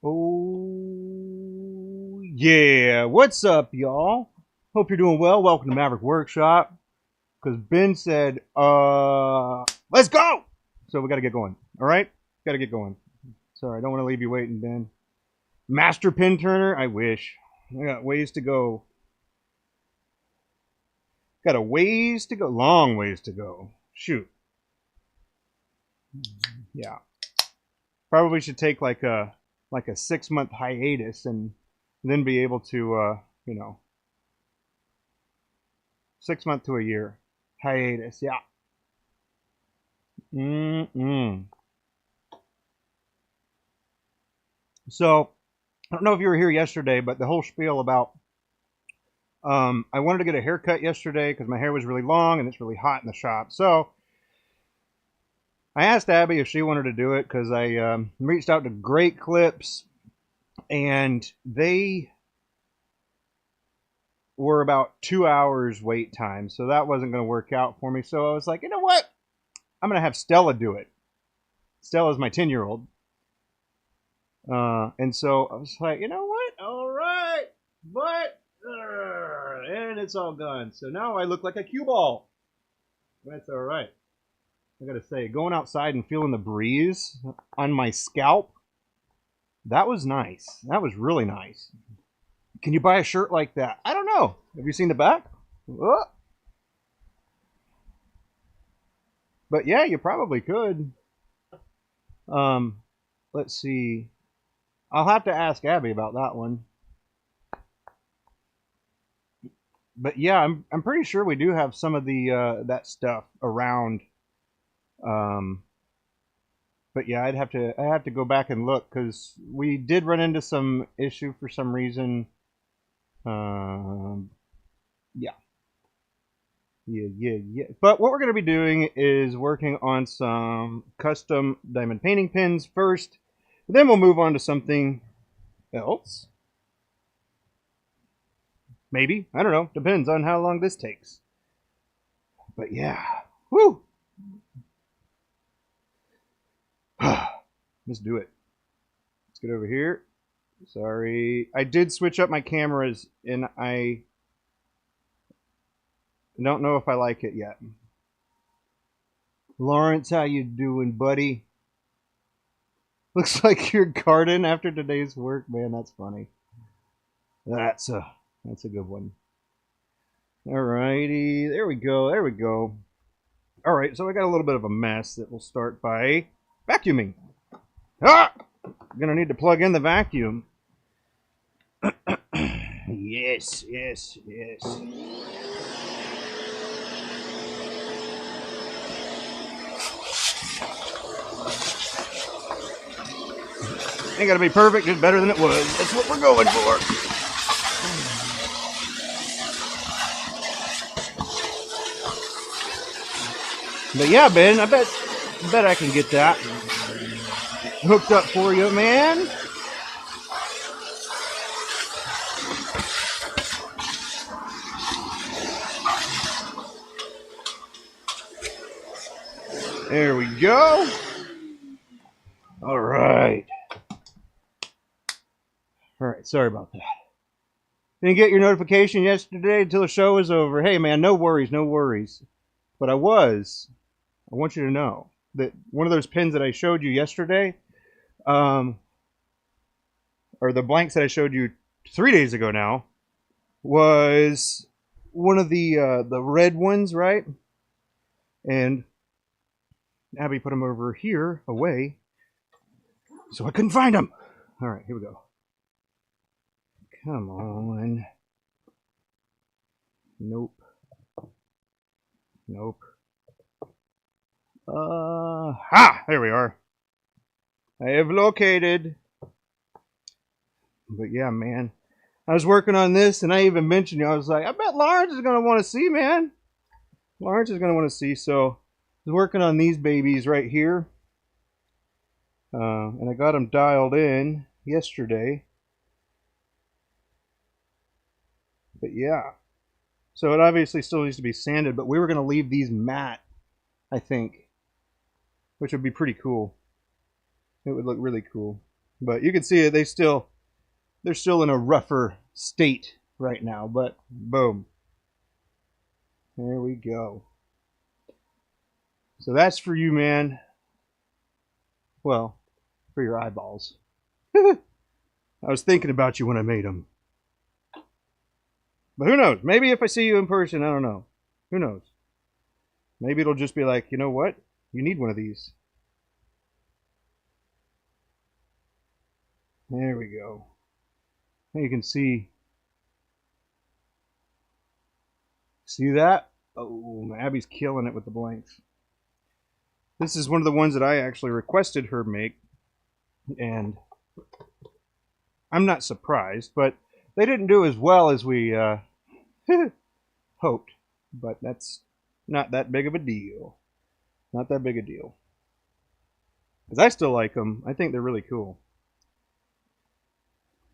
Oh, yeah. What's up, y'all? Hope you're doing well. Welcome to Maverick Workshop. Because Ben said, let's go! So we got to get going. All right? Got to get going. Sorry, I don't want to leave you waiting, Ben. Master pin turner? I wish. I got ways to go. Got a ways to go. Long ways to go. Shoot. Yeah. Probably should take like a 6-month hiatus and then be able to, 6 month to a year hiatus. Yeah. So I don't know if you were here yesterday, but the whole spiel about I wanted to get a haircut yesterday because my hair was really long and it's really hot in the shop. So I asked Abby if she wanted to do it because I reached out to Great Clips and they were about 2 hours wait time. So that wasn't going to work out for me. So I was like, you know what? I'm going to have Stella do it. Stella's my 10-year-old. And so I was like, you know what? All right. But, and it's all gone. So now I look like a cue ball. That's all right. I gotta say, going outside and feeling the breeze on my scalp, that was nice. That was really nice. Can you buy a shirt like that? I don't know. Have you seen the back? Oh. But yeah, you probably could. Let's see. I'll have to ask Abby about that one. But yeah, I'm pretty sure we do have some of the that stuff around. But yeah, I have to go back and look because we did run into some issue for some reason. Yeah. But what we're going to be doing is working on some custom diamond painting pins first. Then we'll move on to something else. Maybe. I don't know. Depends on how long this takes. But yeah. Woo! Let's do it. Let's get over here. Sorry. I did switch up my cameras and I don't know if I like it yet. Lawrence, how you doing, buddy? Looks like you're garden after today's work. Man, that's funny. That's a good one. Alrighty. There we go. There we go. Alright, so I got a little bit of a mess that will start by vacuuming. Ah! I'm gonna need to plug in the vacuum. Yes. Ain't gotta be perfect, just better than it was. That's what we're going for. But yeah, Ben, I bet I can get that hooked up for you, man. There we go. All right. Sorry about that. Didn't get your notification yesterday until the show was over. Hey, man, no worries. But I want you to know that one of those pins that I showed you yesterday, or the blanks that I showed you 3 days ago now, was one of the red ones, right? And Abby put them over here, away, so I couldn't find them. All right, here we go. Come on. Nope. There we are. I have located. But yeah, man. I was working on this and I even mentioned you. I was like, I bet Lawrence is going to want to see, man. Lawrence is going to want to see. So I was working on these babies right here. And I got them dialed in yesterday. But yeah. So it obviously still needs to be sanded, but we were going to leave these matte, I think, which would be pretty cool. It would look really cool. But you can see it, they're still in a rougher state right now, but boom. There we go. So that's for you, man. Well, for your eyeballs. I was thinking about you when I made them. But who knows? Maybe if I see you in person, I don't know. Who knows? Maybe it'll just be like, you know what? You need one of these. There we go. Now you can see that? Oh, Abby's killing it with the blanks. This is one of the ones that I actually requested her make, and I'm not surprised, but they didn't do as well as we hoped. But that's not that big of a deal. Not that big a deal. Because I still like them. I think they're really cool.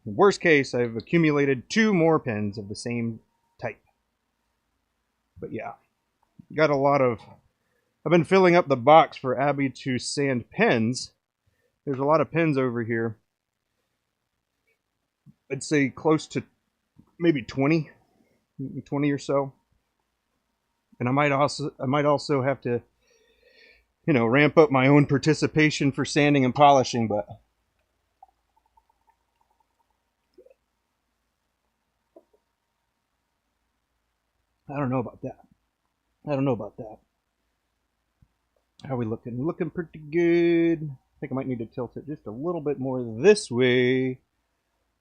In worst case, I've accumulated 2 more pens of the same type. But yeah, got a lot of... I've been filling up the box for Abby to sand pens. There's a lot of pens over here. I'd say close to maybe 20 or so. And I might also have to, you know, ramp up my own participation for sanding and polishing, but I don't know about that. How are we looking? Looking pretty good. I think I might need to tilt it just a little bit more this way.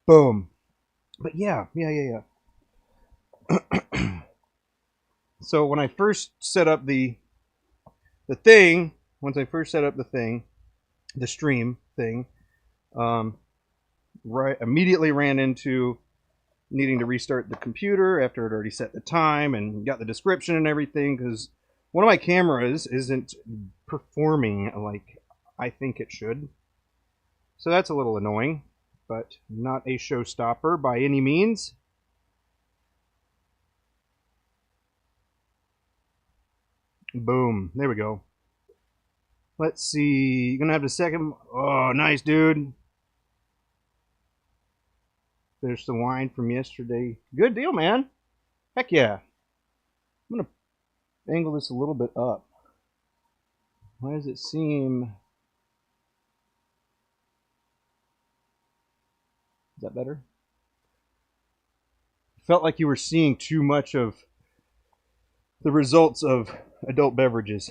Boom. But yeah. So when I first set up the thing, the stream thing, immediately ran into needing to restart the computer after it already set the time and got the description and everything, because one of my cameras isn't performing like I think it should. So that's a little annoying, but not a showstopper by any means. Boom. There we go. Let's see. You're going to have the second. Oh, nice, dude. There's the wine from yesterday. Good deal, man. Heck yeah. I'm going to angle this a little bit up. Why does it seem... Is that better? Felt like you were seeing too much of the results of adult beverages.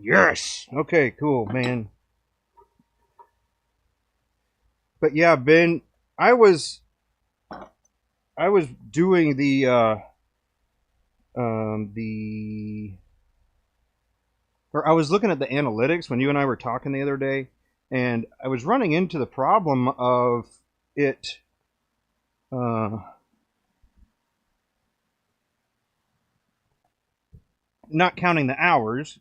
Yes! Okay, cool, man. But yeah, Ben, I was doing or I was looking at the analytics when you and I were talking the other day, and I was running into the problem of it not counting the hours,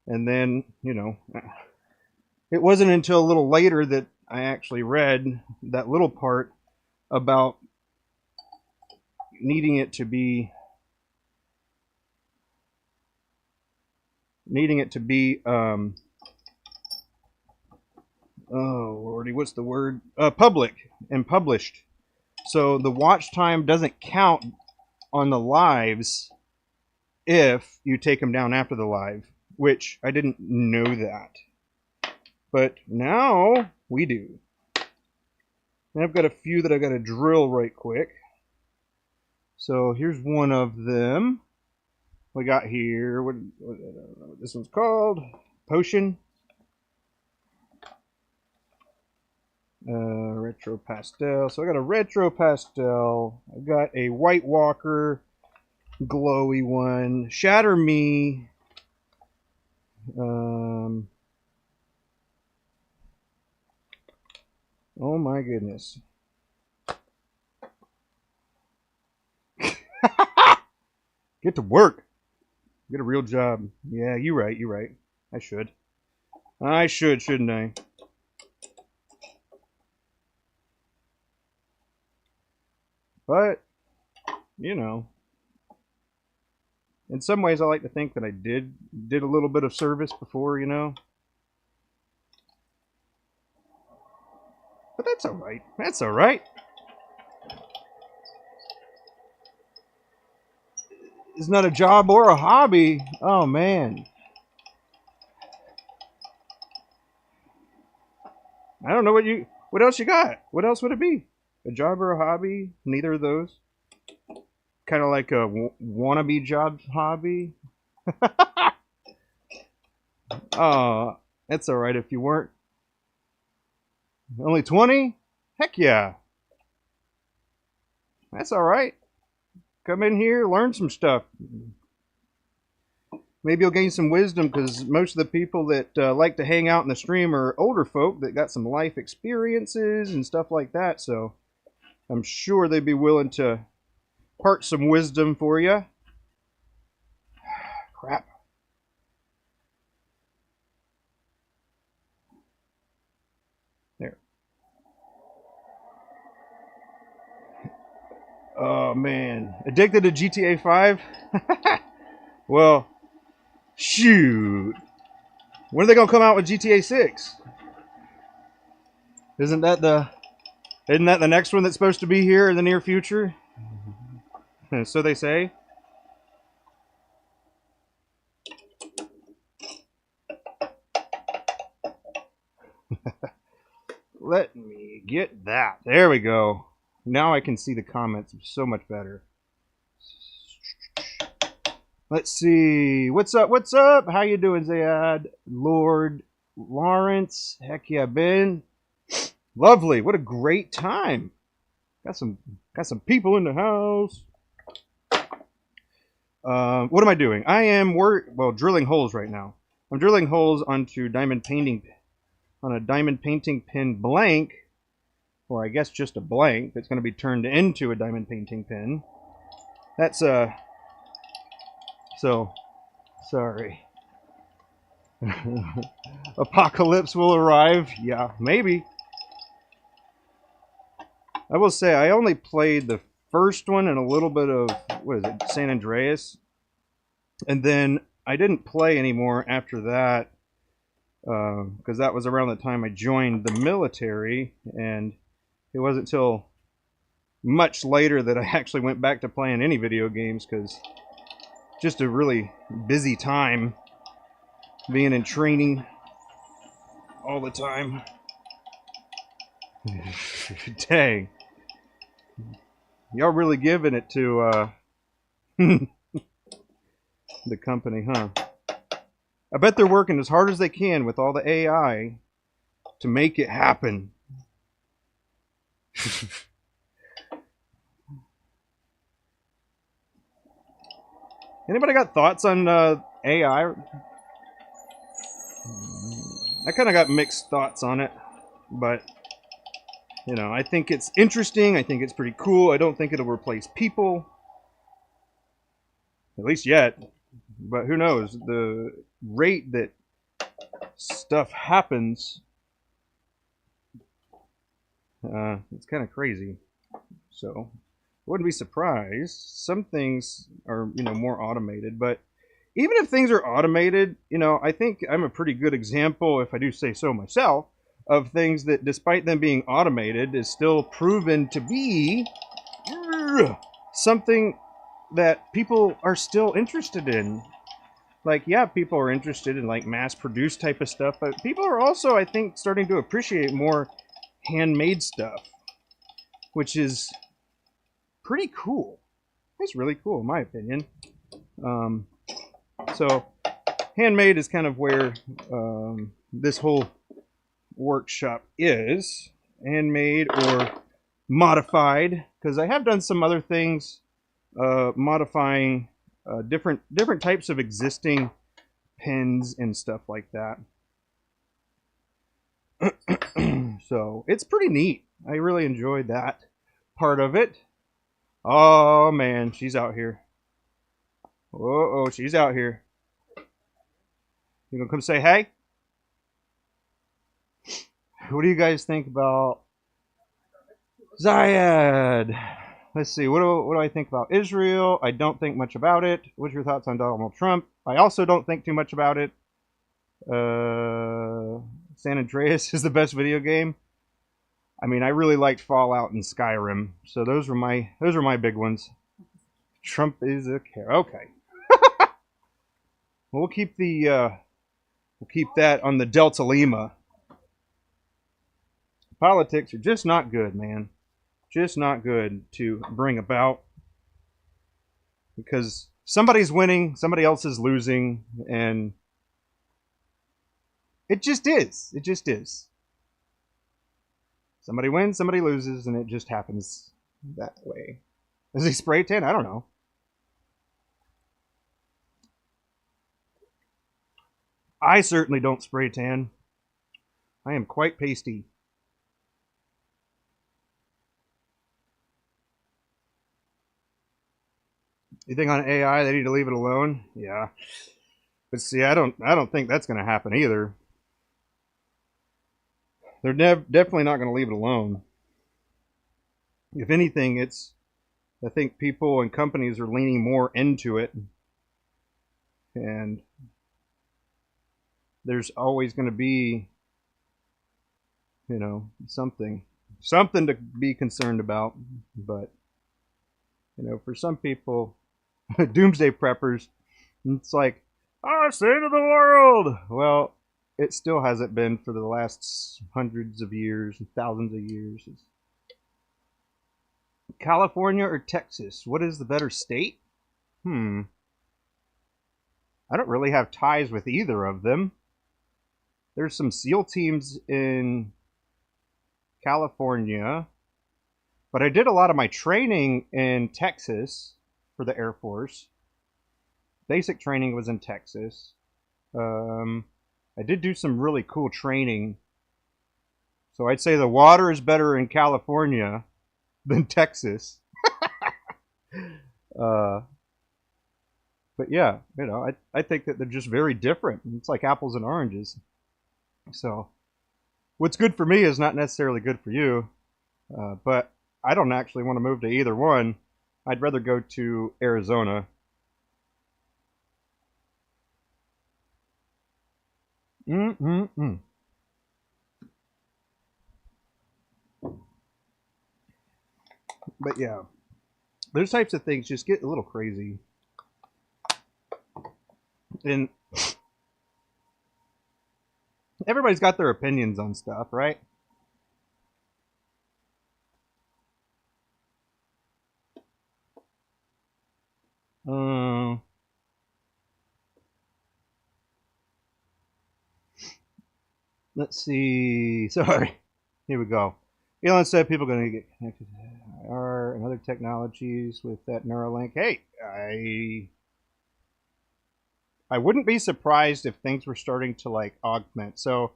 and then, you know, it wasn't until a little later that I actually read that little part about needing it to be oh lordy, what's the word? Public and published. So the watch time doesn't count on the lives if you take them down after the live, which I didn't know that. But now we do. And I've got a few that I've got to drill right quick. So here's one of them. We got here, what this one's called? Potion. Retro pastel. So I got a retro pastel. I've got a White Walker glowy one. Shatter Me. Oh my goodness. Get to work. Get a real job. Yeah, you're right. I should, shouldn't I? But, you know, in some ways I like to think that I did a little bit of service before, you know. But that's all right. That's all right. It's not a job or a hobby. Oh, man. I don't know what else you got. What else would it be? A job or a hobby? Neither of those. Kind of like a wannabe job hobby. Oh, that's all right if you weren't. Only 20? Heck yeah. That's all right. Come in here, learn some stuff. Maybe you'll gain some wisdom, because most of the people that like to hang out in the stream are older folk that got some life experiences and stuff like that. So I'm sure they'd be willing to part some wisdom for you. Crap. There. Oh, man. Addicted to GTA 5? Well, shoot. When are they going to come out with GTA 6? Isn't that the next one that's supposed to be here in the near future? So they say. Let me get that. There we go. Now I can see the comments so much better. Let's see. What's up? What's up? How you doing, Zayad? Lord Lawrence. Heck yeah, Ben. Lovely. What a great time. Got some people in the house. What am I doing? I am drilling holes right now. I'm drilling holes onto diamond painting on a diamond painting pin blank, or I guess just a blank that's going to be turned into a diamond painting pin. That's so sorry. Apocalypse will arrive. Yeah, maybe. I will say I only played the first one and a little bit of, what is it, San Andreas, and then I didn't play anymore after that, because that was around the time I joined the military, and it wasn't until much later that I actually went back to playing any video games, because just a really busy time being in training all the time. Dang. Y'all really giving it to the company, huh? I bet they're working as hard as they can with all the AI to make it happen. Anybody got thoughts on AI? I kind of got mixed thoughts on it, but you know, I think it's interesting. I think it's pretty cool. I don't think it'll replace people, at least yet. But who knows? The rate that stuff happens, it's kind of crazy. So I wouldn't be surprised. Some things are, you know, more automated, but even if things are automated, you know, I think I'm a pretty good example, if I do say so myself, of things that, despite them being automated, is still proven to be something that people are still interested in. Like, yeah, people are interested in like mass-produced type of stuff, but people are also, I think, starting to appreciate more handmade stuff, which is pretty cool. It's really cool, in my opinion. So, handmade is kind of where this whole workshop is. Handmade or modified, because I have done some other things modifying different types of existing pins and stuff like that. So it's pretty neat. I really enjoyed that part of it. Oh man, she's out here. Oh, she's out here. You gonna come say hey? What do you guys think about Zayad? Let's see. What do I think about Israel? I don't think much about it. What's your thoughts on Donald Trump? I also don't think too much about it. San Andreas is the best video game. I mean, I really liked Fallout and Skyrim, so those were my big ones. Trump is a care. Okay, well, we'll keep that on the Delta Lima. Politics are just not good, man. Just not good to bring about, because somebody's winning, somebody else is losing, and it just is. It just is. Somebody wins, somebody loses, and it just happens that way. Is he spray tan? I don't know. I certainly don't spray tan. I am quite pasty. You think on AI they need to leave it alone? Yeah. But see, I don't think that's going to happen either. They're definitely not going to leave it alone. If anything, I think people and companies are leaning more into it, and there's always going to be, something to be concerned about. But for some people, doomsday preppers, it's like, it's the end of the world. Well, it still hasn't been for the last hundreds of years and thousands of years. California or Texas? What is the better state? I don't really have ties with either of them. There's some SEAL teams in California, but I did a lot of my training in Texas for the Air Force. Basic training was in Texas. I did do some really cool training. So I'd say the water is better in California than Texas. But yeah, I think that they're just very different. It's like apples and oranges. So what's good for me is not necessarily good for you. But I don't actually want to move to either one. I'd rather go to Arizona. But yeah, those types of things just get a little crazy. And everybody's got their opinions on stuff, right? Let's see. Sorry. Here we go. Elon said people are going to get connected to IR and other technologies with that Neuralink. Hey, I wouldn't be surprised if things were starting to like augment. So,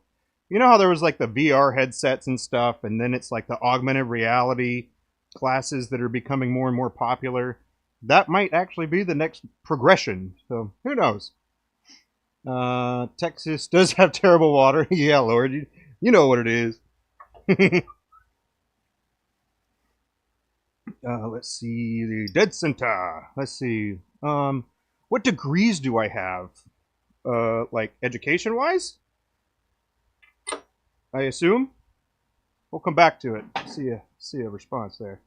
you know how there was like the VR headsets and stuff, and then it's like the augmented reality classes that are becoming more and more popular. That might actually be the next progression. So who knows? Texas does have terrible water. Yeah, Lord, you know what it is. Let's see, the Dead Center. Let's see. What degrees do I have? Like education-wise? I assume. We'll come back to it. See a response there.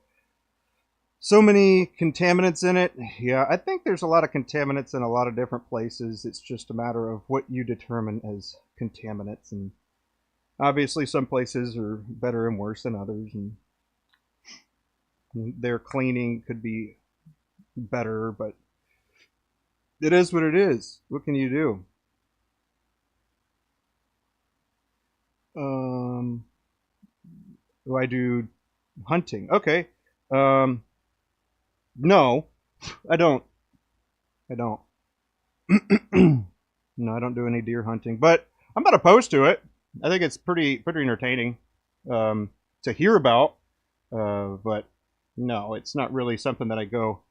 So many contaminants in it. Yeah, I think there's a lot of contaminants in a lot of different places. It's just a matter of what you determine as contaminants. And obviously some places are better and worse than others. And their cleaning could be better, but it is what it is. What can you do? Do I do hunting? Okay. No, I don't. No, I don't do any deer hunting, but I'm not opposed to it. I think it's pretty entertaining to hear about, but no, it's not really something that I go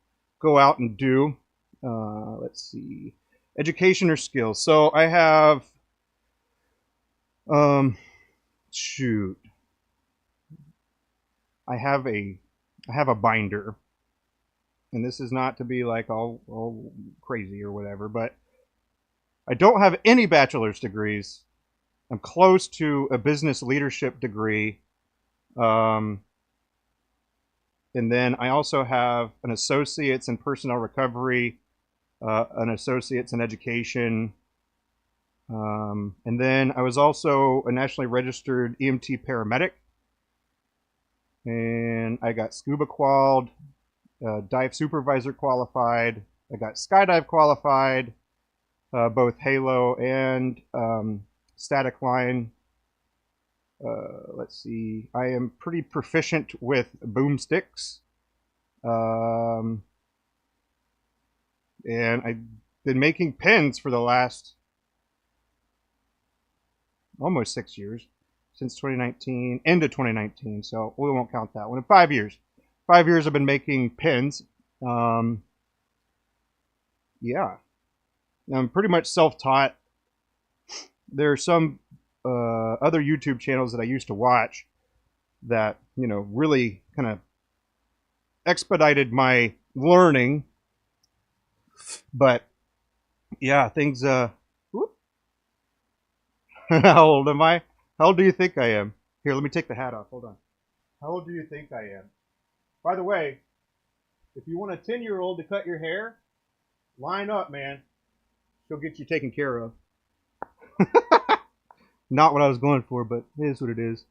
out and do. Let's see, education or skills. So I have, shoot, I have a binder. And this is not to be like all crazy or whatever, but I don't have any bachelor's degrees. I'm close to a business leadership degree. And then I also have an associate's in personnel recovery, an associate's in education. And then I was also a nationally registered EMT paramedic. And I got scuba qualified, dive supervisor qualified. I got skydive qualified, both halo and static line. Let's see. I am pretty proficient with boomsticks. And I've been making pins for the last almost 6 years, since 2019, end of 2019. So we won't count that one. In 5 years. 5 years I've been making pins. Yeah. I'm pretty much self-taught. There are some other YouTube channels that I used to watch that, you know, really kind of expedited my learning. But yeah, things whoop. How old am I? How old do you think I am? Here, let me take the hat off. Hold on. How old do you think I am? By the way, if you want a 10-year-old to cut your hair, line up, man. She'll get you taken care of. Not what I was going for, but it is what it is.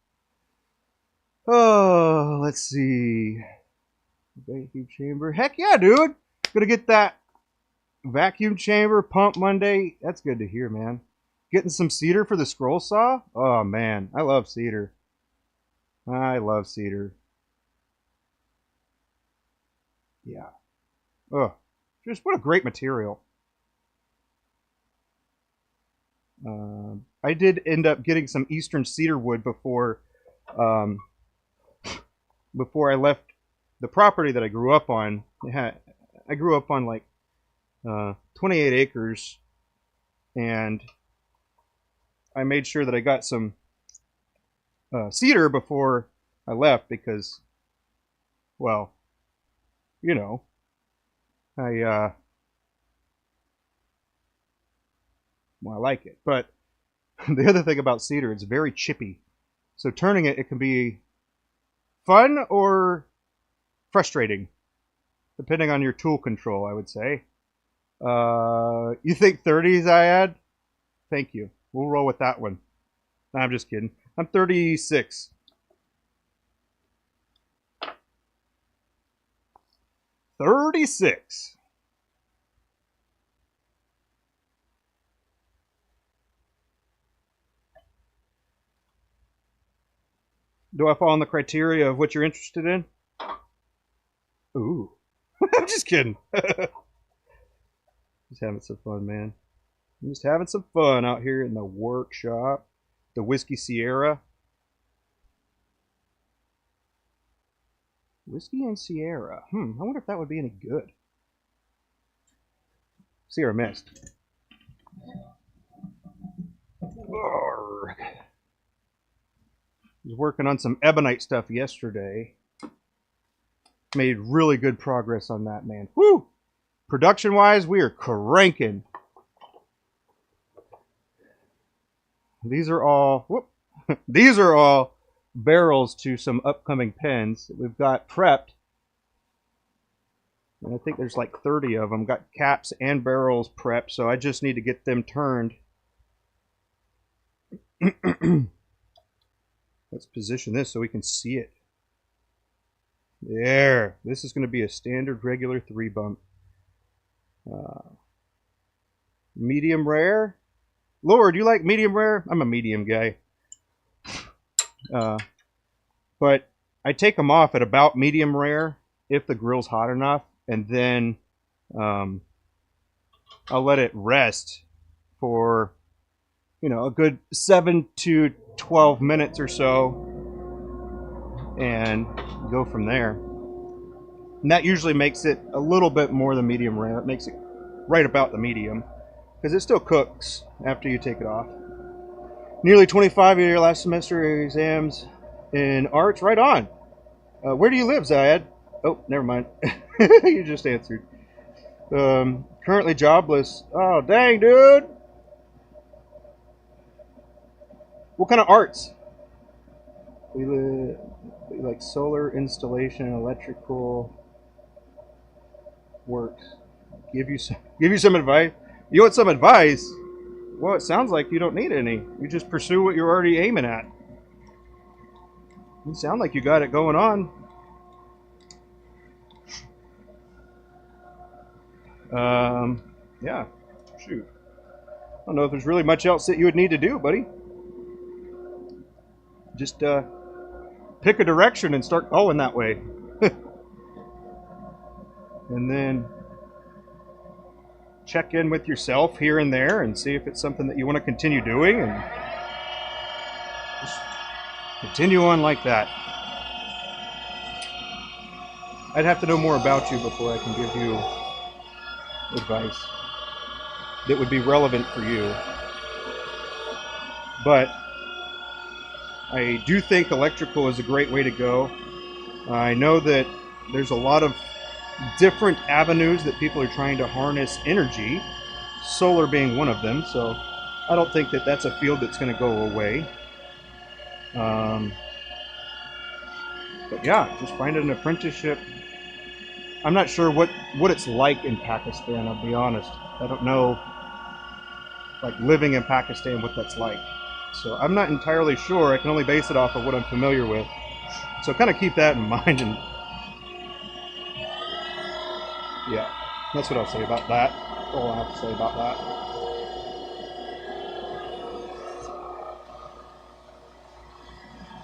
Oh, let's see. Vacuum chamber. Heck yeah, dude. Gonna get that vacuum chamber pump Monday. That's good to hear, man. Getting some cedar for the scroll saw. Oh, man. I love cedar. I love cedar. Yeah. Oh, just what a great material. I did end up getting some eastern cedar wood before I left the property that I grew up on. I grew up on like 28 acres, and I made sure that I got some cedar before I left because, well, you know, I like it. But the other thing about cedar, it's very chippy. So turning it can be fun or frustrating, depending on your tool control, I would say. You think 30s I had? Thank you. We'll roll with that one. No, I'm just kidding. I'm 36. Do I fall in the criteria of what you're interested in? Ooh. I'm just kidding. Just having some fun, man. I'm just having some fun out here in the workshop. The Whiskey Sierra. Whiskey and Sierra. I wonder if that would be any good. Sierra Mist. Arrgh. Was working on some ebonite stuff yesterday. Made really good progress on that, man. Woo! Production-wise, we are cranking. These are all these are all barrels to some upcoming pens that we've got prepped. And I think there's like 30 of them. Got caps and barrels prepped, so I just need to get them turned. Let's position this so we can see it. There. This is going to be a standard regular 3-bump. Medium rare. Lord, you like medium rare? I'm a medium guy. But I take them off at about medium rare if the grill's hot enough, and then I'll let it rest for, you know, a good 7 to 12 minutes or so, and go from there. And that usually makes it a little bit more than medium rare. It makes it right about the medium, because it still cooks after you take it off. Nearly 25 of your last semester exams in arts. Right on. Where do you live, Zayed? Oh, never mind. You just answered. Currently jobless. Oh, dang, dude. What kind of arts? like solar installation and electrical works. Give you some advice. You want some advice? Well, it sounds like you don't need any. You just pursue what you're already aiming at. You sound like you got it going on. Yeah, shoot. I don't know if there's really much else that you would need to do, buddy. Just pick a direction and start going that way. And then check in with yourself here and there and see if it's something that you want to continue doing, and just continue on like that. I'd have to know more about you before I can give you advice that would be relevant for you. But I do think electrical is a great way to go. I know that there's a lot of different avenues that people are trying to harness energy, solar being one of them, so I don't think that that's a field that's going to go away. But yeah, just find an apprenticeship. I'm not sure what it's like in Pakistan, I'll be honest. I don't know, like, living in Pakistan, what that's like. So I'm not entirely sure. I can only base it off of what I'm familiar with. So kind of keep that in mind. And yeah, that's what I'll say about that. All I have to say about that.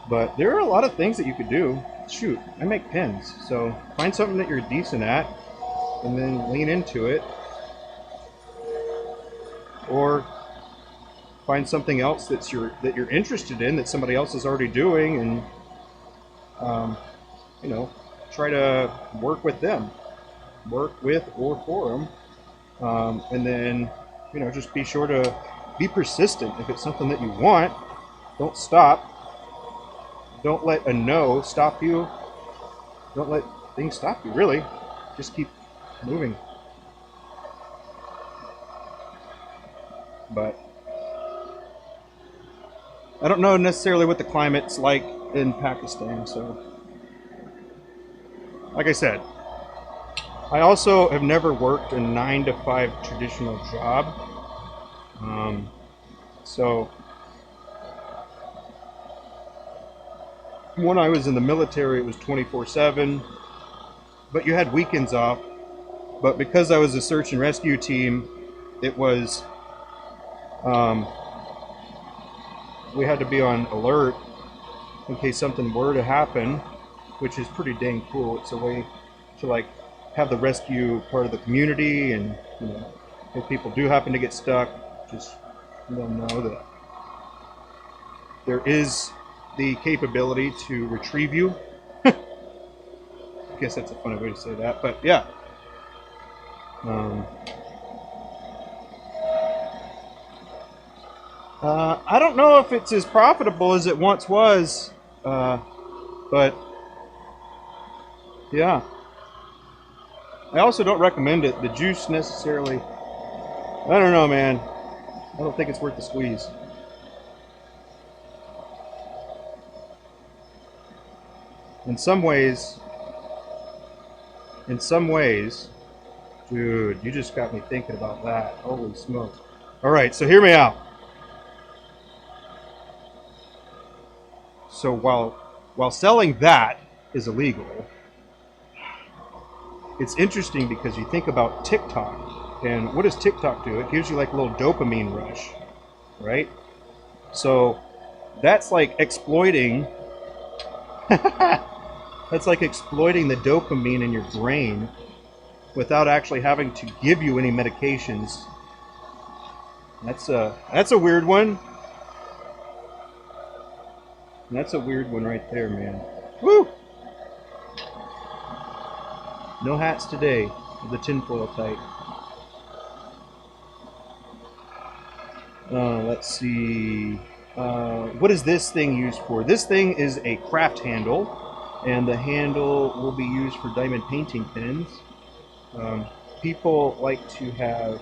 But there are a lot of things that you could do. Shoot, I make pins. So find something that you're decent at and then lean into it. Or find something else that you're interested in that somebody else is already doing, and you know, try to work with them, work with or for them, and then, you know, just be sure to be persistent. If it's something that you want, don't stop. Don't let a no stop you. Don't let things stop you, really. Just keep moving. But I don't know necessarily what the climate's like in Pakistan, so like I said, I also have never worked a 9-to-5 traditional job. So when I was in the military, it was 24/7, but you had weekends off. But because I was a search and rescue team, it was we had to be on alert in case something were to happen, which is pretty dang cool. It's a way to, like, have the rescue part of the community, and, you know, if people do happen to get stuck, just let them know that there is the capability to retrieve you. I guess that's a funny way to say that, but yeah. I don't know if it's as profitable as it once was, but yeah. I also don't recommend it. The juice necessarily, I don't know, man. I don't think it's worth the squeeze. In some ways, dude, you just got me thinking about that. Holy smokes. All right, so hear me out. So while selling that is illegal, it's interesting because you think about TikTok, and what does TikTok do? It gives you like a little dopamine rush, right? So that's like exploiting that's like exploiting the dopamine in your brain without actually having to give you any medications. That's a weird one. That's a weird one right there, man. Woo! No hats today with the tinfoil type. Let's see. What is this thing used for? This thing is a craft handle, and the handle will be used for diamond painting pins. People like to have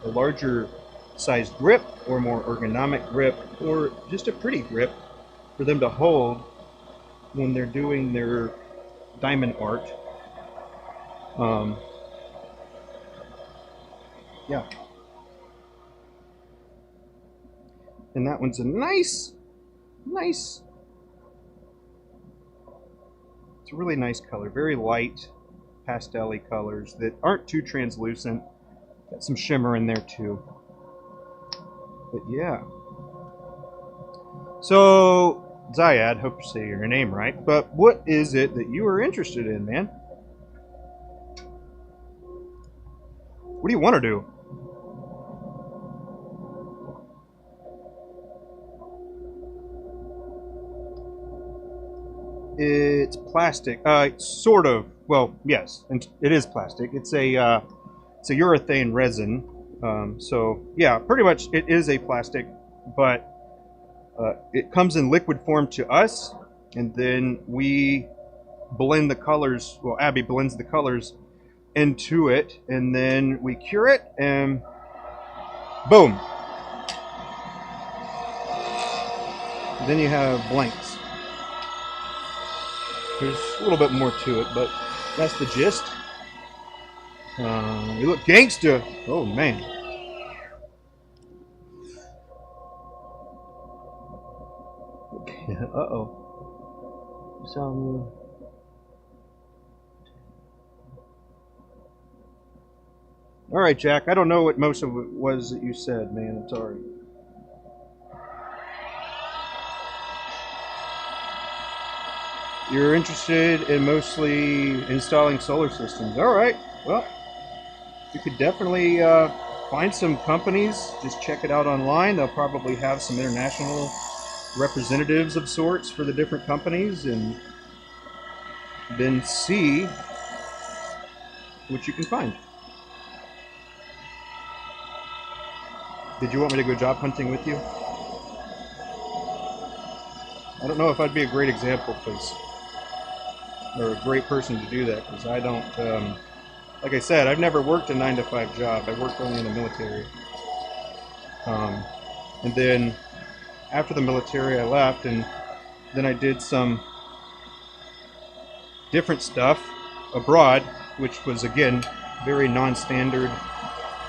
a larger sized grip, or more ergonomic grip, or just a pretty grip for them to hold when they're doing their diamond art. Yeah. And that one's a nice, it's a really nice color. Very light, pastel-y colors that aren't too translucent. Got some shimmer in there too. But yeah. So, Zayad, hope you say your name right, but what is it that you are interested in, man? What do you want to do? It's plastic. Sort of. Well, yes, and it is plastic. It's a urethane resin. So yeah, pretty much it is a plastic, but it comes in liquid form to us, and then we blend the colors. Well, Abby blends the colors into it, and then we cure it, and boom. Then you have blanks. There's a little bit more to it, but that's the gist. You look gangsta. Oh man. Uh-oh. Some. All right, Jack. I don't know what most of it was that you said, man. I'm sorry. You're interested in mostly installing solar systems. All right. Well, you could definitely find some companies. Just check it out online. They'll probably have some international representatives of sorts for the different companies, and then see what you can find. Did you want me to go job hunting with you? I don't know if I'd be a great example, because or a great person to do that, because I don't, like I said, I've never worked a 9-to-5 job. I worked only in the military. And then after the military I left, and then I did some different stuff abroad, which was again very non-standard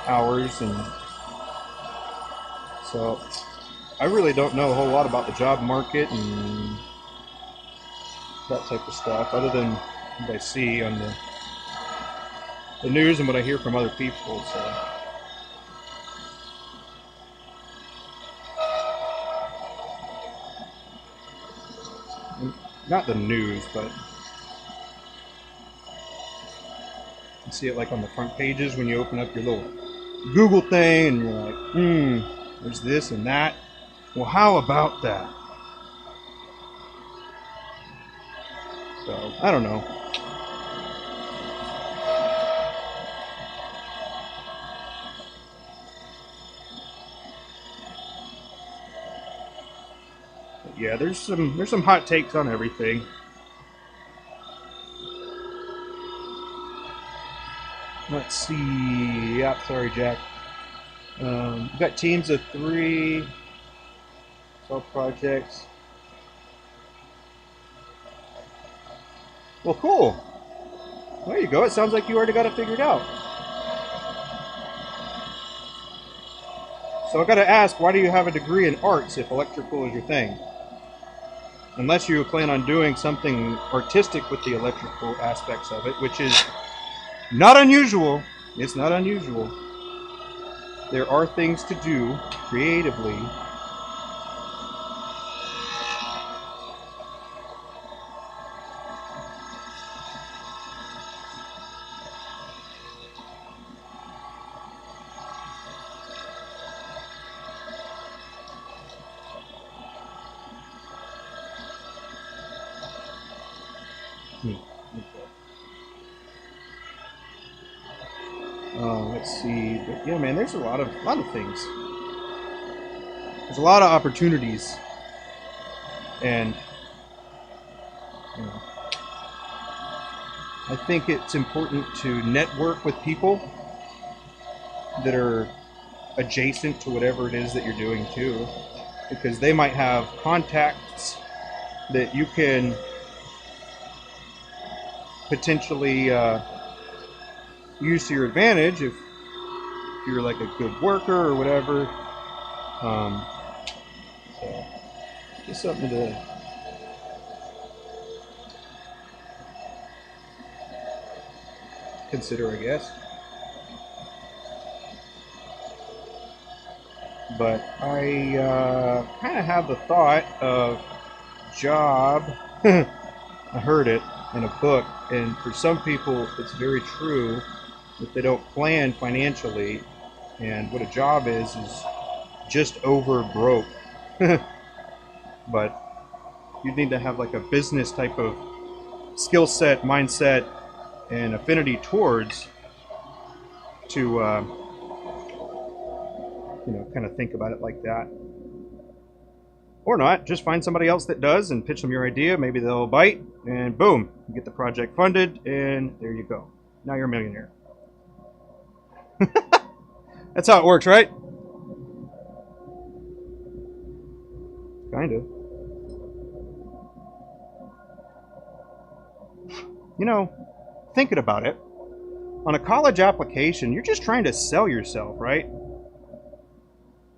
hours, and so I really don't know a whole lot about the job market and that type of stuff, other than what I see on the news and what I hear from other people. So not the news, but you see it like on the front pages when you open up your little Google thing, and you're like, there's this and that. Well, how about that? So, I don't know. But yeah, there's some hot takes on everything. Let's see. Yeah, sorry, Jack. We've got teams of 3. Solve projects. Well, cool. There you go. It sounds like you already got it figured out. So I got to ask, why do you have a degree in arts if electrical is your thing? Unless you plan on doing something artistic with the electrical aspects of it, which is not unusual. It's not unusual. There are things to do creatively. Let's see, but yeah, man, there's a lot of things. There's a lot of opportunities, and you know, I think it's important to network with people that are adjacent to whatever it is that you're doing too, because they might have contacts that you can potentially use to your advantage if you're like a good worker or whatever. So just something to consider, I guess. But I kind of have the thought of job. I heard it in a book, and for some people it's very true that they don't plan financially, and what a job is just over broke. But you need to have like a business type of skill set, mindset, and affinity towards to kind of think about it like that. Or not, just find somebody else that does and pitch them your idea. Maybe they'll bite, and boom, you get the project funded, and there you go. Now you're a millionaire. That's how it works, right? Kind of. Thinking about it, on a college application, you're just trying to sell yourself, right?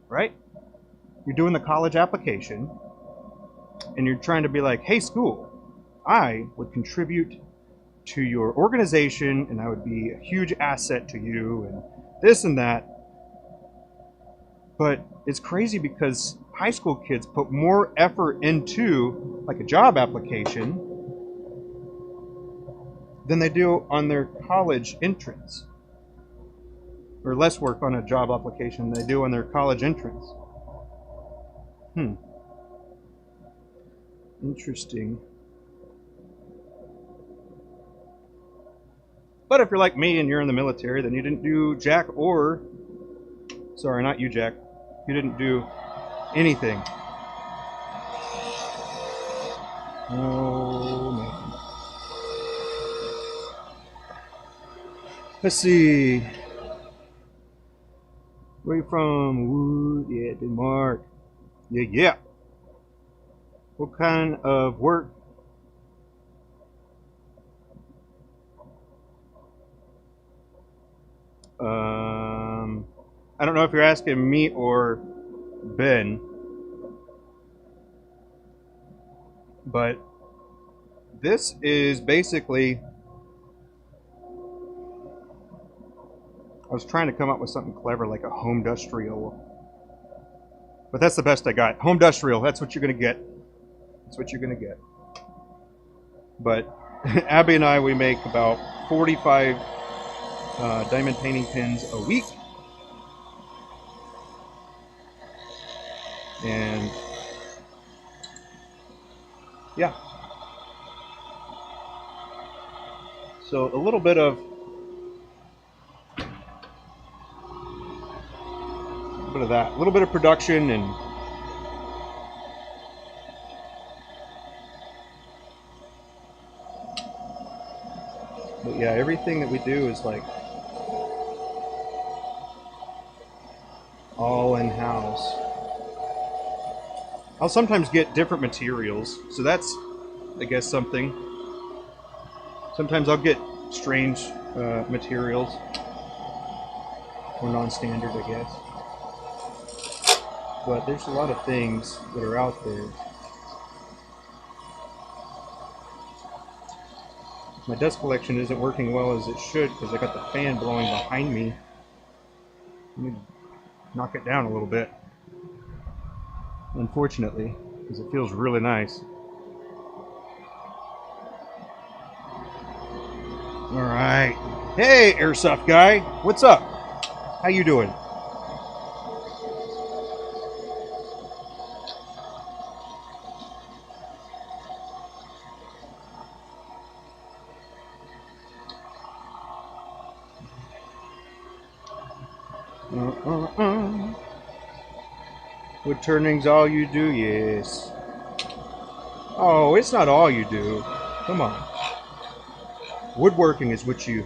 Right? You're doing the college application, and you're trying to be like, hey, school, I would contribute to your organization, and I would be a huge asset to you, and this and that. But it's crazy because high school kids put more effort into like a job application than they do on their college entrance, or less work on a job application than they do on their college entrance. Interesting. But if you're like me and you're in the military, then you didn't do jack or... Sorry, not you, Jack. You didn't do anything. Oh, man. Let's see. Where you from? Wood, yeah, Denmark. Yeah. What kind of work? I don't know if you're asking me or Ben, but this is basically... I was trying to come up with something clever like a home industrial, but that's the best I got. Home industrial, that's what you're going to get. That's what you're going to get. But Abby and I, we make about 45 diamond painting pins a week. And yeah. So a little bit of that, a little bit of production, and but yeah, everything that we do is like all in-house. I'll sometimes get different materials, so that's, I guess, something. Sometimes I'll get strange materials, or non-standard, I guess. But there's a lot of things that are out there. My dust collection isn't working well as it should because I got the fan blowing behind me. Let me knock it down a little bit. Unfortunately, because it feels really nice. All right. Hey, airsoft guy. What's up? How you doing? Wood turning's all you do, yes. Oh, it's not all you do. Come on. Woodworking is what your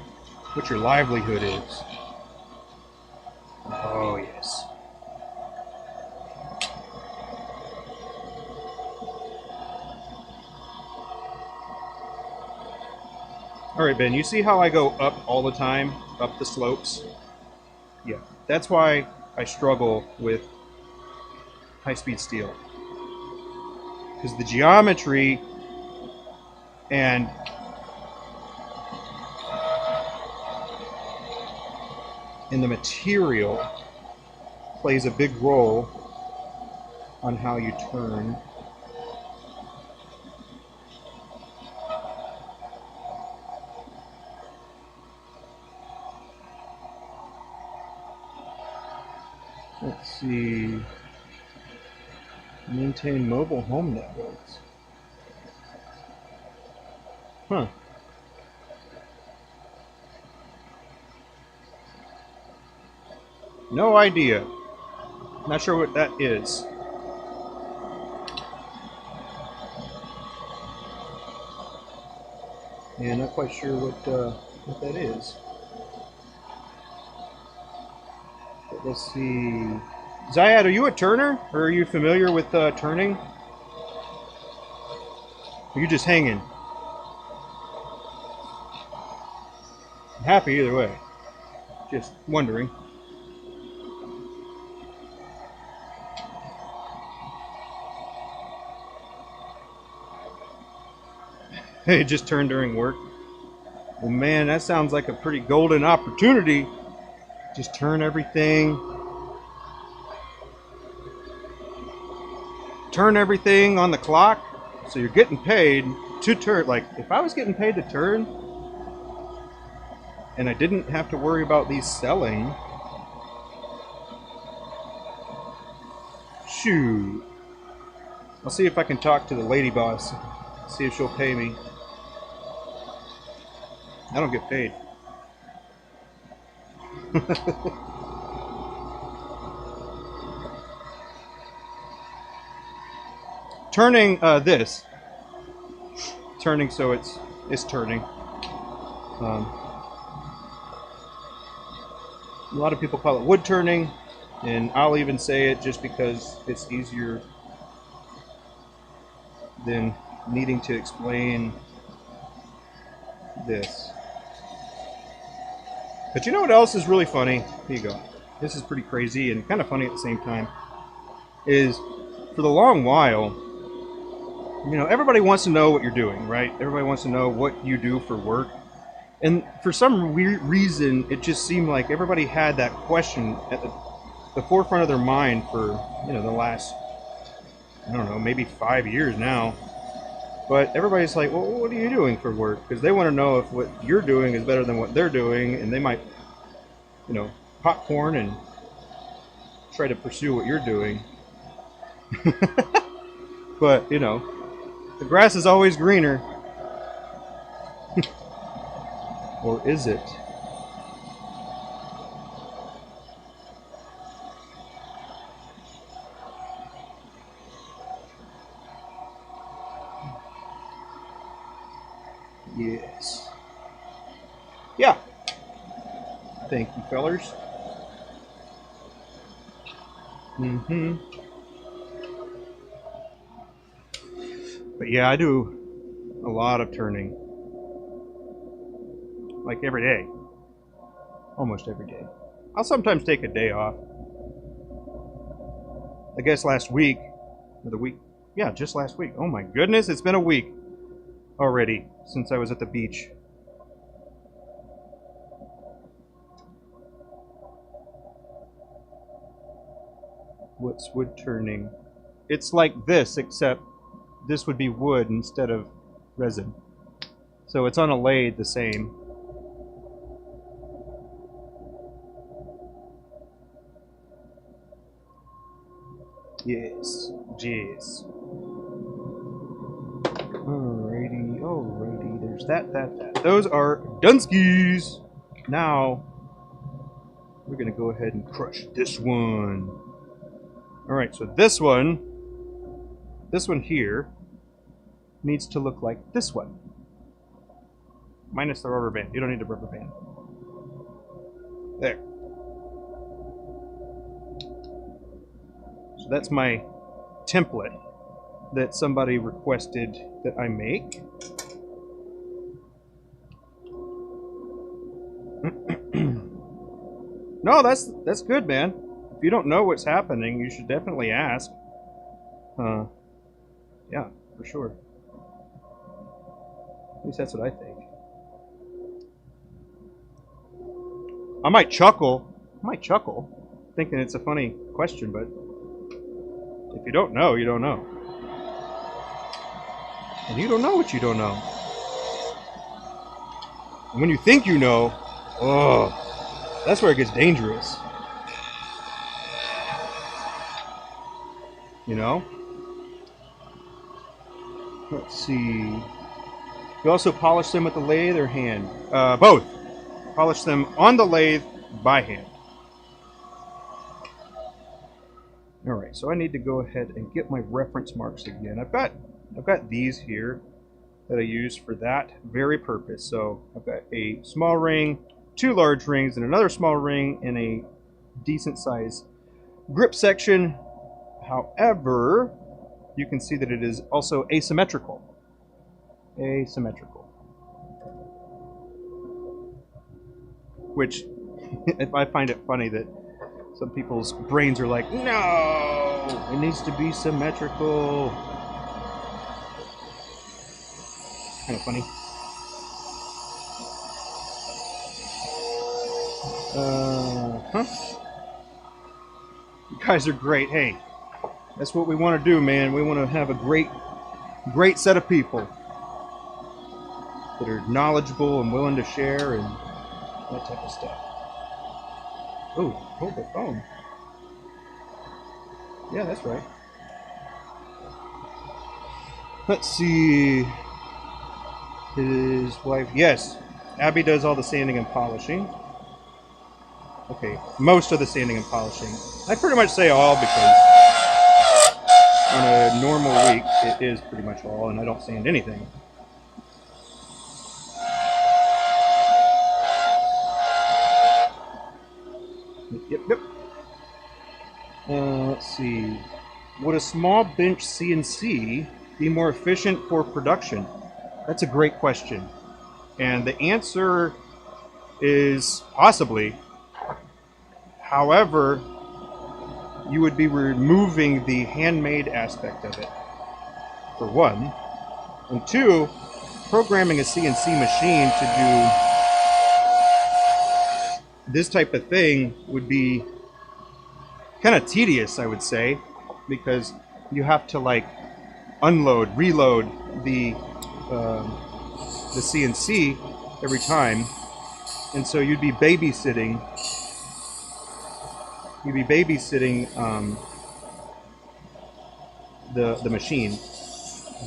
livelihood is. Oh, yes. Alright, Ben, you see how I go up all the time? Up the slopes? Yeah. That's why I struggle with high-speed steel. Because the geometry and the material plays a big role on how you turn. Let's see. Maintain mobile home networks. Huh. No idea. Not sure what that is. Yeah, not quite sure what that is. But let's see. Zayad, are you a turner? Or are you familiar with turning? Or are you just hanging? I'm happy either way. Just wondering. Hey, just turned during work. Well, man, that sounds like a pretty golden opportunity. Just turn everything. Turn everything on the clock, so you're getting paid to turn. Like, if I was getting paid to turn, and I didn't have to worry about these selling, shoot. I'll see if I can talk to the lady boss, see if she'll pay me. I don't get paid. Turning turning so it's turning. A lot of people call it wood turning, and I'll even say it just because it's easier than needing to explain this. But you know what else is really funny? Here you go. This is pretty crazy and kind of funny at the same time. Is for the long while, you know, everybody wants to know what you're doing, right? Everybody wants to know what you do for work. And for some weird reason, it just seemed like everybody had that question at the forefront of their mind for, you know, the last, I don't know, maybe 5 years now. But everybody's like, well, what are you doing for work? Because they want to know if what you're doing is better than what they're doing, and they might, you know, popcorn and try to pursue what you're doing. But, you know, the grass is always greener. Or is it? Yes. Yeah. Thank you, fellers. Mm-hmm. But yeah, I do a lot of turning. Like every day. Almost every day. I'll sometimes take a day off. I guess last week, or the week, yeah, just last week. Oh my goodness, it's been a week already since I was at the beach. What's wood turning? It's like this, except this would be wood instead of resin. So it's on a lathe the same. Yes, jeez. Alrighty, there's that. Those are Dunskies! Now, we're gonna go ahead and crush this one. Alright, so this one here, needs to look like this one. Minus the rubber band. You don't need the rubber band. There. So that's my template that somebody requested that I make. No, that's good, man. If you don't know what's happening, you should definitely ask. Yeah, for sure. At least that's what I think. I might chuckle, thinking it's a funny question, but if you don't know, you don't know. And you don't know what you don't know. And when you think you know, oh, that's where it gets dangerous. You know? Let's see. You also polish them with the lathe or hand? Both. Polish them on the lathe by hand. Alright, so I need to go ahead and get my reference marks again. I've got these here that I use for that very purpose. So I've got a small ring, 2 large rings, and another small ring in a decent size grip section. However, you can see that it is also asymmetrical. Which I find it funny that some people's brains are like, no, it needs to be symmetrical. Kind of funny. You guys are great. Hey, that's what we want to do, man. We want to have a great set of people that are knowledgeable and willing to share and that type of stuff. Oh, hold the phone. Yeah, that's right. Let's see. His wife, yes. Abby does all the sanding and polishing. Okay, most of the sanding and polishing. I pretty much say all because on a normal week it is pretty much all, and I don't sand anything. Yep. Let's see. Would a small bench CNC be more efficient for production? That's a great question. And the answer is possibly. However, you would be removing the handmade aspect of it, for one. And two, programming a CNC machine to do this type of thing would be kind of tedious, I would say, because you have to like unload, reload the CNC every time, and so you'd be babysitting. The machine,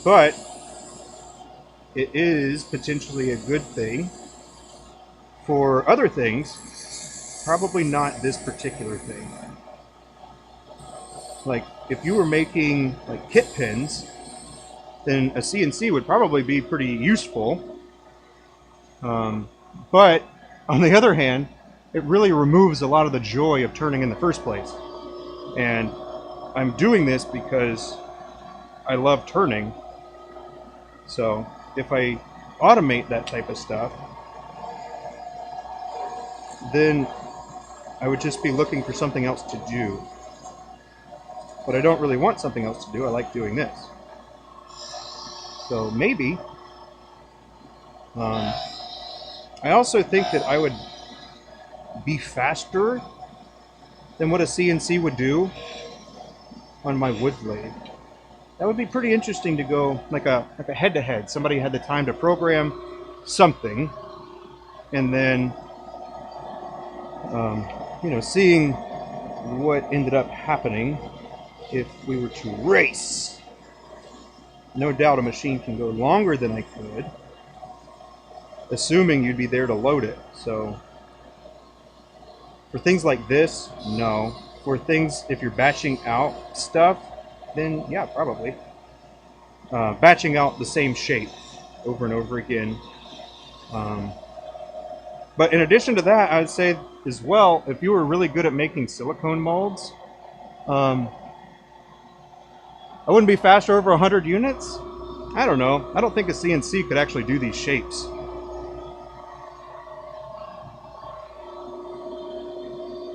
but it is potentially a good thing for other things. Probably not this particular thing. Like if you were making like kit pins, then a CNC would probably be pretty useful. But on the other hand, it really removes a lot of the joy of turning in the first place. And I'm doing this because I love turning. So if I automate that type of stuff, then I would just be looking for something else to do. But I don't really want something else to do. I like doing this. So maybe. I also think that I would be faster than what a CNC would do on my wood lathe. That would be pretty interesting to go like a head-to-head. Somebody had the time to program something, and then seeing what ended up happening if we were to race. No doubt a machine can go longer than I could, assuming you'd be there to load it. So for things like this, no. For things, if you're batching out stuff, then yeah, probably. Batching out the same shape over and over again. But in addition to that, I would say as well, if you were really good at making silicone molds, I wouldn't be faster over 100 units? I don't know. I don't think a CNC could actually do these shapes.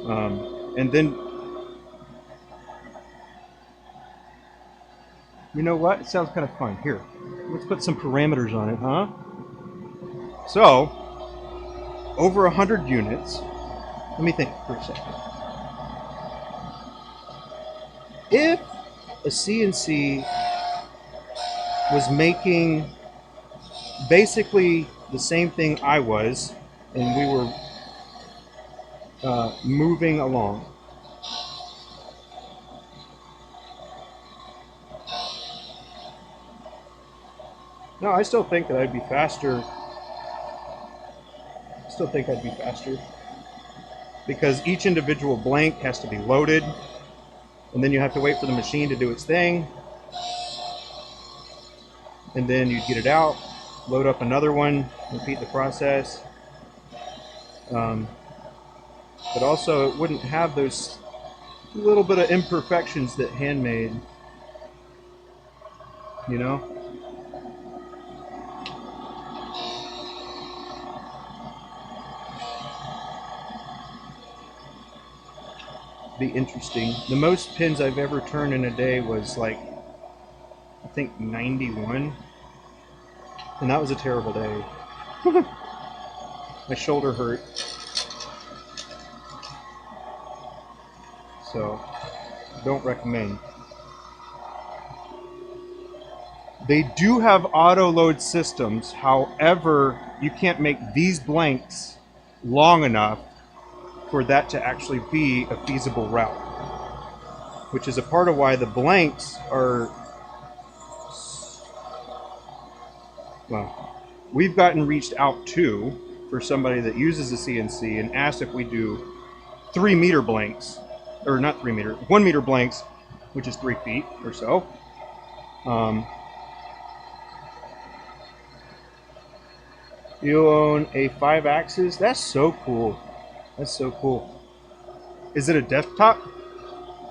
And then, you know what? It sounds kind of fun. Here, let's put some parameters on it, huh? So, over 100 units. Let me think for a second. If a CNC was making basically the same thing I was, and we were moving along. No, I still think that I'd be faster. Still think I'd be faster because each individual blank has to be loaded, and then you have to wait for the machine to do its thing, and then you get it out, load up another one, repeat the process. But also it wouldn't have those little bit of imperfections that handmade, you know? Be interesting. The most pins I've ever turned in a day was like, I think 91, and that was a terrible day. My shoulder hurt. So, don't recommend. They do have auto load systems, however, you can't make these blanks long enough for that to actually be a feasible route. Which is a part of why the blanks are, well, we've gotten reached out to for somebody that uses a CNC and asked if we do 3 meter blanks. Or not 3 meter, 1 meter blanks, which is 3 feet or so. You own a 5-axis? That's so cool. That's so cool. Is it a desktop?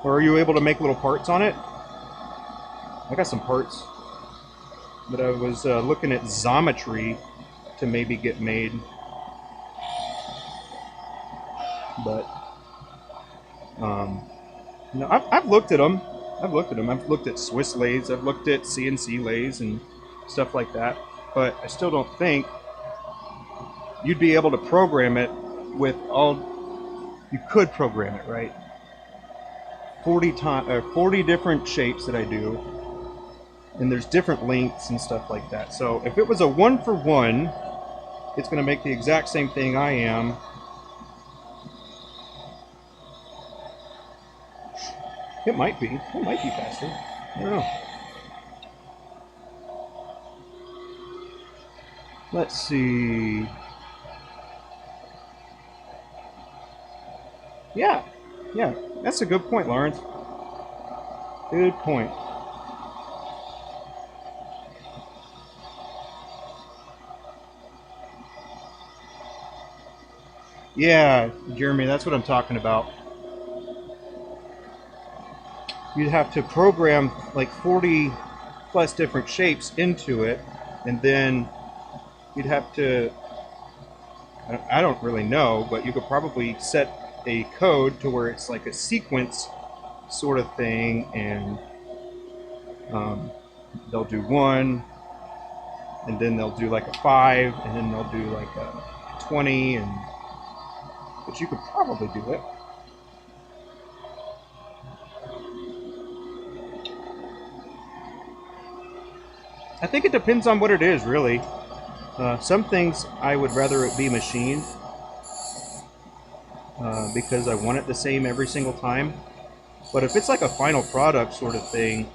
Or are you able to make little parts on it? I got some parts. But I was looking at Xometry to maybe get made. But no, I've looked at them. I've looked at Swiss lathes. I've looked at CNC lathes and stuff like that. But I still don't think you'd be able to program it with all. You could program it, right? 40 different shapes that I do, and there's different lengths and stuff like that. So if it was a 1-for-1, it's going to make the exact same thing I am. It might be. It might be faster. I don't know. Let's see. Yeah. Yeah. That's a good point, Lawrence. Good point. Yeah, Jeremy, that's what I'm talking about. You'd have to program like 40 plus different shapes into it, and then you'd have to, I don't really know, but you could probably set a code to where it's like a sequence sort of thing, and they'll do 1, and then they'll do like a 5, and then they'll do like a 20, and but you could probably do it. I think it depends on what it is, really. Some things I would rather it be machined because I want it the same every single time. But if it's like a final product sort of thing,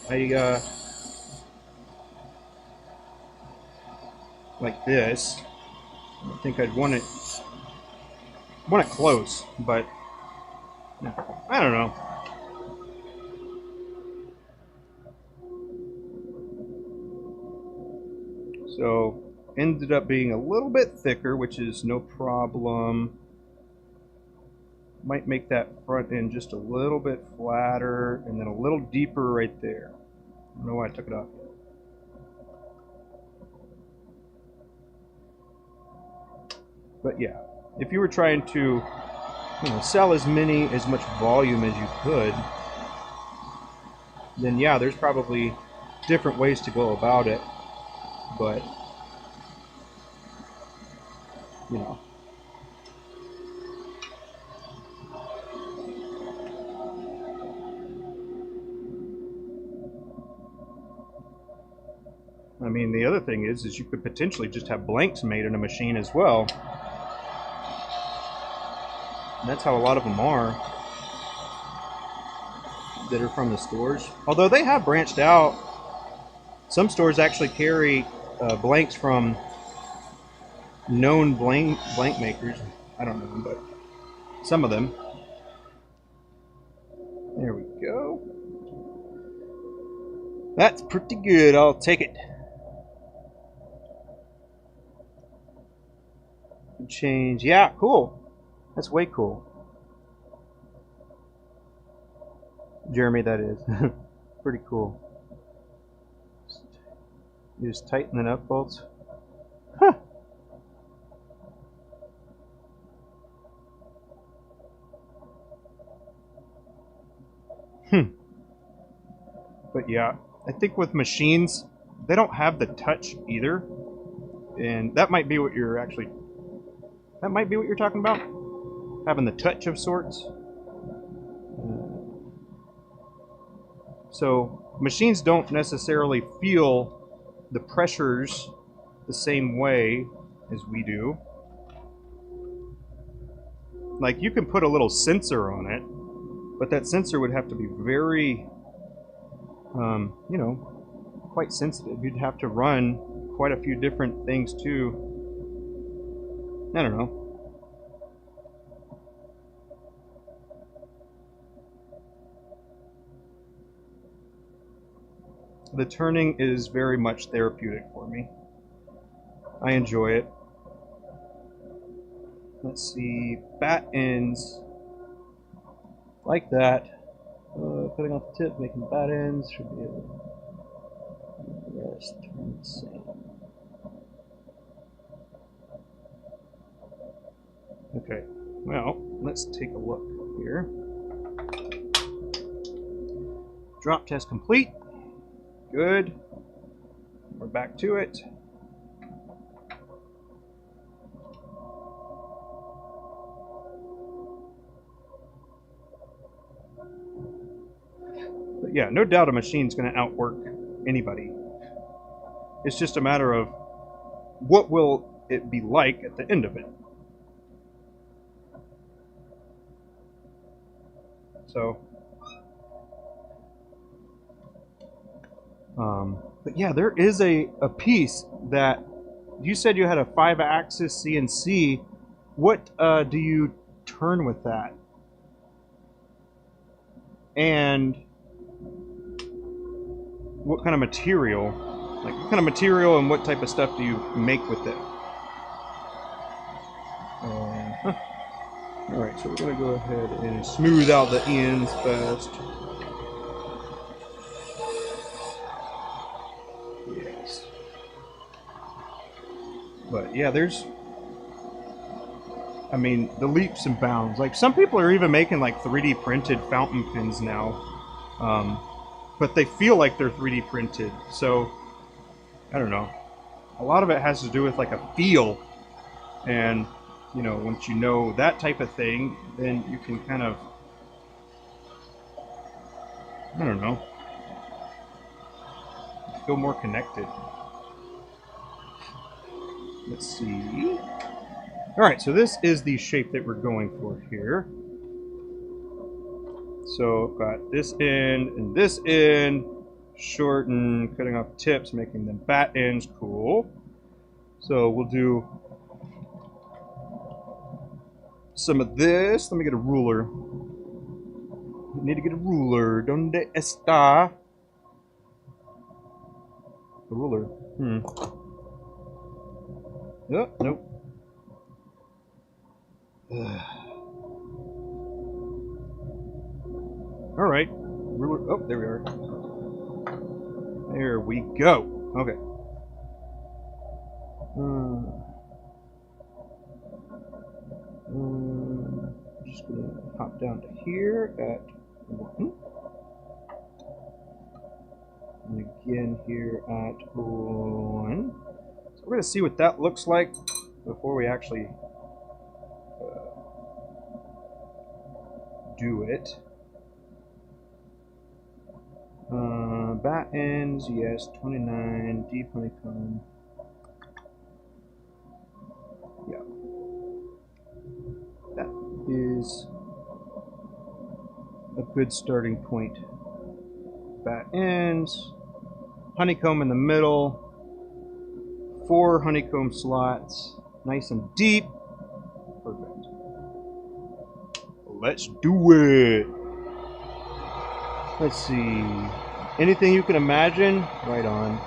I like this. I think I'd want it close, but I don't know. So ended up being a little bit thicker, which is no problem. Might make that front end just a little bit flatter, and then a little deeper right there. I don't know why I took it off. But yeah, if you were trying to sell as much volume as you could, then yeah, there's probably different ways to go about it. But I mean, the other thing is you could potentially just have blanks made in a machine as well. And that's how a lot of them are that are from the stores. Although they have branched out. Some stores actually carry blanks from known blank makers. I don't know, but some of them. There we go. That's pretty good. I'll take it. Change. Yeah, cool. That's way cool. Jeremy, that is. Pretty cool. You just tighten the nut bolts. Huh. But yeah, I think with machines, they don't have the touch either. And that might be what you're actually... That might be what you're talking about? Having the touch of sorts. So machines don't necessarily feel the pressures the same way as we do. Like, you can put a little sensor on it, but that sensor would have to be very, you know, quite sensitive. You'd have to run quite a few different things too. I don't know. The turning is very much therapeutic for me. I enjoy it. Let's see, bat ends like that. Cutting off the tip, making bat ends should be able to rest, turn the same. Okay, well, let's take a look here. Drop test complete. Good. We're back to it. But yeah, no doubt a machine's going to outwork anybody. It's just a matter of what will it be like at the end of it. So, but yeah, there is a piece that you said you had a 5-axis CNC. What do you turn with that? And what kind of material? Like, what kind of material and what type of stuff do you make with it? Alright, so we're going to go ahead and smooth out the ends first. Yes. But yeah, there's... I mean, the leaps and bounds. Like, some people are even making like 3D printed fountain pens now. But they feel like they're 3D printed. So, I don't know. A lot of it has to do with like a feel. And, you know, once you know that type of thing, then you can kind of, I don't know, feel more connected. Let's see. Alright, so this is the shape that we're going for here. So, got this end and this end, shorten, cutting off tips, making them bat ends, cool. So we'll do some of this. Let me get a ruler. I need to get a ruler. ¿Dónde está? A ruler. Oh, nope. Alright. Ruler. Oh, there we are. There we go. Okay. just going to hop down to here at 1. And again here at 1. So we're going to see what that looks like before we actually do it. Bat ends, yes, 29, deep honeycomb. Yeah. That is a good starting point. Bat ends, honeycomb in the middle, 4 honeycomb slots, nice and deep. Perfect. Let's do it. Let's see. Anything you can imagine? Right on.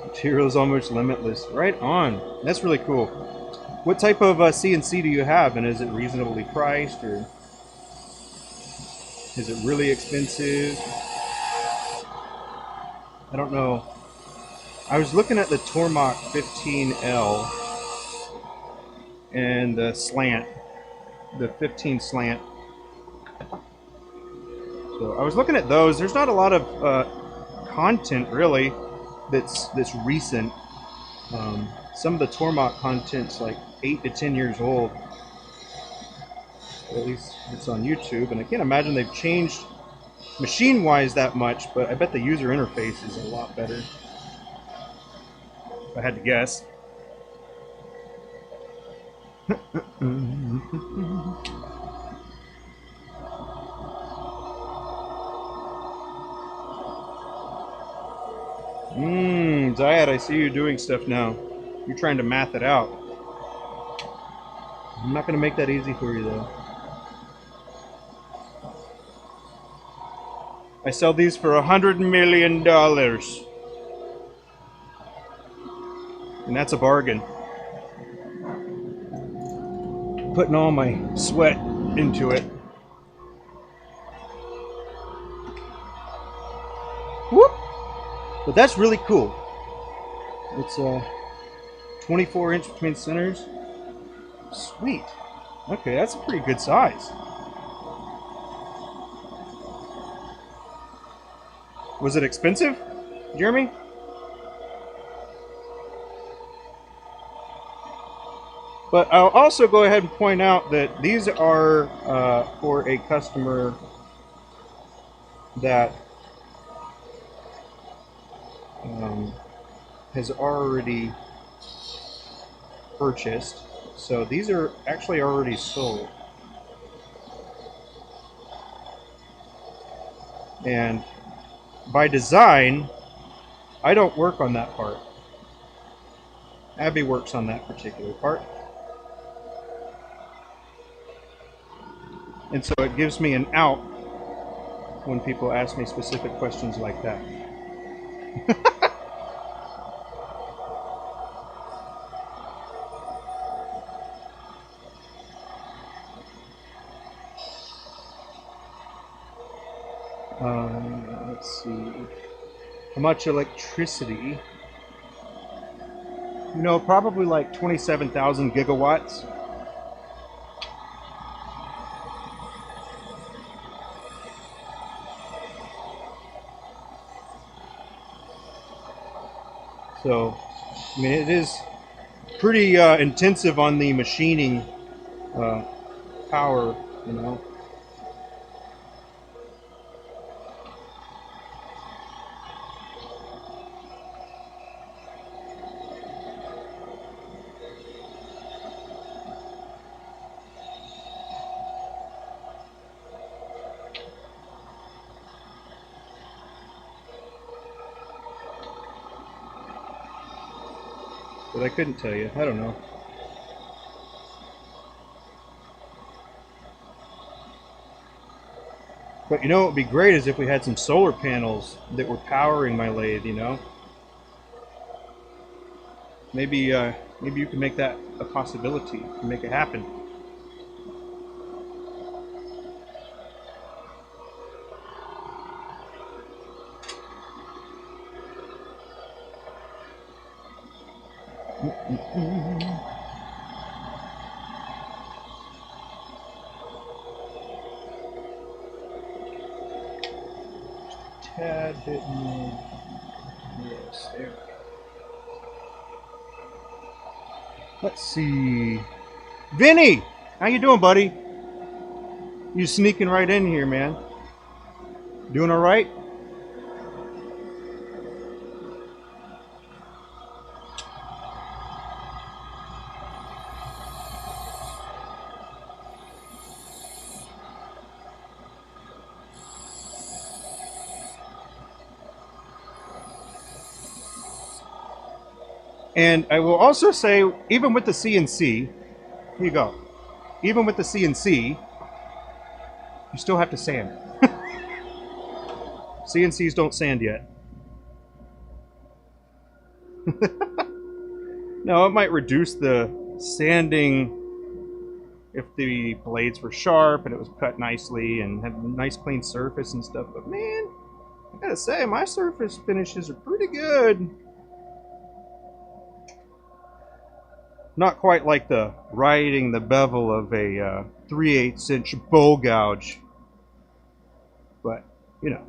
Materials almost limitless. Right on. That's really cool. What type of CNC do you have, and is it reasonably priced, or is it really expensive? I don't know. I was looking at the Tormach 15L and the slant, the 15 slant. So I was looking at those. There's not a lot of content really that's recent. Some of the Tormach content's like 8 to 10 years old. At least it's on YouTube, and I can't imagine they've changed machine-wise that much, but I bet the user interface is a lot better, if I had to guess. Zayat, I see you doing stuff now. You're trying to math it out. I'm not going to make that easy for you, though. I sell these for $100 million. And that's a bargain. Putting all my sweat into it. Whoop! But that's really cool. It's 24 inch between centers. Sweet. Okay, that's a pretty good size. Was it expensive, Jeremy? But I'll also go ahead and point out that these are for a customer that has already purchased. So these are actually already sold. And by design, I don't work on that part. Abby works on that particular part. And so it gives me an out when people ask me specific questions like that. Let's see. How much electricity? You know, probably like 27,000 gigawatts. So, I mean, it is pretty intensive on the machining power, you know. But I couldn't tell you. I don't know. But you know what would be great is if we had some solar panels that were powering my lathe, you know? Maybe maybe you can make that a possibility and make it happen. tad bit more. Yes, there we go. Let's see. Vinny! How you doing, buddy? You sneaking right in here, man. Doing all right? And I will also say, even with the CNC, here you go. Even with the CNC, you still have to sand. CNCs don't sand yet. No, it might reduce the sanding if the blades were sharp and it was cut nicely and had a nice clean surface and stuff. But man, I gotta say, my surface finishes are pretty good. Not quite like the riding the bevel of a 3/8 inch bowl gouge, but you know.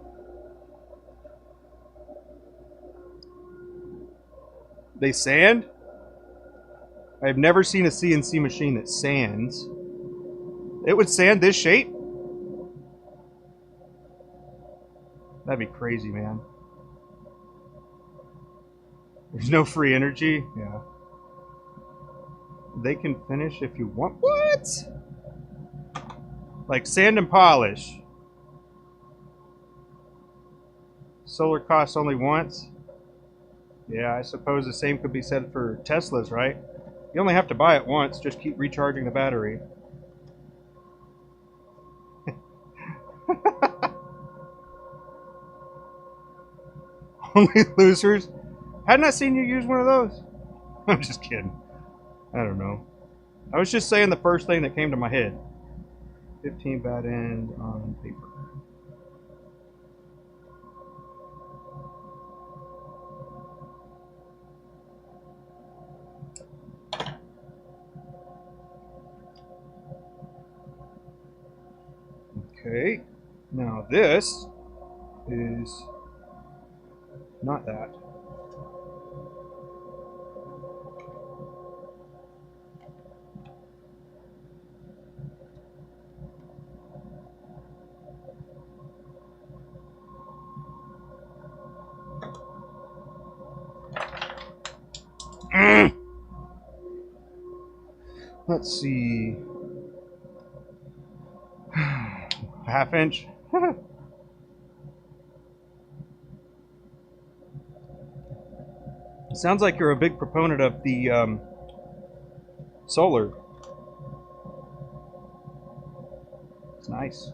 They sand? I've never seen a CNC machine that sands. It would sand this shape? That'd be crazy, man. There's no free energy? Yeah. They can finish if you want. What? Like sand and polish. Solar costs only once? Yeah, I suppose the same could be said for Teslas, right? You only have to buy it once, just keep recharging the battery. Only losers? Hadn't I seen you use one of those? I'm just kidding. I don't know. I was just saying the first thing that came to my head. 15 bad end on paper. Okay, now this is not that. Let's see. Half inch. Sounds like you're a big proponent of the solar. It's nice.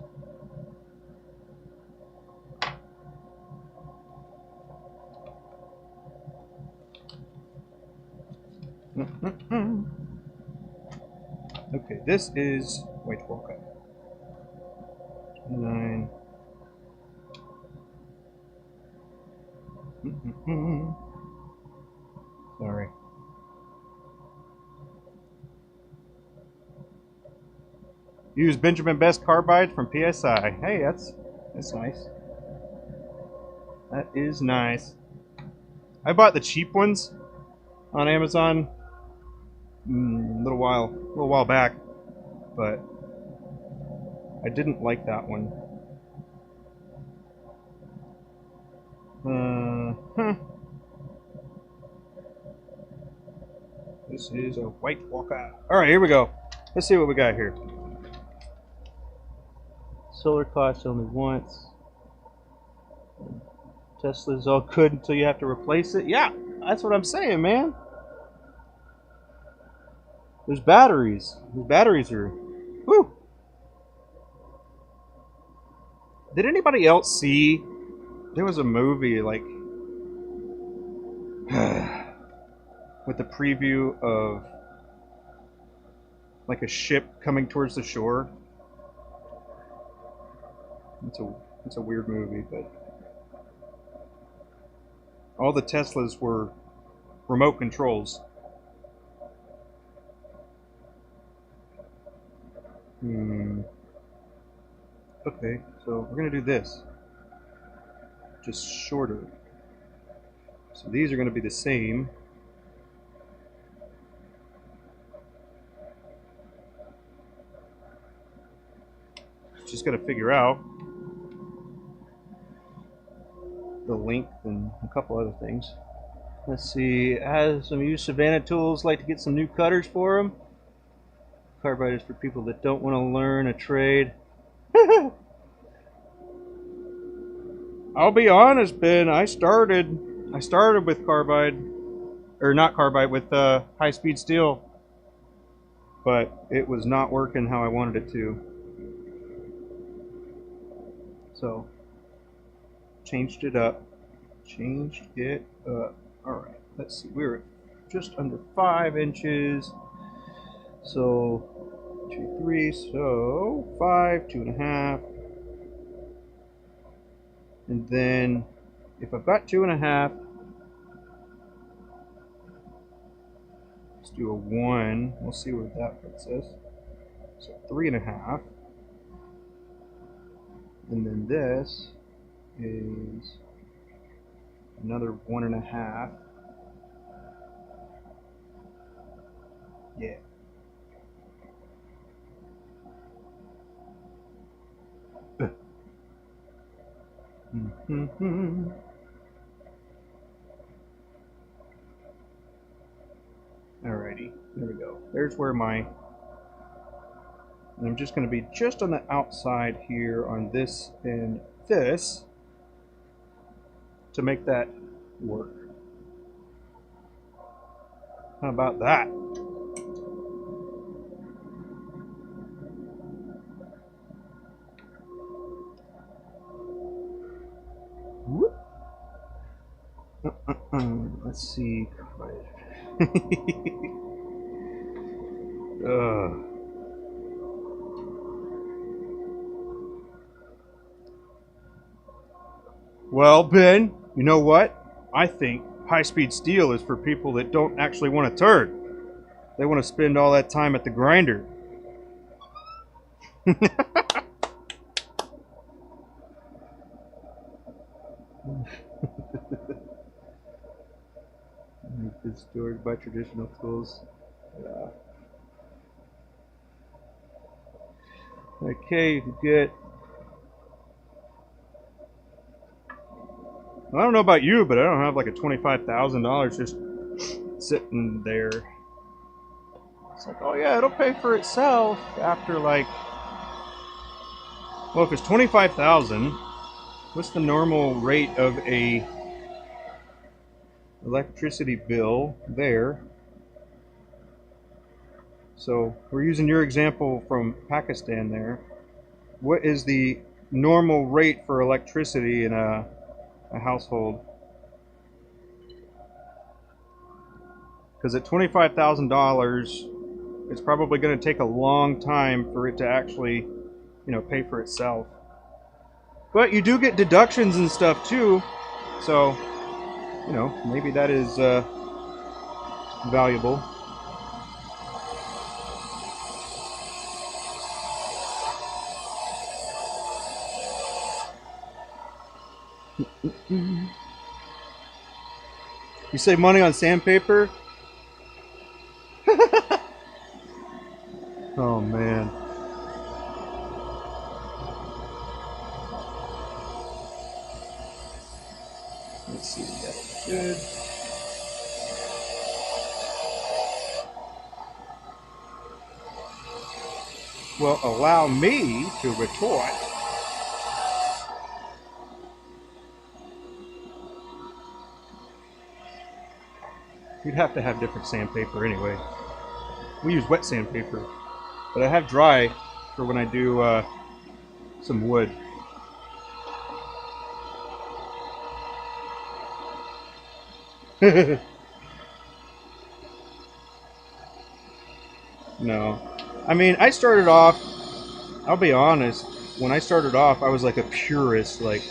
Okay, this is white walker. 29. Sorry. Use Benjamin Best carbide from PSI. Hey, that's nice. That is nice. I bought the cheap ones on Amazon a little while back, but I didn't like that one. This is a white walker. All right, here we go. Let's see what we got here. Solar costs only once. Tesla's all good until you have to replace it. Yeah, that's what I'm saying, man. There's batteries. These batteries are... Whew. Did anybody else see... There was a movie, like... with the preview of... like a ship coming towards the shore. It's a weird movie, but... all the Teslas were remote controls. Okay, so we're gonna do this. just shorter. So these are going to be the same. Just got to figure out the length and a couple other things. Let's see, as some use Savannah tools, like to get some new cutters for them. Carbide is for people that don't want to learn a trade. I'll be honest, Ben, I started with carbide, or not carbide, with high-speed steel, but it was not working how I wanted it to. So, changed it up. Alright, let's see, we were just under 5 inches. So, 2, 3, so 5, 2.5. And then, if I've got 2.5, let's do a 1. We'll see where that puts us. So 3.5. And then this is another 1.5. Yeah. Alrighty, there we go. There's where and I'm just going to be just on the outside here on this and this to make that work. How about that? Whoop. Let's see. Well, Ben, you know what? I think high-speed steel is for people that don't actually want to turn. They want to spend all that time at the grinder. It's stored by traditional tools. Yeah. Okay, you can get. I don't know about you, but I don't have like a $25,000 just sitting there. It's like, oh yeah, it'll pay for itself after like. Well, if it's $25,000, what's the normal rate of a electricity bill there? So we're using your example from Pakistan there. What is the normal rate for electricity in a household? Because at $25,000, it's probably going to take a long time for it to actually, pay for itself. But you do get deductions and stuff too, so maybe that is valuable. You save money on sandpaper? Oh man. Let's see, that's good. Well, allow me to retort. You'd have to have different sandpaper anyway. We use wet sandpaper, but I have dry for when I do some wood. No. I mean, I started off, I'll be honest, when I started off, I was like a purist, like,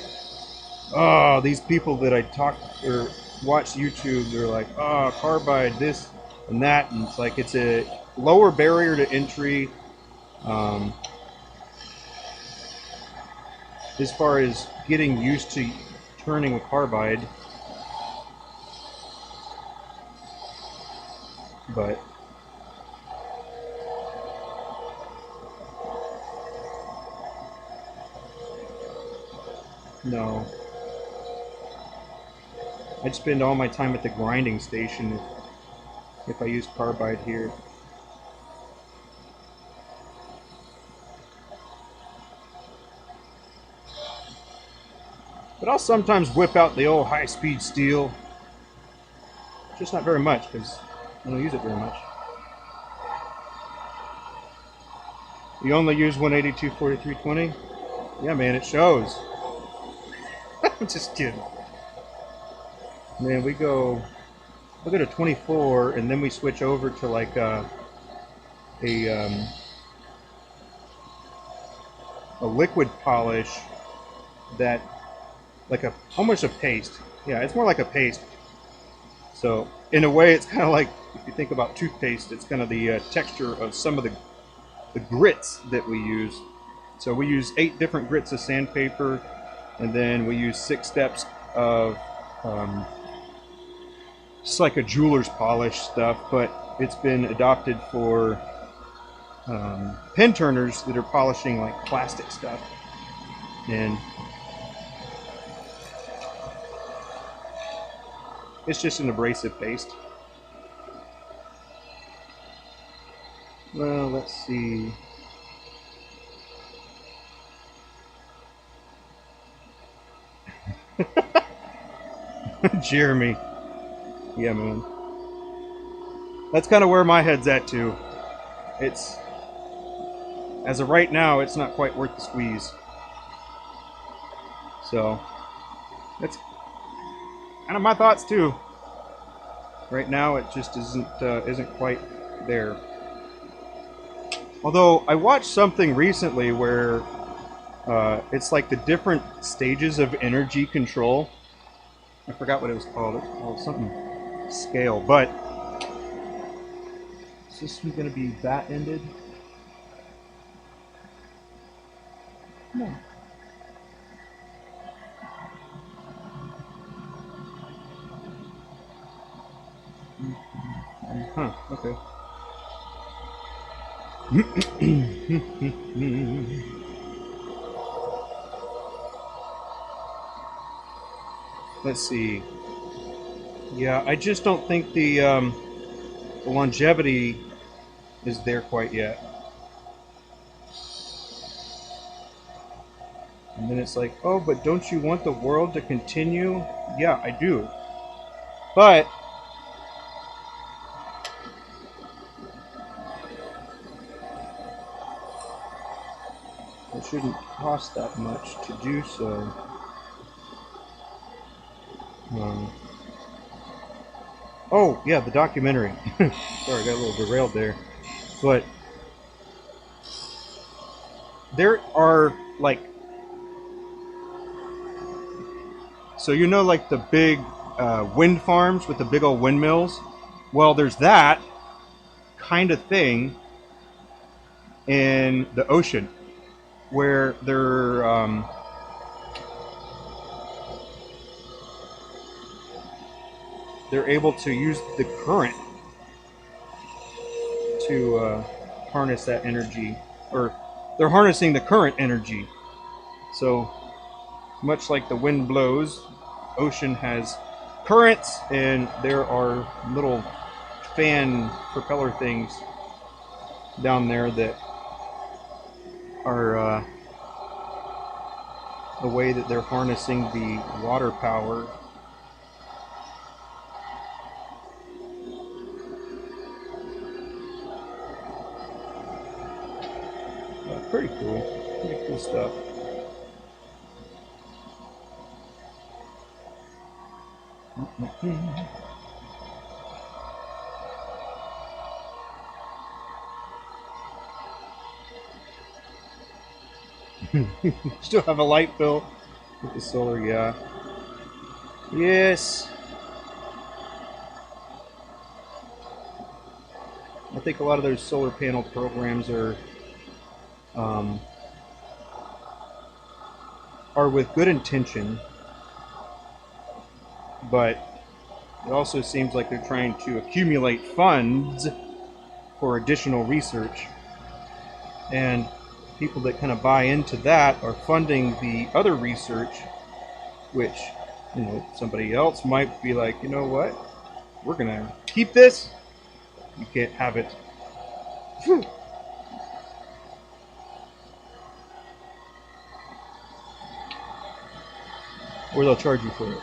oh, these people that I talk or watch YouTube, they're like, oh, carbide, this and that, and it's like, it's a lower barrier to entry, as far as getting used to turning with carbide, but no. I'd spend all my time at the grinding station if I used carbide here. But I'll sometimes whip out the old high-speed steel. Just not very much, because I don't use it very much. You only use 182 4320? Yeah, man, it shows. I'm just kidding. Man, we go to 24, and then we switch over to like a liquid polish that, like almost a paste. Yeah, it's more like a paste. So in a way, it's kind of like, if you think about toothpaste, it's kind of the texture of some of the grits that we use. So we use 8 different grits of sandpaper, and then we use 6 steps of it's like a jeweler's polish stuff, but it's been adopted for pen turners that are polishing like plastic stuff. And it's just an abrasive paste. Well, let's see. Jeremy. Yeah, man. That's kind of where my head's at too. It's, as of right now, it's not quite worth the squeeze. So that's kind of my thoughts too. Right now, it just isn't quite there. Although I watched something recently where it's like the different stages of energy control. I forgot what it was called. It's called something scale, but is this going to be that ended? No. Huh, okay. Let's see. Yeah, I just don't think the longevity is there quite yet. And then it's like, oh, but don't you want the world to continue? Yeah, I do. But it shouldn't cost that much to do so. Oh, yeah, the documentary. Sorry, I got a little derailed there. But there are, like, so you know, like the big wind farms with the big old windmills? Well, there's that kind of thing in the ocean where they're able to use the current to harness that energy, or they're harnessing the current energy. So much like the wind blows, ocean has currents, and there are little fan propeller things down there that are the way that they're harnessing the water power. Pretty cool stuff. Still have a light bill with the solar, yeah. Yes. I think a lot of those solar panel programs are with good intention, but it also seems like they're trying to accumulate funds for additional research. And people that kind of buy into that are funding the other research, which, you know, somebody else might be like, you know what, we're gonna keep this. You can't have it. Or they'll charge you for it.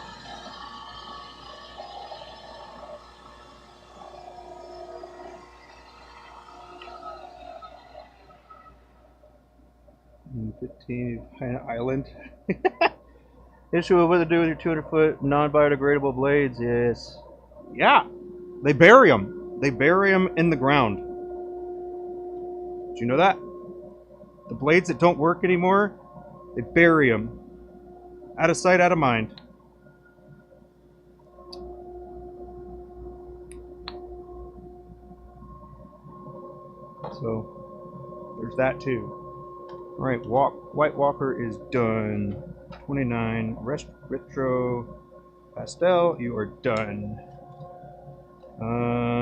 And 15 Island. Issue of what to do with your 200-foot non-biodegradable blades. Yes. Yeah. They bury them. They bury them in the ground. Did you know that? The blades that don't work anymore, they bury them. Out of sight, out of mind. So, there's that too. Alright, White Walker is done. 29. Retro Pastel, you are done.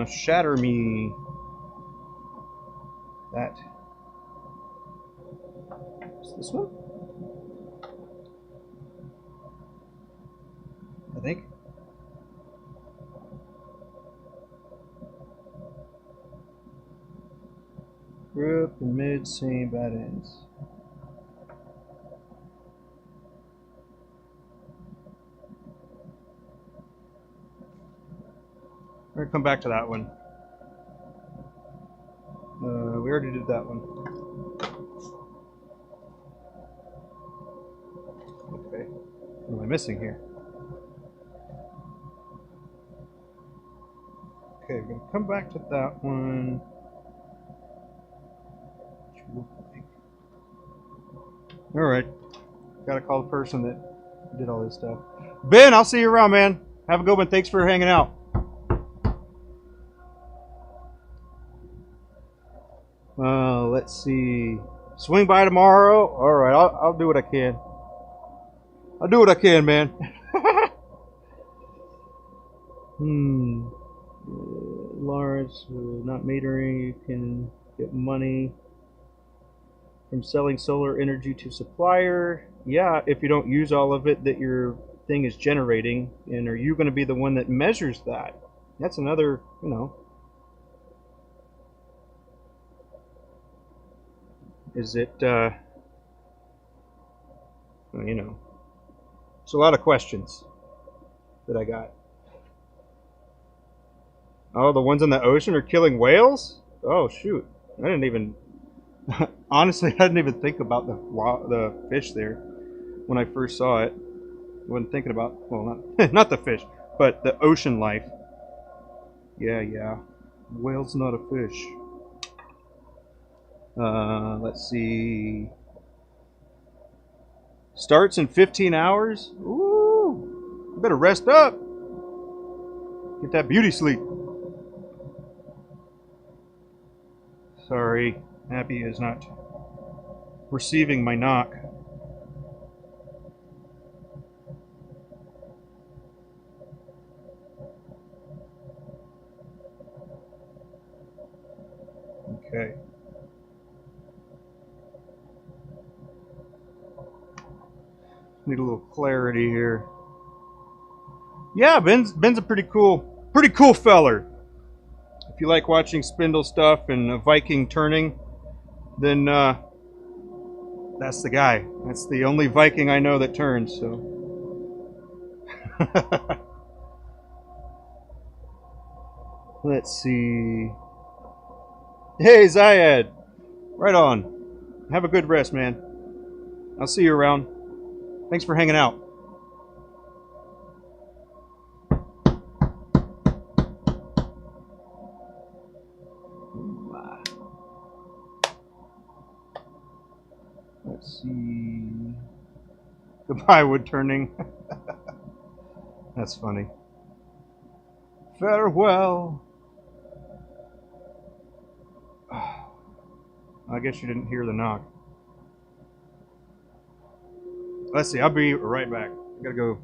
Shatter Me. That. Is this one? I think. Group and mid, same bad ends. We're gonna come back to that one. We already did that one. Okay. What am I missing here? Okay, we're gonna come back to that one. Alright. Gotta call the person that did all this stuff. Ben, I'll see you around, man. Have a good one. Thanks for hanging out. Let's see. Swing by tomorrow. Alright, I'll do what I can. I'll do what I can, man. Lawrence, not metering. You can get money from selling solar energy to supplier. Yeah, if you don't use all of it that your thing is generating. And are you going to be the one that measures that? That's another, you know. Is it, you know, it's a lot of questions that I got. Oh, the ones in the ocean are killing whales? Oh, shoot. I didn't even, honestly, I didn't even think about the fish there when I first saw it. I wasn't thinking about, well, not the fish, but the ocean life. Yeah. Whale's not a fish. Let's see. Starts in 15 hours? Ooh. You better rest up. Get that beauty sleep. Sorry, Abby is not receiving my knock. Okay. Need a little clarity here. Yeah, Ben's a pretty cool feller. If you like watching spindle stuff and a Viking turning, then that's the guy. That's the only Viking I know that turns. So. Let's see. Hey, Zayed. Right on. Have a good rest, man. I'll see you around. Thanks for hanging out. Let's see. Goodbye, wood turning. That's funny. Farewell. I guess you didn't hear the knock. Let's see, I'll be right back. I gotta go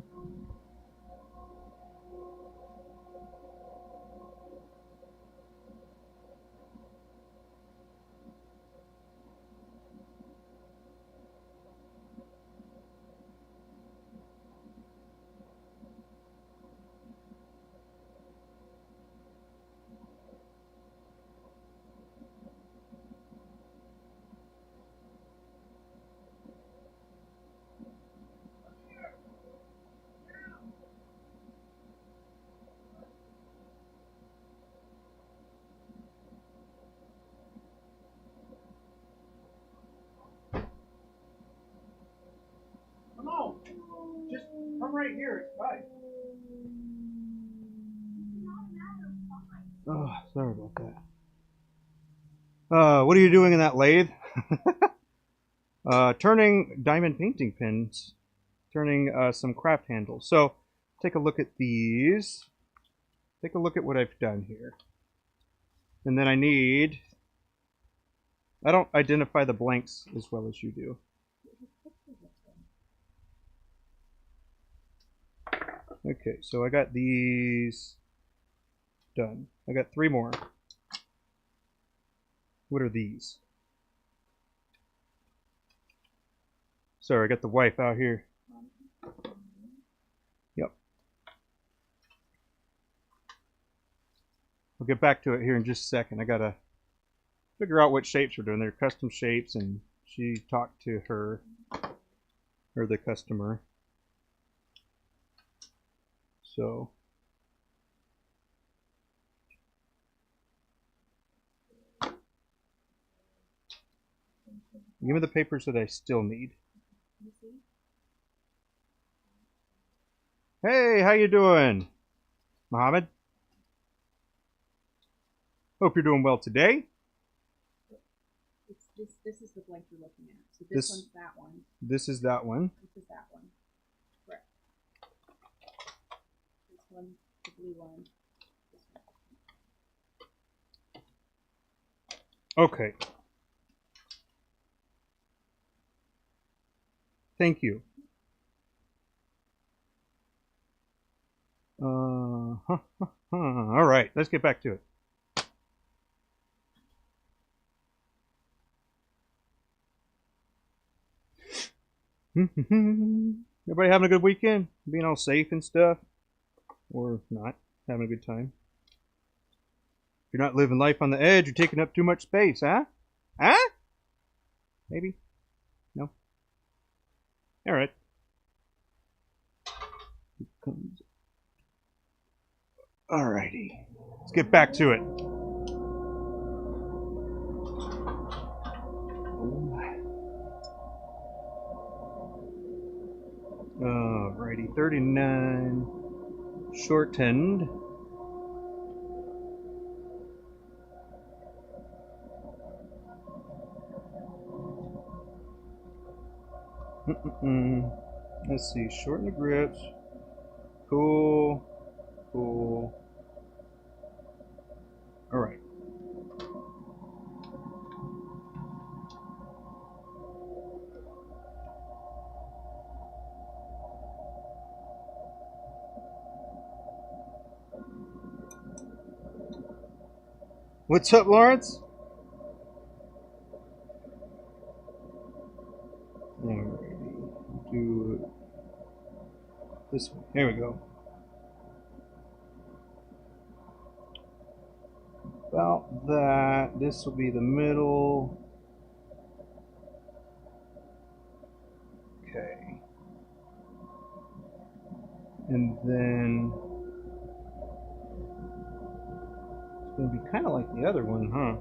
right here. It's fine. Oh, sorry about that. What are you doing in that lathe? Turning diamond painting pins. Turning some craft handles. So, take a look at these. Take a look at what I've done here. And then I don't identify the blanks as well as you do. Okay, so I got these done. I got 3 more. What are these? Sorry, I got the wife out here. Yep. We'll get back to it here in just a second. I gotta figure out what shapes we're doing. They're custom shapes, and she talked to her, or the customer. So. Give me the papers that I still need. Hey, how you doing, Mohammed? Hope you're doing well today. This is the blank you're looking at. So this one's that one. This is that one. This is that one. Correct. This one, the blue one. This one. Okay. Thank you. All right, let's get back to it. Everybody having a good weekend? Being all safe and stuff? Or not? Having a good time? If you're not living life on the edge, you're taking up too much space, huh? Huh? Maybe? No? Alright. Alrighty. Let's get back to it. Alrighty, 39 shortened. Let's see, shorten the grips. Cool. Cool. Alright. What's up, Lawrence? Alrighty. Do it this way. There we go. About that. This will be the middle. Okay. And then it's going to be kind of like the other one, huh?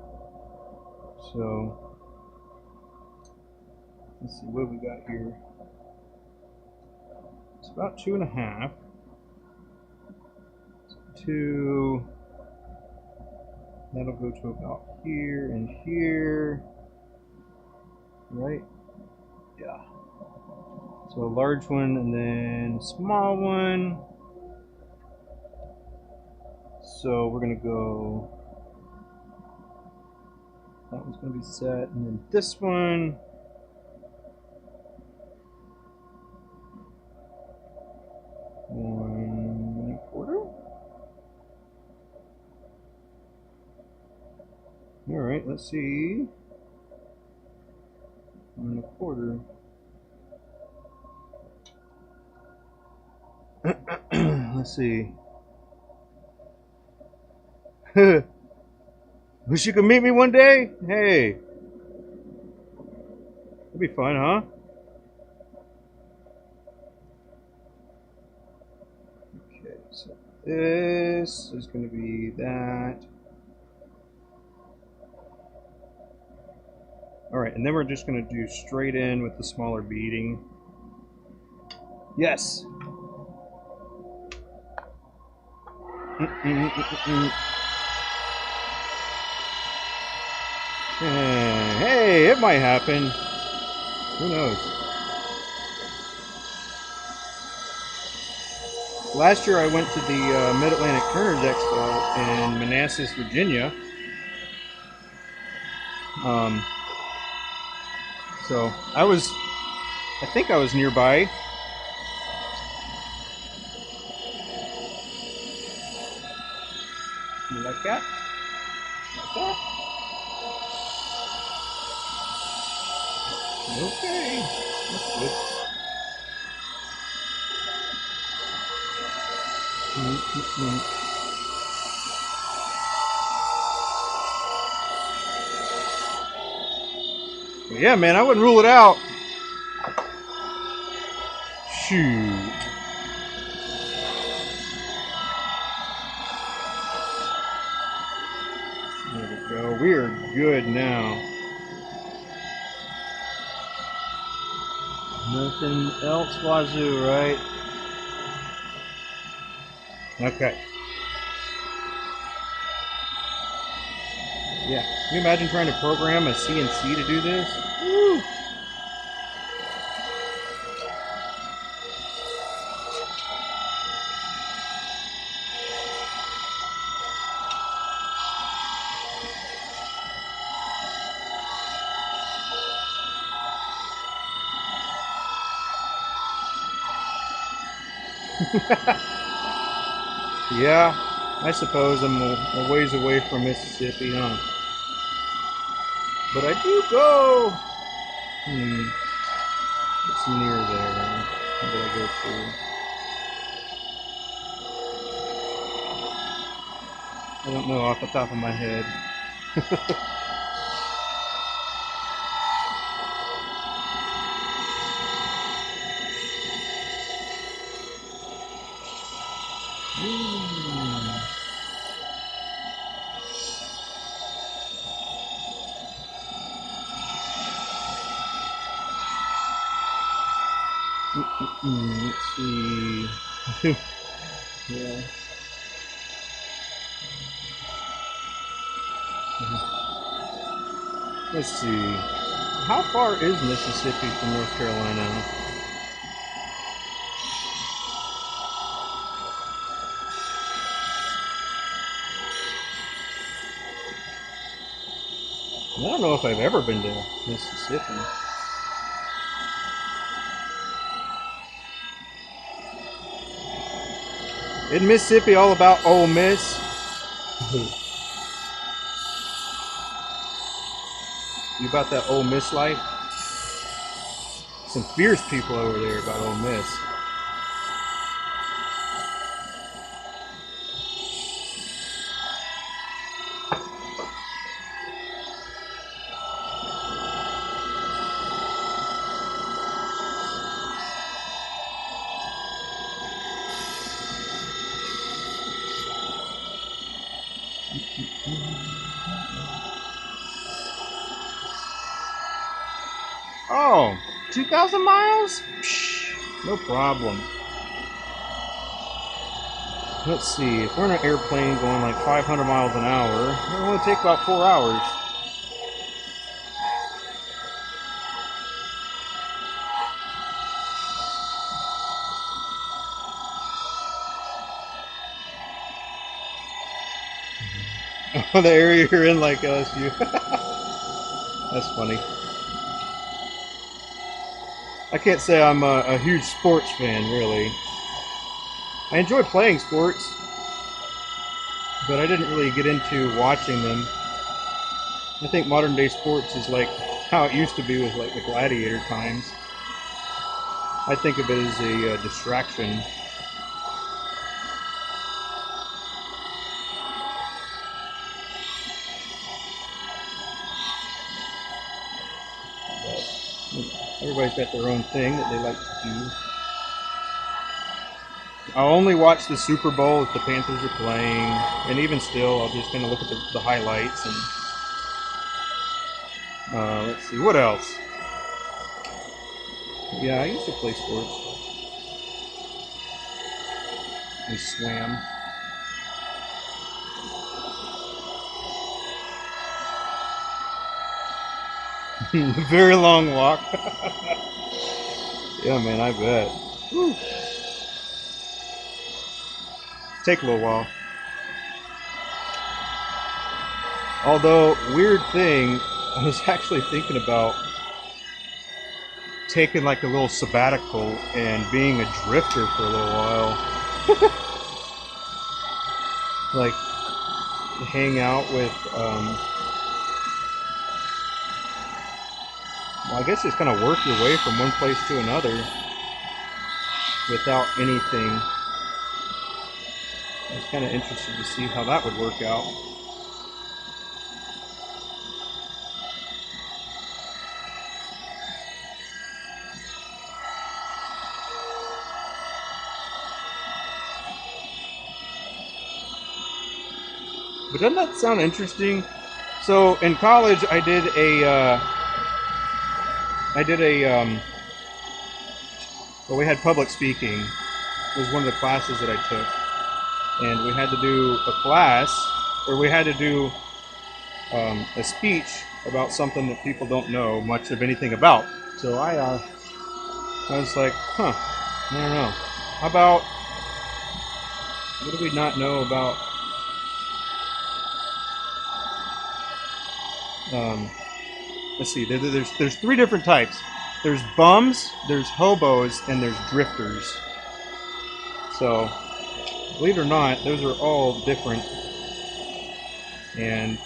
So let's see what we got here. It's about 2.5. 2. That'll go to about here and here. Right? Yeah. So a large one and then a small one. So we're going to go, that one's going to be set, and then this one. One and a quarter. Alright, let's see. 1 1/4. Let's see. Wish you could meet me one day? Hey. That'd be fun, huh? Okay, so this is going to be that. Alright, and then we're just going to do straight in with the smaller beading. Yes! Hey, it might happen. Who knows? Last year I went to the Mid-Atlantic Turners Expo in Manassas, Virginia. So I think I was nearby. You like that? Like that? Okay, that's good. Well, yeah, man, I wouldn't rule it out. Shoot. There we go. We are good now. Nothing else, wazoo, right? Okay. Yeah. Can you imagine trying to program a CNC to do this? Woo! Yeah, I suppose I'm a ways away from Mississippi, huh? But I do go. It's near there. Where did I go to? I don't know off the top of my head. Let's see. Yeah. Let's see. How far is Mississippi from North Carolina? I don't know if I've ever been to Mississippi. Isn't Mississippi all about Ole Miss? You about that Ole Miss life? Some fierce people over there about Ole Miss. Oh, 2,000 miles? Psh, no problem. Let's see, if we're in an airplane going like 500 miles an hour, it'll only take about 4 hours. Oh, the area you're in, like LSU. That's funny. I can't say I'm a huge sports fan, really. I enjoy playing sports, but I didn't really get into watching them. I think modern day sports is like how it used to be with like the gladiator times. I think of it as a distraction. Everybody's got their own thing that they like to do. I'll only watch the Super Bowl if the Panthers are playing, and even still, I'll just kind of look at the highlights and let's see what else. Yeah, I used to play sports. I swam. Very long walk. Yeah, man, I bet. Whew. Take a little while. Although, weird thing, I was actually thinking about taking like a little sabbatical and being a drifter for a little while. Like, hang out with, well, I guess just kind of work your way from one place to another without anything. I was kind of interested to see how that would work out. But doesn't that sound interesting? So in college, I did well, we had public speaking. It was one of the classes that I took, and we had to do a class, or we had to do a speech about something that people don't know much of anything about. So I was like, huh, I don't know. How about, what do we not know about? Let's see. There's three different types. There's bums, there's hobos, and there's drifters. So, believe it or not, those are all different. And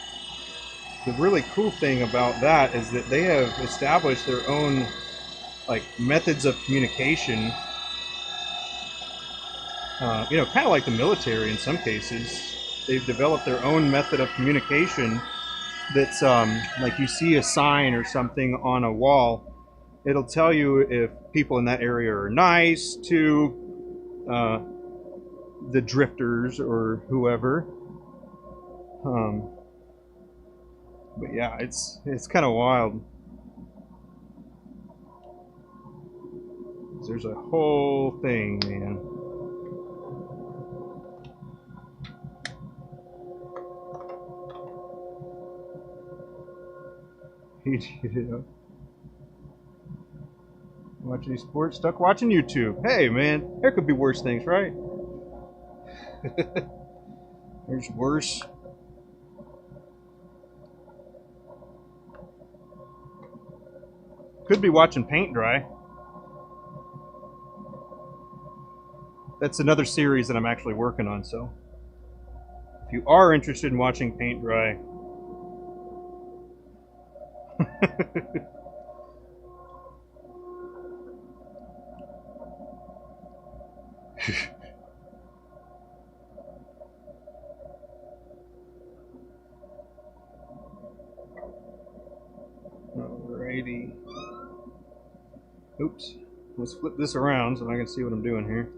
the really cool thing about that is that they have established their own like methods of communication. Kind of like the military in some cases. They've developed their own method of communication that's like you see a sign or something on a wall. It'll tell you if people in that area are nice to the drifters or whoever. But yeah, it's kind of wild. There's a whole thing, man. Watching these sports, stuck watching YouTube. Hey, man, there could be worse things, right? There's worse. Could be watching paint dry. That's another series that I'm actually working on, so if you are interested in watching paint dry, alrighty. Oops. Let's flip this around so I can see what I'm doing here.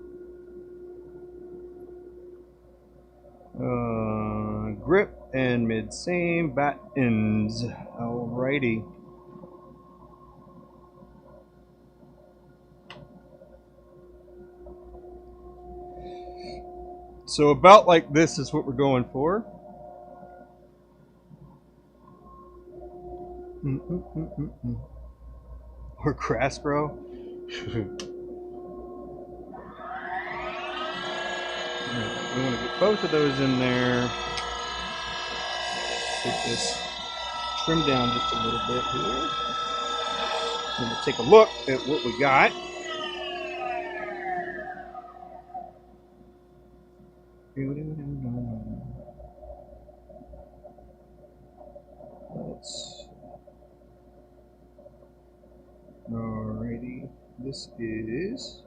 Grip and mid same bat ends. Alrighty. So about like this is what we're going for. Or grass grow. We want to get both of those in there. Get this trimmed down just a little bit here. And we'll take a look at what we got. Alrighty, this is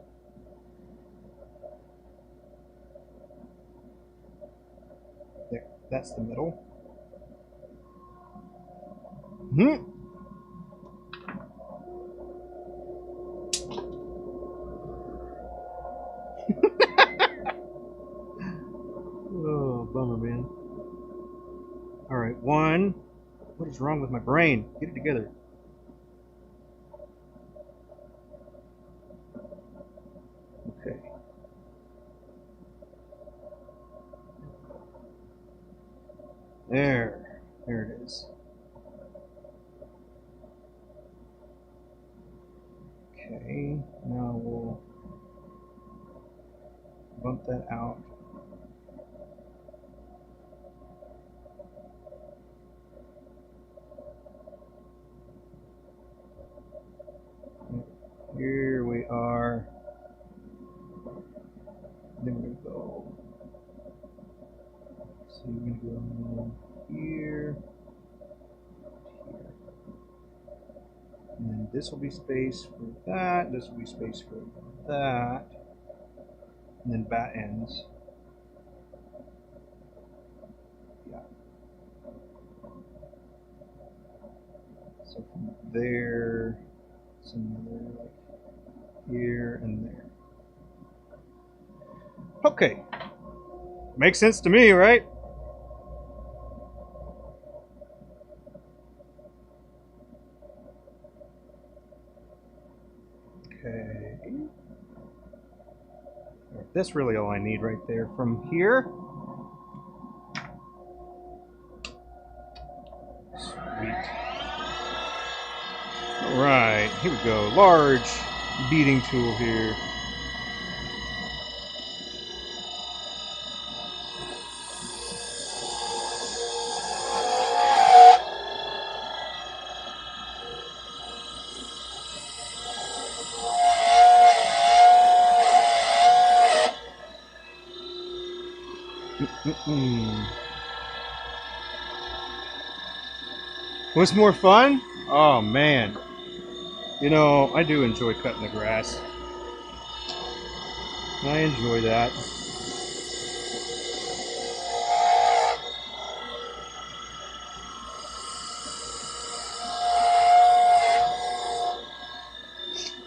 there. That's the middle. Oh, bummer, man. Alright, one. What is wrong with my brain? Get it together. Okay. There it is. bump that out. Here we are. Then we're gonna go. So we're gonna go here, here, and then this will be space for that. This will be space for that, and then bat ends. Yeah. So from there, it's another like here and there. Okay. Makes sense to me, right? Okay. That's really all I need right there. From here. Sweet. Alright, here we go. Large beating tool here. What's more fun? Oh man. You know, I do enjoy cutting the grass. I enjoy that.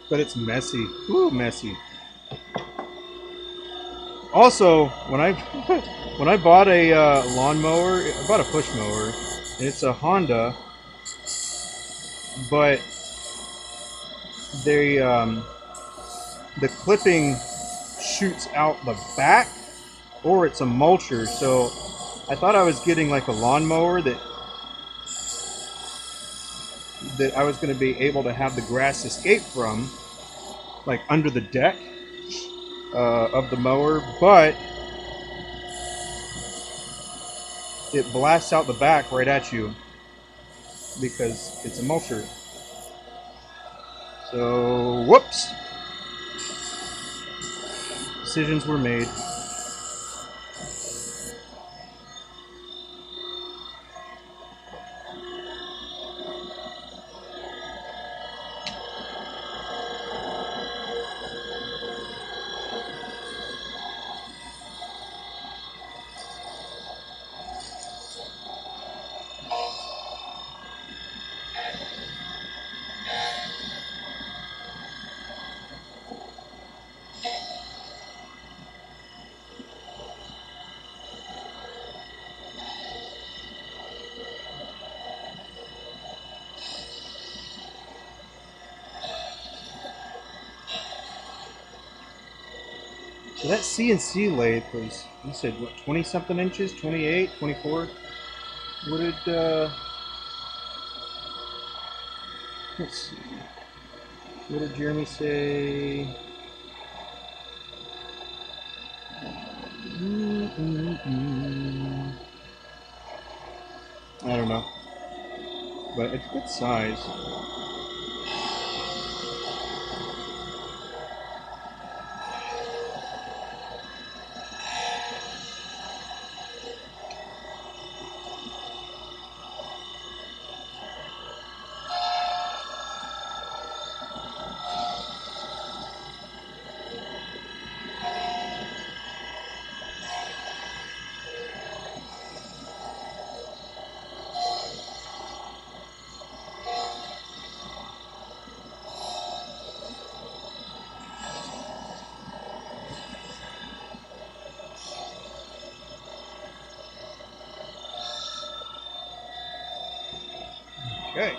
But it's messy. Ooh, messy. Also, when I when I bought a lawnmower, I bought a push mower, and it's a Honda, but they the clipping shoots out the back, or it's a mulcher. So I thought I was getting like a lawnmower that I was going to be able to have the grass escape from, like under the deck of the mower, but it blasts out the back right at you because it's a mulcher. So, whoops. Decisions were made. So that CNC lathe was, you said, what, 20 something inches? 28, 24? What did, let's see. What did Jeremy say? I don't know. But it's a good size. Okay.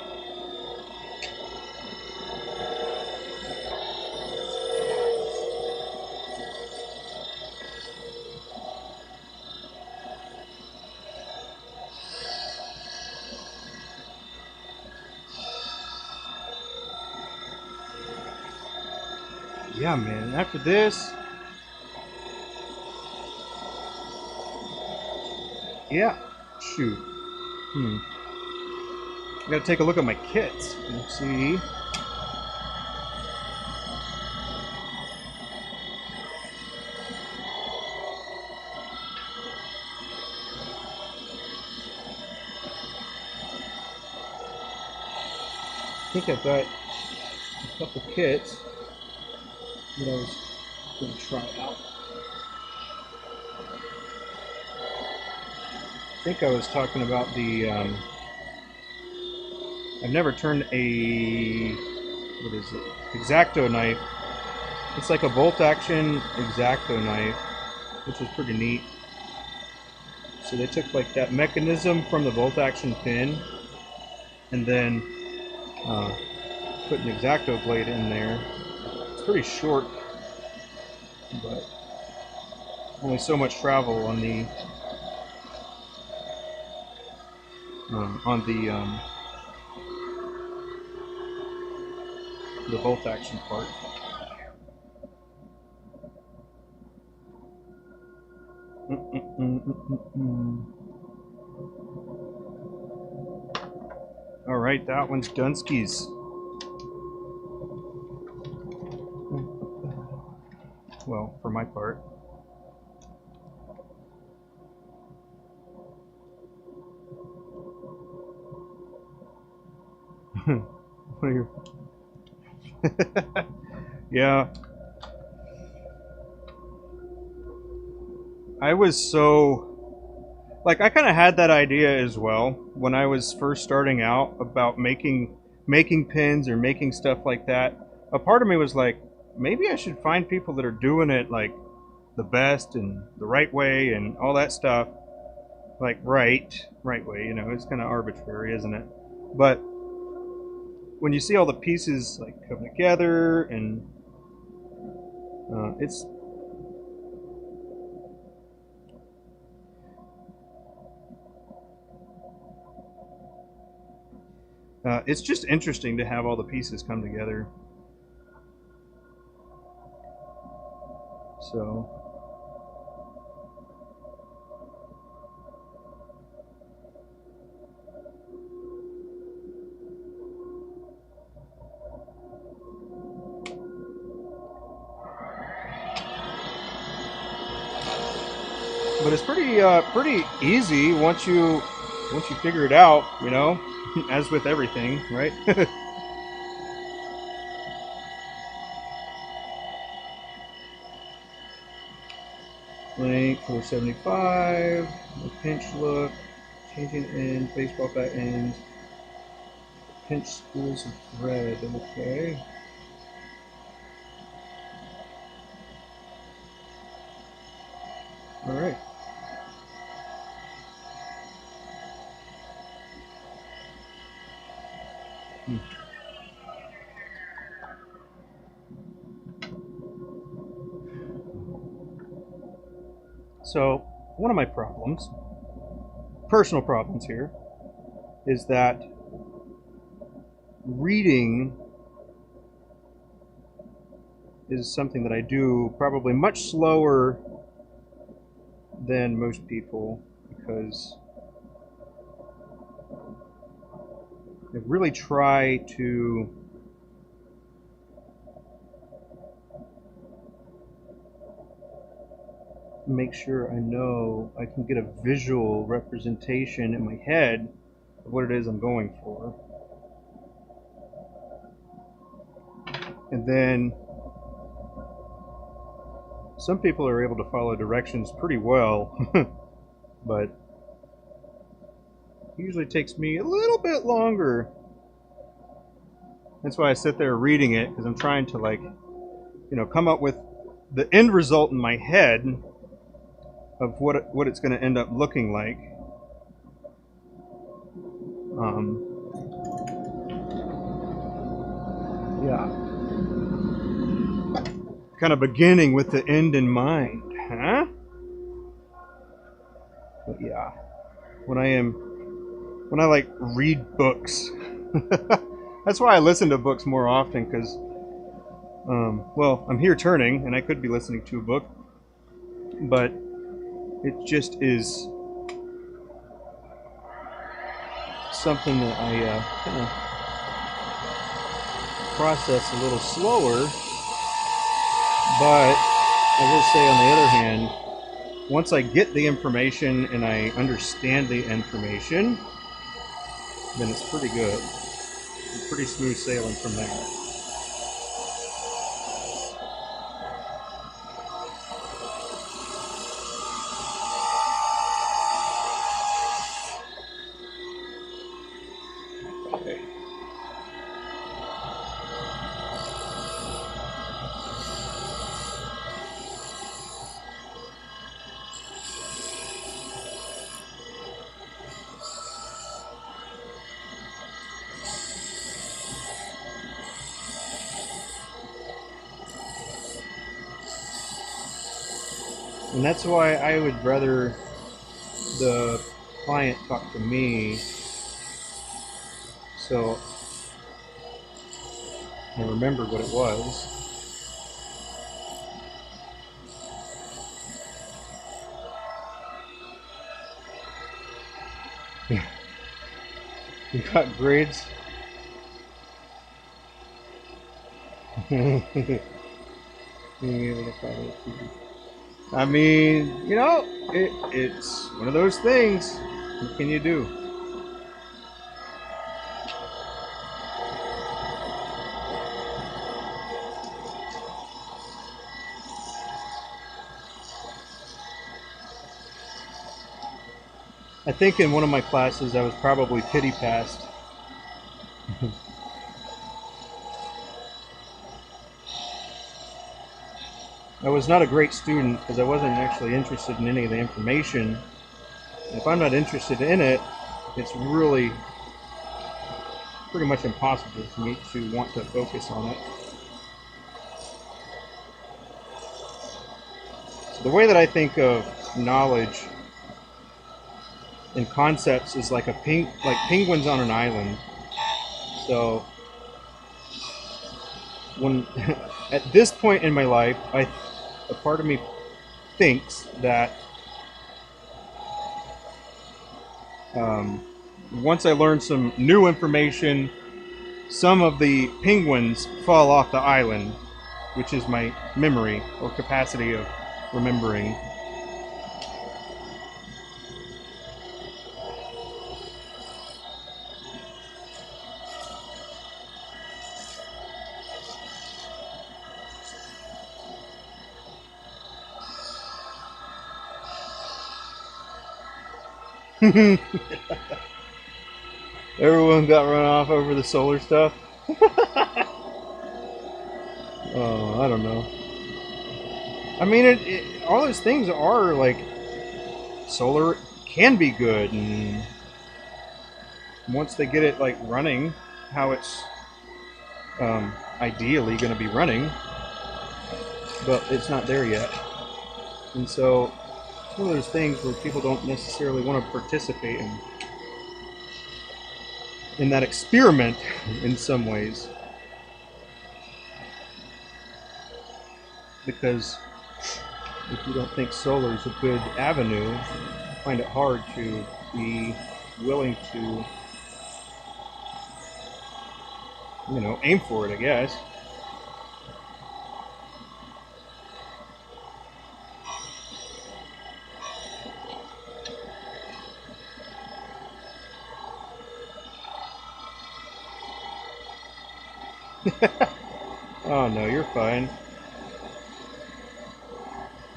Yeah, man. After this, Yeah. Shoot. I gotta take a look at my kits. Let's see. I think I've got a couple kits that I was going to try out. I think I was talking about the, I've never turned a, what is it, X-Acto knife. It's like a bolt action X-Acto knife, which is pretty neat. So they took like that mechanism from the bolt action pin and then put an X-Acto blade in there. It's pretty short, but only so much travel on the bolt action part. All right, that one's Dunskies. Well, for my part. Yeah. I was so, like, I kind of had that idea as well when I was first starting out about making pins or making stuff like that. A part of me was like, maybe I should find people that are doing it like the best and the right way and all that stuff. Like right way, you know, it's kind of arbitrary, isn't it? But when you see all the pieces like come together and it's just interesting to have all the pieces come together. So but it's pretty easy once you figure it out, you know, as with everything, right? Length 475, the pinch look, changing ends, baseball bat ends, pinch spools of thread, okay. All right. So one of my problems, personal problems here, is that reading is something that I do probably much slower than most people because I really try to make sure I know I can get a visual representation in my head of what it is I'm going for. And then some people are able to follow directions pretty well, but it usually takes me a little bit longer. That's why I sit there reading it, because I'm trying to, like, you know, come up with the end result in my head of what it's going to end up looking like. Yeah. Kind of beginning with the end in mind, huh? But yeah, when I like read books, that's why I listen to books more often, because, well, I'm here turning, and I could be listening to a book, but it just is something that I kind of process a little slower, but I will say on the other hand, once I get the information and I understand the information, then it's pretty good. It's pretty smooth sailing from there. Okay. And that's why I would rather the client talk to me, so I remember what it was. You got grades? I mean, you know, it's one of those things. What can you do? I think in one of my classes I was probably pity passed. I was not a great student because I wasn't actually interested in any of the information. And if I'm not interested in it, it's really pretty much impossible for me to want to focus on it. So the way that I think of knowledge and concepts is like like penguins on an island. So when at this point in my life, a part of me thinks that once I learn some new information, some of the penguins fall off the island, which is my memory or capacity of remembering. Everyone got run off over the solar stuff. Oh, I don't know. I mean, all those things are like solar can be good, and once they get it like running, how it's ideally going to be running, but it's not there yet, and so it's one of those things where people don't necessarily want to participate in that experiment in some ways, because if you don't think solar is a good avenue, I find it hard to be willing to, you know, aim for it, I guess. Oh no, you're fine.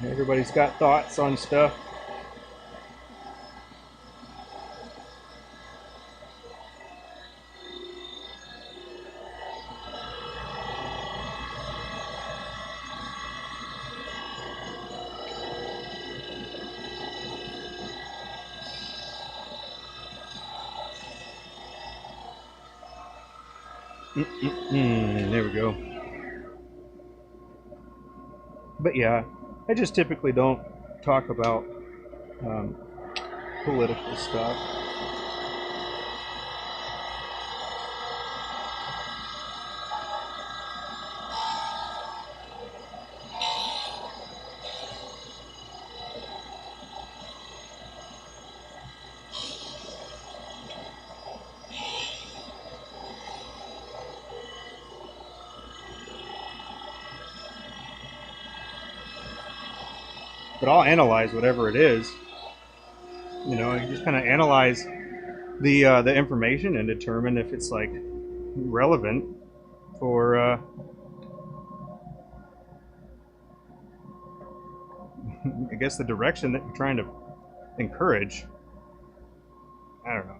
Everybody's got thoughts on stuff. There we go. But yeah, I just typically don't talk about political stuff. but I'll analyze whatever it is. You know, you just kind of analyze the information and determine if it's like relevant for I guess the direction that you're trying to encourage. I don't know.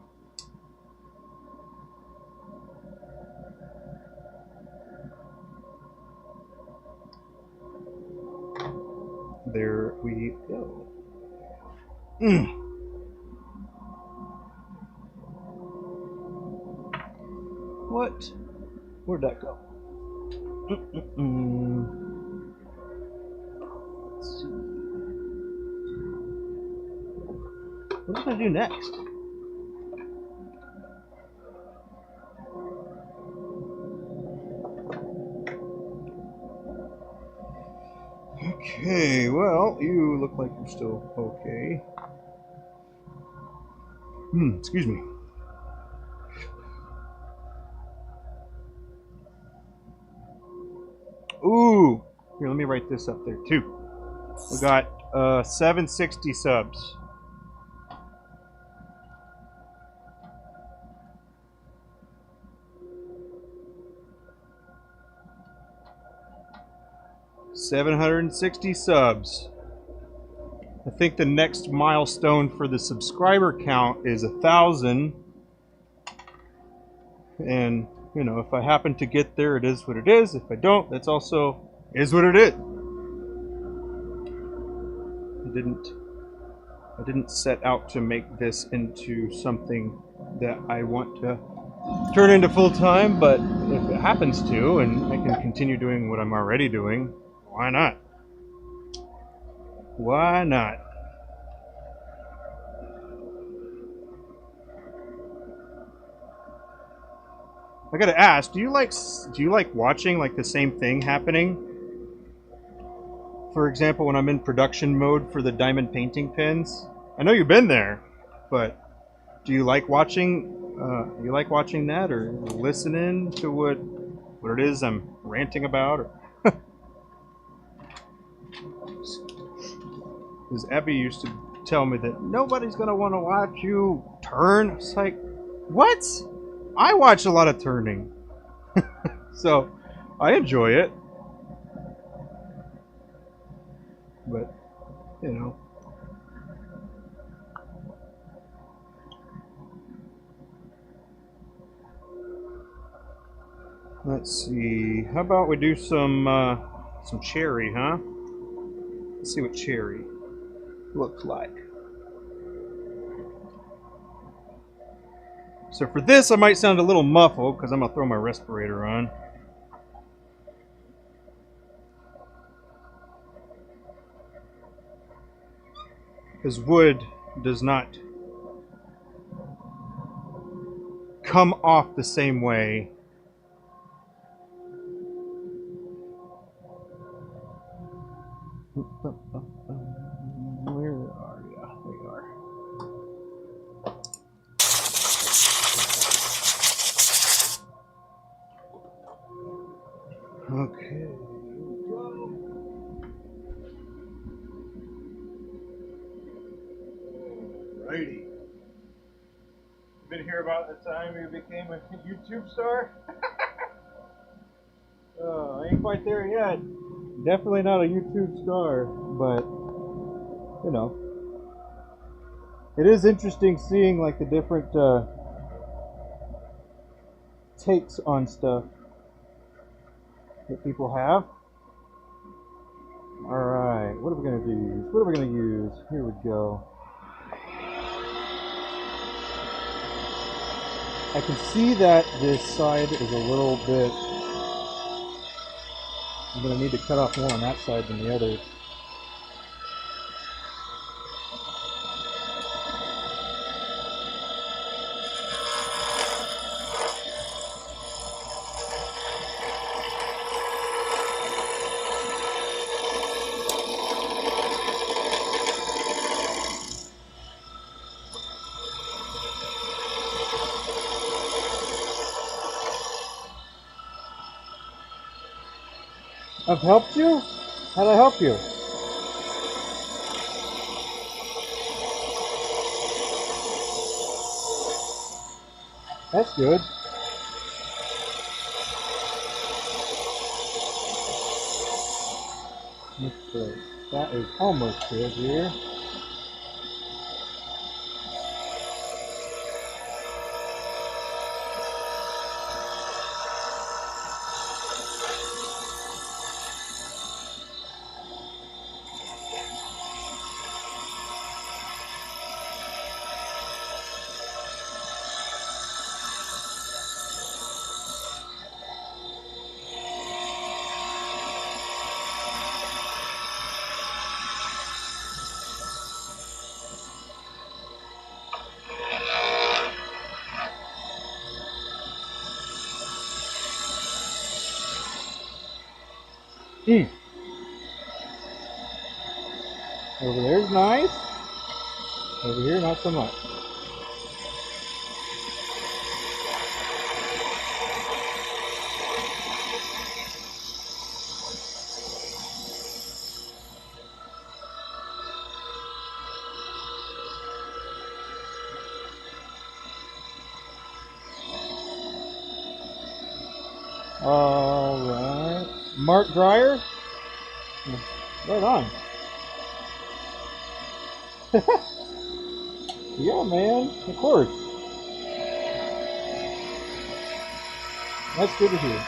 There we go. What? Where'd that go? Let's see. What am I gonna do next? Okay, well, you look like you're still okay. Excuse me. Ooh, here, let me write this up there too. We got 760 subs. $760 subs. I think the next milestone for the subscriber count is 1,000. And, you know, if I happen to get there, it is what it is. If I don't, that's also is what it is. I didn't set out to make this into something that I want to turn into full time, but if it happens to, and I can continue doing what I'm already doing, why not? Why not? I gotta ask, do you like watching like the same thing happening? For example, when I'm in production mode for the diamond painting pins, I know you've been there, but do you like watching? You like watching that, or listening to what it is I'm ranting about? Or because Abby used to tell me that nobody's gonna want to watch you turn. It's like, what? I watch a lot of turning, so I enjoy it. But, you know. Let's see. How about we do some cherry, huh? Let's see what cherry looks like. So for this, I might sound a little muffled because I'm gonna throw my respirator on. Because wood does not come off the same way. Where are you? There you are. Okay. Alrighty. Been here about the time you became a YouTube star? I ain't quite there yet. Definitely not a YouTube star, but you know, it is interesting seeing like the different takes on stuff that people have. Alright, what are we going to use? What are we going to use? Here we go. I can see that this side is a little bit... I'm going to need to cut off more on that side than the other. I've helped you? How'd I help you? That's good. Let's see. That is almost good here. Over there's nice. Over here, not so much. Alright. Mark dryer? Right on. Yeah, man. Of course. That's good to hear.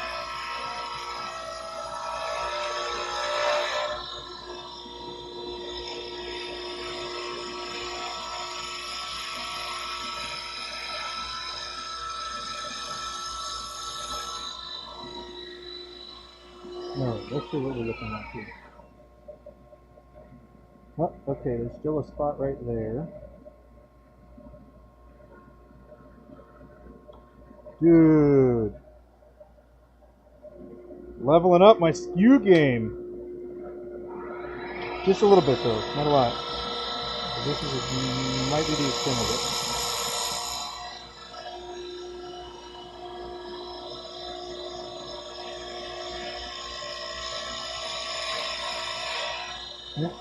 No, let's see what we're looking at here. Oh, okay, there's still a spot right there. Dude. Leveling up my skew game. Just a little bit though, not a lot. This might be the extent of it. Yep.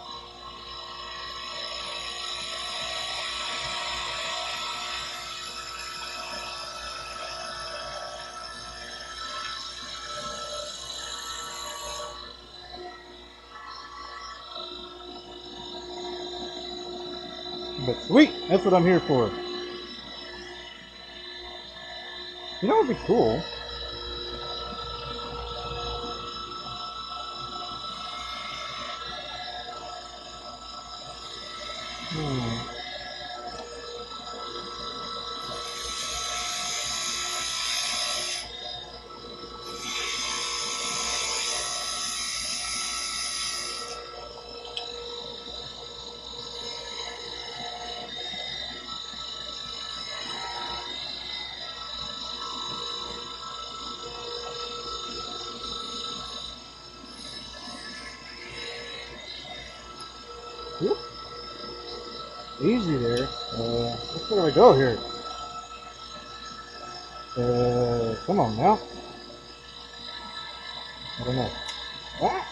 But sweet, that's what I'm here for. You know what would be cool? Whoop. Easy there. Where do I go here? Come on now. I don't know. Ah!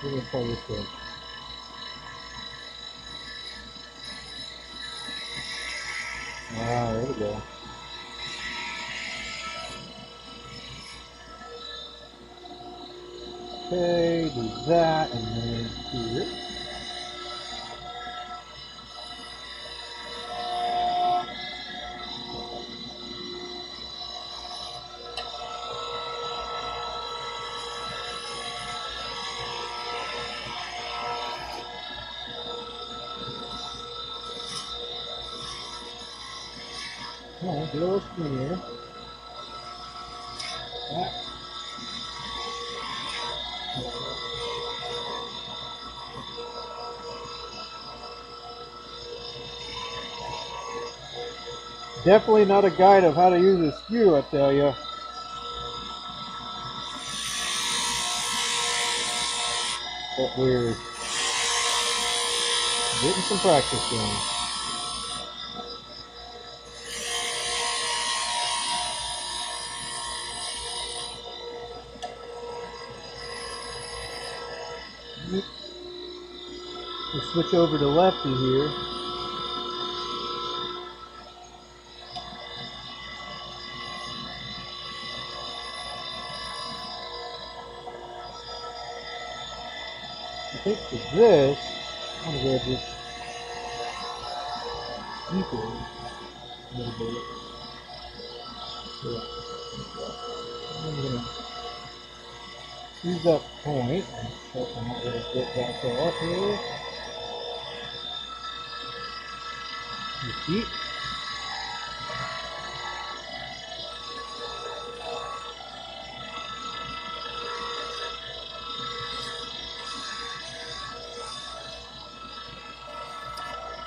We're gonna try this way. Ah, there we go. Okay, do that, and then here. Oh, get a little spin here. That. Definitely not a guide of how to use a skew, I tell you. But we're getting some practice in. We'll switch over to lefty here. think for this, I'm going to go just deeper a little bit. Yeah. I'm going to use that point. I'm not going to get back off here. Repeat.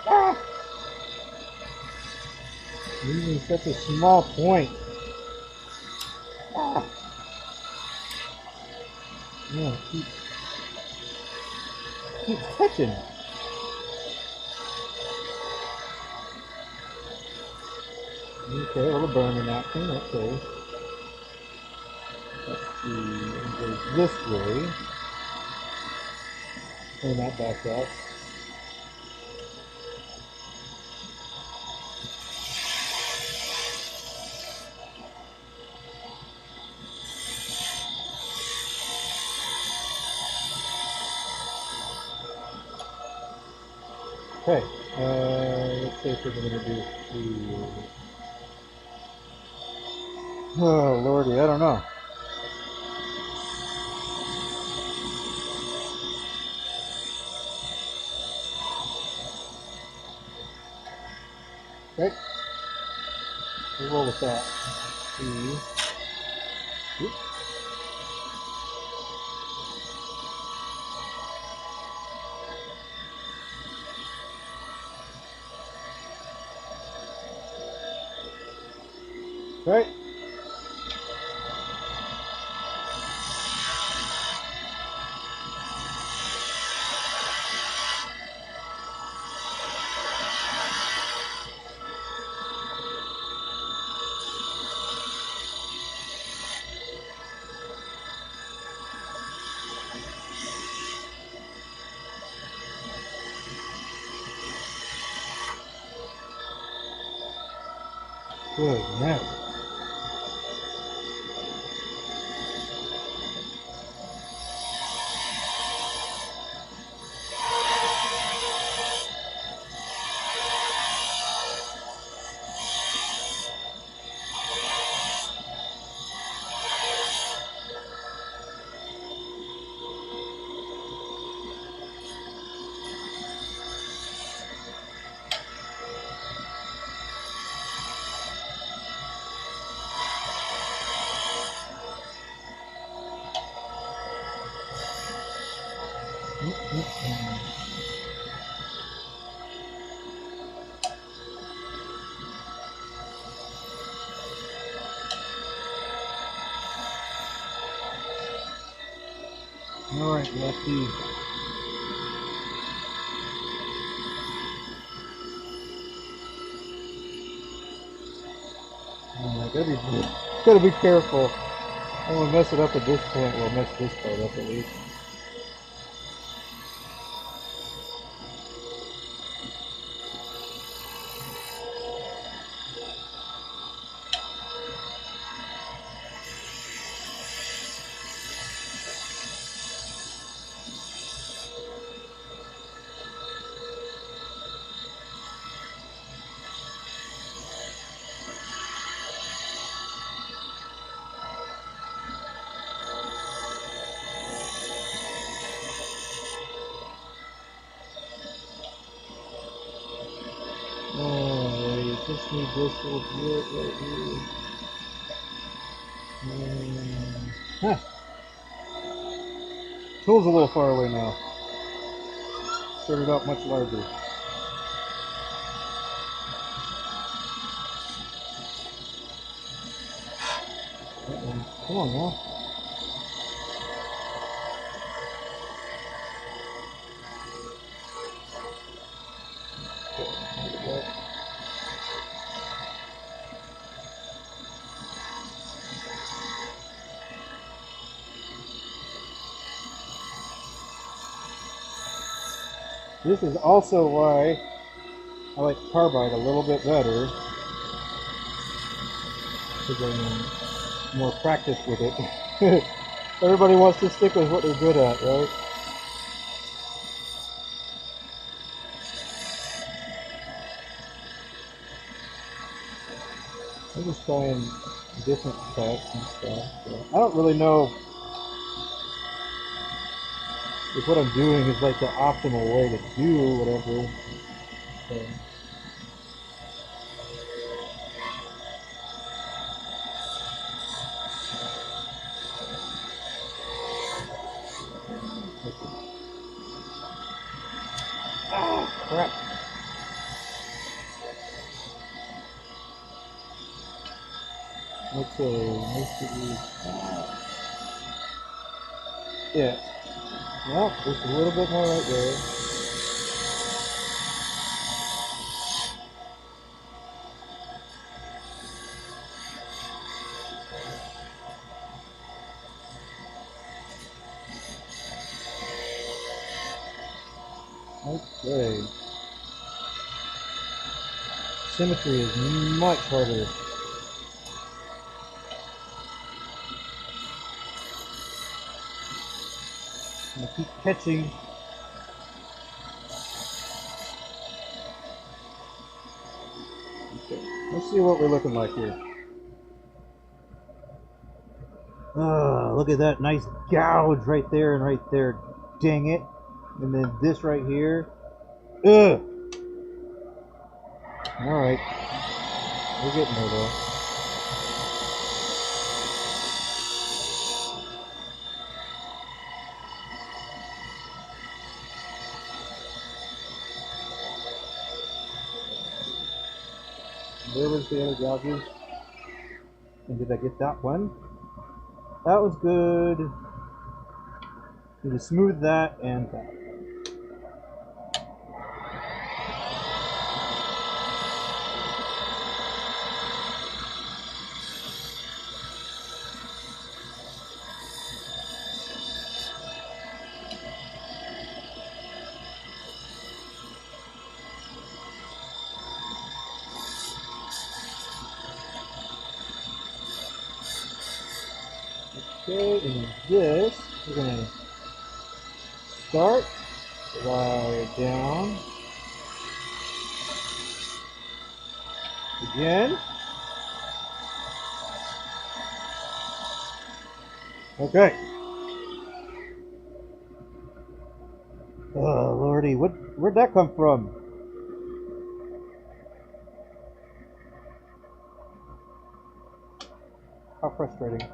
Ah! Using such a small point. Ah! Yeah, keep touching it. Okay, a little burning action. Okay. Let's see. It goes this way. Turn that back up. Okay, let's see if we're going to do two. Oh, lordy, I don't know. Okay, we'll roll with that. Oops. Right. Good man. All right, Lefty. All right, gotta be careful. I don't want to mess it up at this point. We'll mess this part up at least. Alright, just need this little bit right here. Huh. Tool's a little far away now. Started out much larger. Come on now. This is also why I like carbide a little bit better, because I'm more practiced with it. Everybody wants to stick with what they're good at, right? I'm just trying different cuts and stuff. So I don't really know if what I'm doing is like the optimal way to do whatever. So, ah, crap. Okay, most of these. Yeah. Well, just a little bit more right there. Okay. Symmetry is much harder. I'm gonna keep catching. Okay. Let's see what we're looking like here. Oh, look at that nice gouge right there and right there. Dang it. And then this right here. Ugh. Alright. We're getting there though. Where was the other gouges? And did I get that one? That was good. Need to smooth that and that. Okay, and then this, we're going to start, slide down, again. Okay. Oh, lordy, where'd that come from? How frustrating.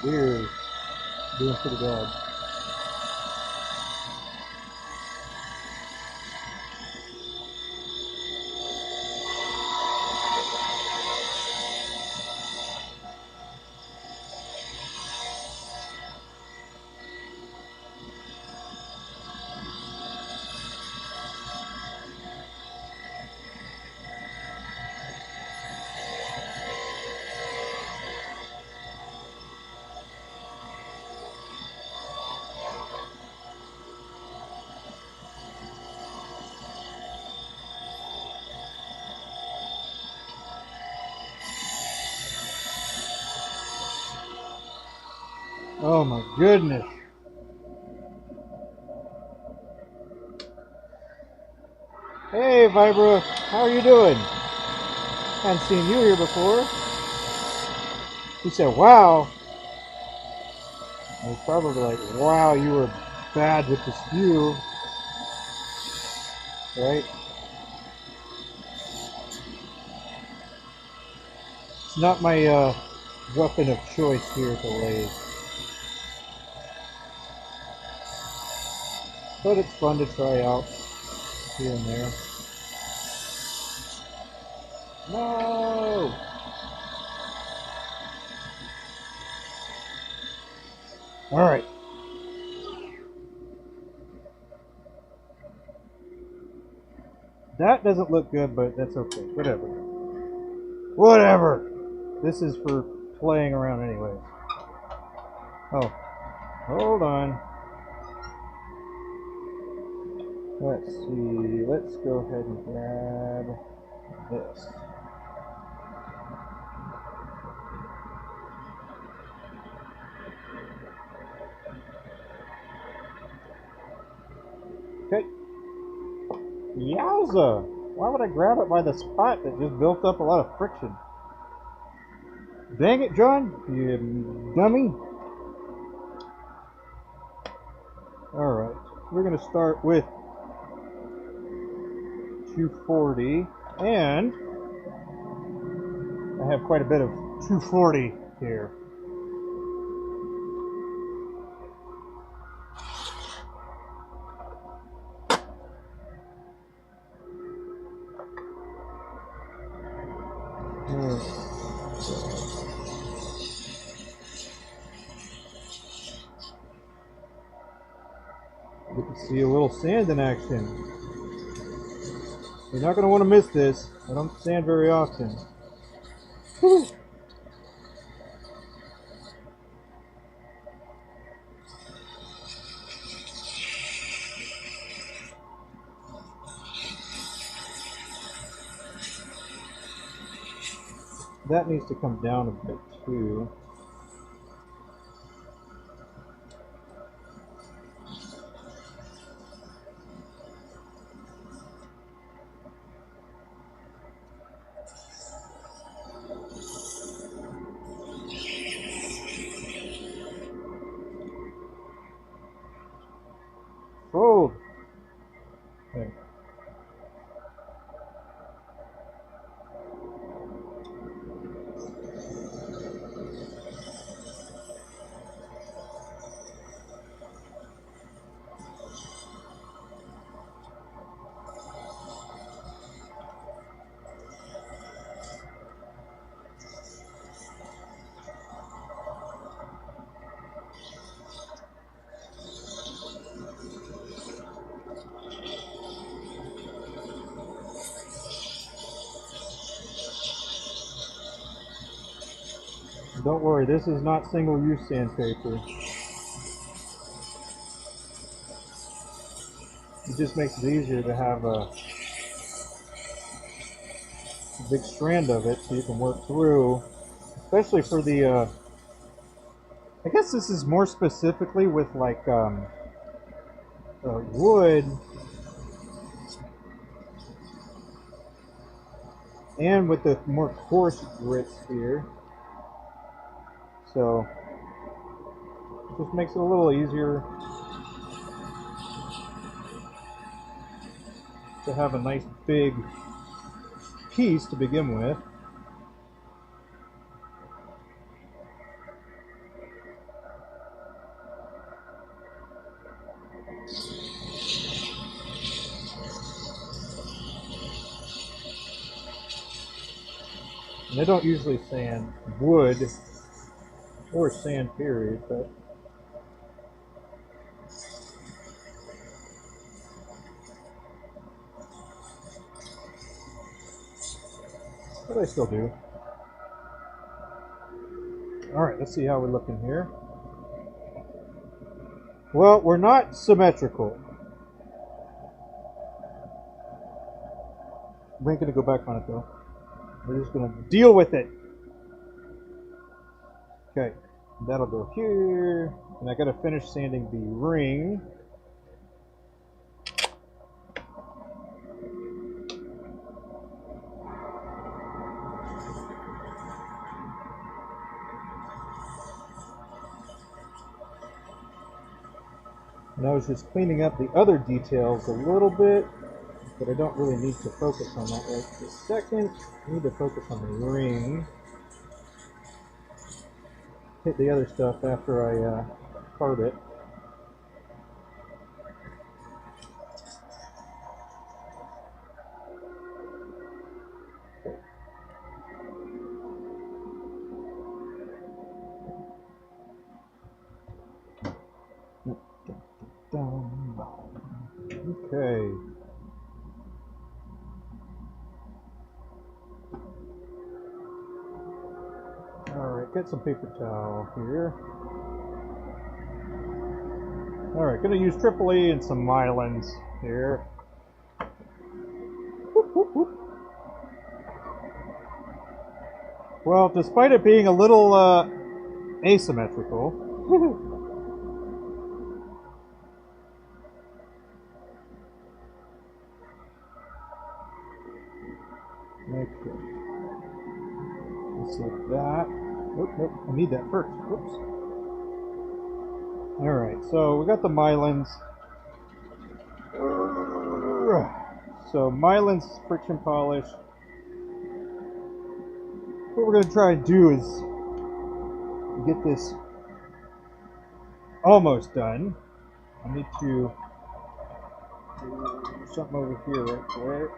We're doing pretty bad. Oh my goodness. Hey Vibra, how are you doing? Hadn't seen you here before. He said, wow. I was probably like, wow, you were bad with the spew. Right? It's not my weapon of choice here at the lathe. But it's fun to try out here and there. No! Alright. That doesn't look good, but that's okay. Whatever. Whatever! This is for playing around anyway. Oh, hold on. Let's see. Let's go ahead and grab this. Okay. Yowza! Why would I grab it by the spot that just built up a lot of friction? Dang it, John! You dummy! Alright, we're going to start with 240, and I have quite a bit of 240 here. Get to see a little sand in action. You're not going to want to miss this. I don't sand very often. Woo. That needs to come down a bit too. Fold. Okay. Don't worry, this is not single-use sandpaper. It just makes it easier to have a big strand of it so you can work through, especially for the, I guess this is more specifically with like wood and with the more coarse grits here. So it just makes it a little easier to have a nice big piece to begin with. And I don't usually sand wood or sand period, but I still do. Alright, let's see how we're looking here. Well, we're not symmetrical. We ain't gonna go back on it though. We're just gonna deal with it. Okay, that'll go here. And I gotta finish sanding the ring. And I was just cleaning up the other details a little bit, but I don't really need to focus on that right this second. I need to focus on the ring. Hit the other stuff after I carve it. Okay. Alright, get some paper towel here. Alright, gonna use triple E and some mylins here. Whoop, whoop, whoop. Well, despite it being a little asymmetrical, okay. Just like that. Nope, nope, I need that first. Whoops. Alright, so we got the mylins. So mylins friction polish. What we're going to try and do is get this almost done. I need to do something over here right quick.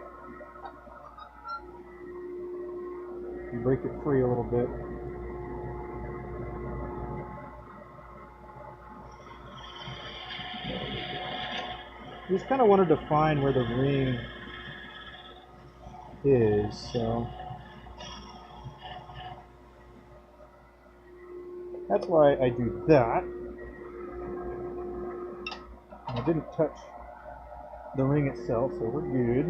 Break it free a little bit. Just kind of wanted to find where the ring is, so that's why I do that. And I didn't touch the ring itself, so we're good.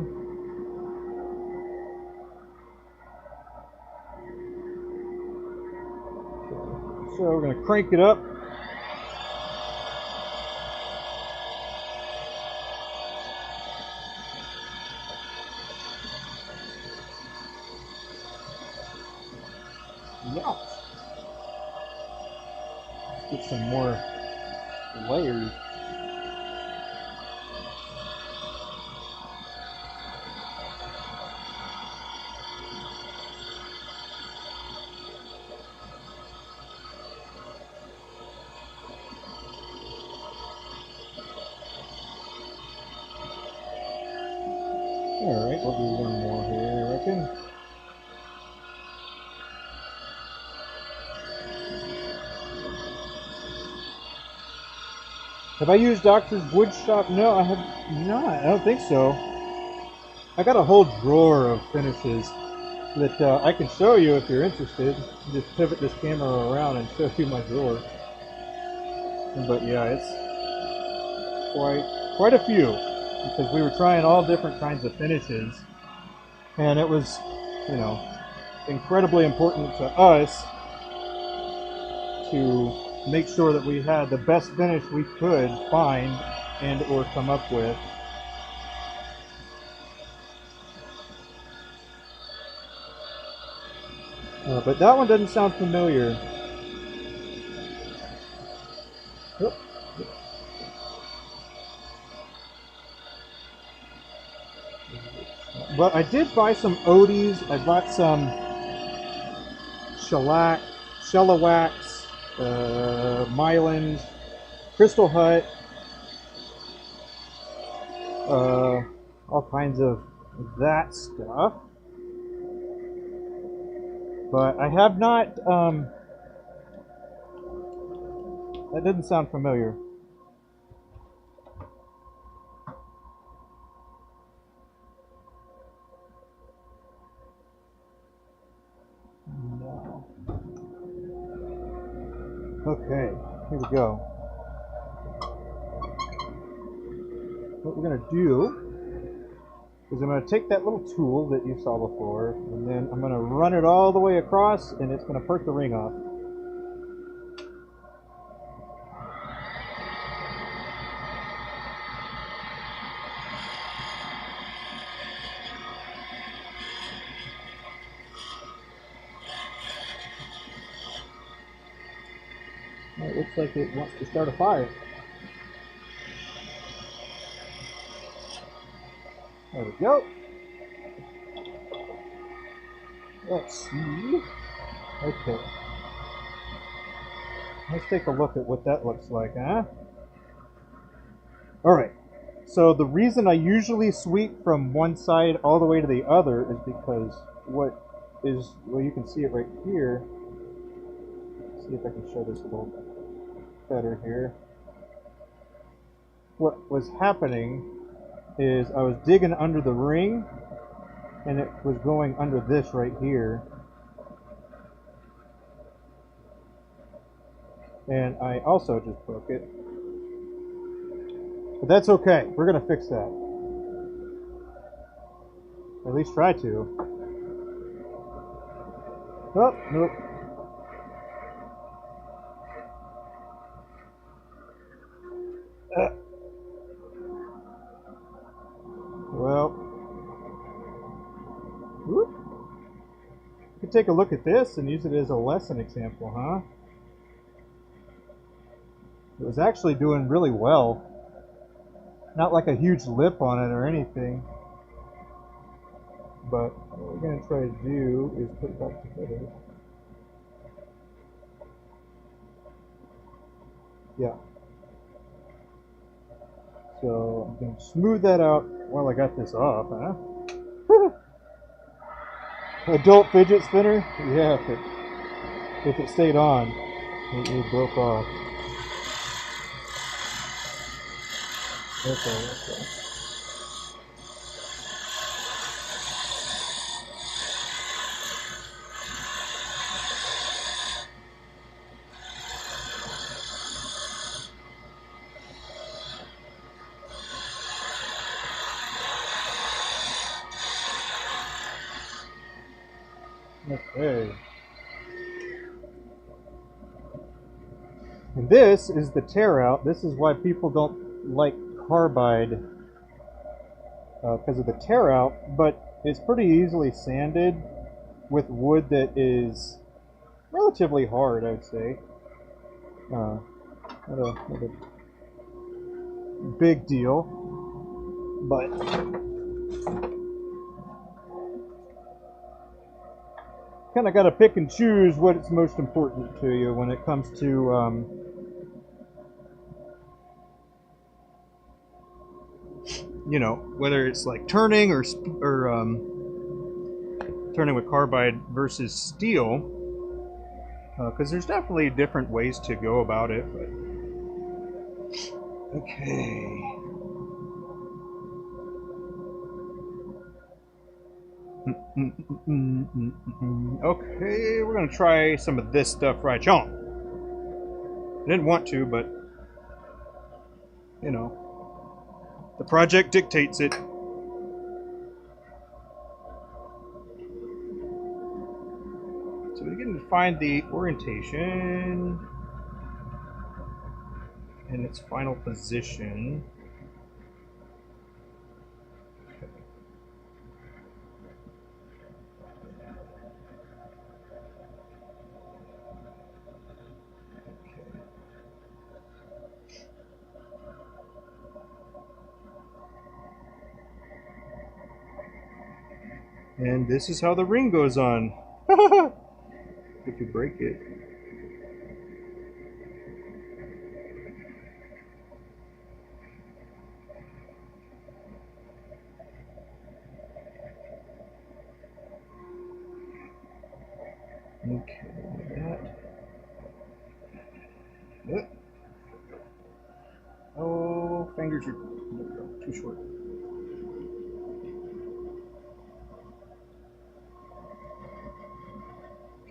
So we're going to crank it up. Yeah. Let's get some more layers. Alright, we'll do one more here, I reckon. Have I used Doctor's Wood Shop? No, I have not. I don't think so. I got a whole drawer of finishes that I can show you if you're interested. Just pivot this camera around and show you my drawer. But yeah, it's quite a few, because we were trying all different kinds of finishes, and it was, you know, incredibly important to us to make sure that we had the best finish we could find and or come up with. But that one doesn't sound familiar. Oh. But I did buy some Odie's. I bought some shellac, wax, mylins, Crystal Hut, all kinds of that stuff. But I have not, that didn't sound familiar. No. Okay, here we go. What we're going to do is I'm going to take that little tool that you saw before, and then I'm going to run it all the way across, and it's going to perk the ring off. It looks like it wants to start a fire. There we go. Let's see. Okay. Let's take a look at what that looks like, huh? Alright. So the reason I usually sweep from one side all the way to the other is because well, you can see it right here. Let's see if I can show this a little better here. What was happening is I was digging under the ring, and it was going under this right here. And I also just broke it. But that's okay. We're going to fix that. At least try to. Oh, nope. Well, whoop. You could take a look at this and use it as a lesson example, huh? It was actually doing really well. Not like a huge lip on it or anything. But what we're going to try to do is put it back together. Yeah. So I'm going to smooth that out while I got this off, huh? Adult fidget spinner? Yeah, if it stayed on, it broke off. Okay. Okay. And this is the tear out. This is why people don't like carbide, because of the tear out, but it's pretty easily sanded with wood that is relatively hard, I would say. Not a big deal, but kind of got to pick and choose what's most important to you when it comes to you know, whether it's like turning or turning with carbide versus steel, because there's definitely different ways to go about it. But okay. Okay, we're gonna try some of this stuff right on. I didn't want to, but you know, the project dictates it. So we can find the orientation and its final position. And this is how the ring goes on. If you break it. Okay, like that. Oh, fingers are too short.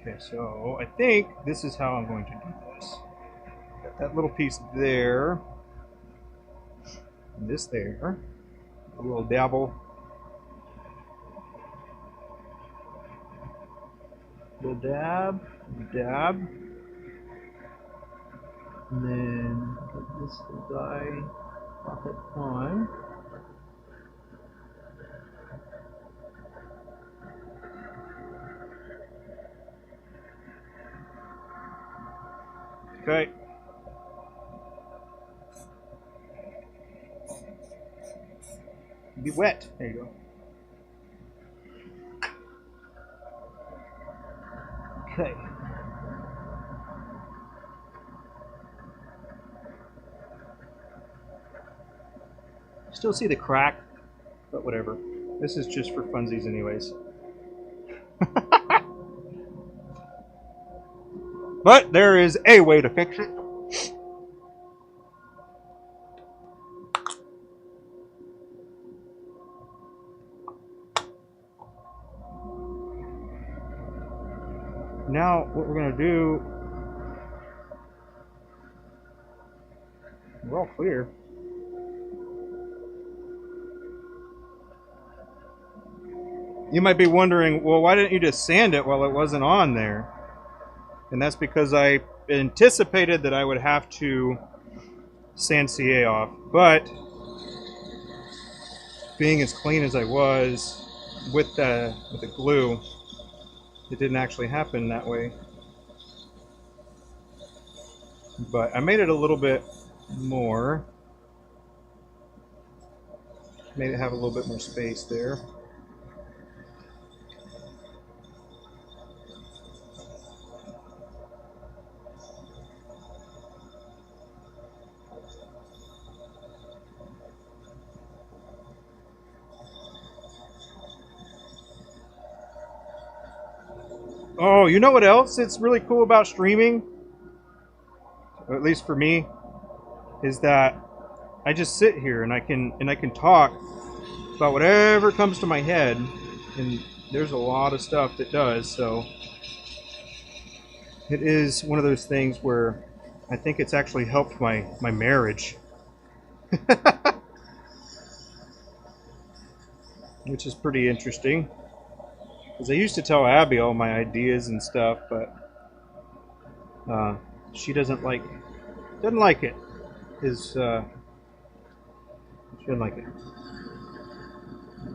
Okay, so I think this is how I'm going to do this. Got that little piece there, and this there, a little dabble, little dab, dab, and then put this guy pop it on. Okay. Be wet. There you go. Okay. Still see the crack, but whatever. This is just for funsies anyways. But there is a way to fix it. Now what we're going to do We're all clear. You might be wondering, well, why didn't you just sand it while it wasn't on there? And that's because I anticipated that I would have to sand CA off. But being as clean as I was with the glue, it didn't actually happen that way. But I made it a little bit more. Made it have a little bit more space there. Oh, you know what else it's really cool about streaming? Or at least for me, is that I just sit here and I can talk about whatever comes to my head, and there's a lot of stuff that does. So it is one of those things where I think it's actually helped my marriage, which is pretty interesting. Because I used to tell Abby all my ideas and stuff, but she doesn't like it. She didn't like it.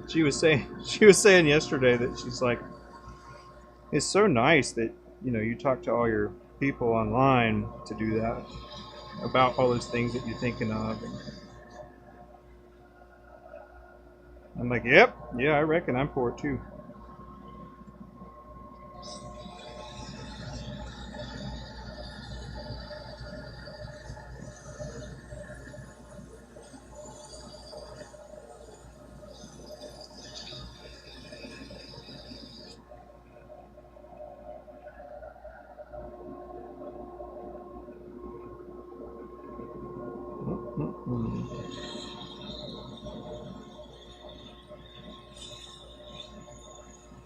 She was saying yesterday that she's like, it's so nice that you talk to all your people online to do that about all those things that you're thinking of. And I'm like, yep, yeah, I reckon I'm for it too.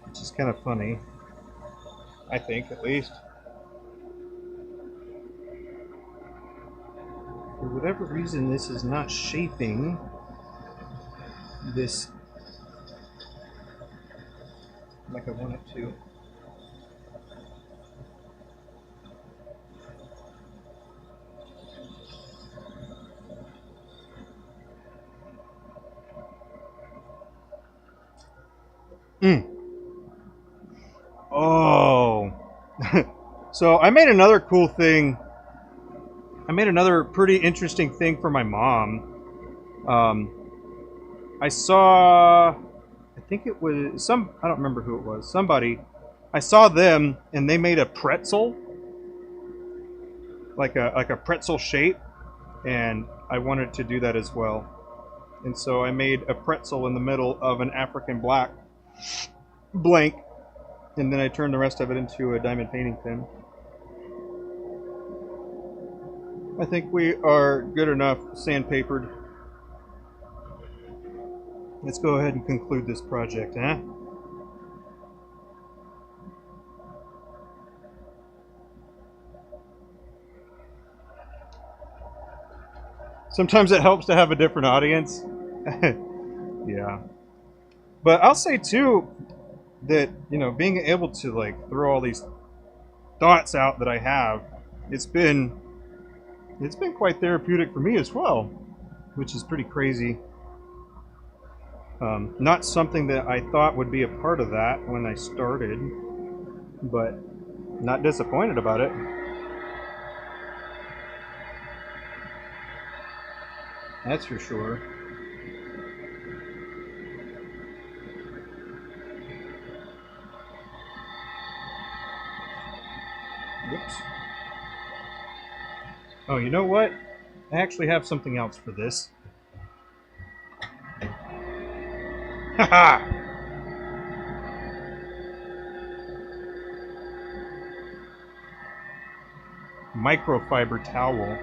Which is kind of funny, I think, at least. For whatever reason, this is not shaping this like I want it to. Oh. So I made another cool thing. I made another pretty interesting thing for my mom. I saw, I think it was I don't remember who it was, somebody. I saw them and they made a pretzel, like a pretzel shape, and I wanted to do that as well. And so I made a pretzel in the middle of an African black blank, and then I turned the rest of it into a diamond painting pen. I think we are good enough sandpapered. Let's go ahead and conclude this project, huh? Sometimes it helps to have a different audience. Yeah. But I'll say too that, being able to like throw all these thoughts out that I have, it's been quite therapeutic for me as well, which is pretty crazy. Not something that I thought would be a part of that when I started, but not disappointed about it. That's for sure. Whoops. Oh, you know what? I actually have something else for this. Haha! Microfiber towel.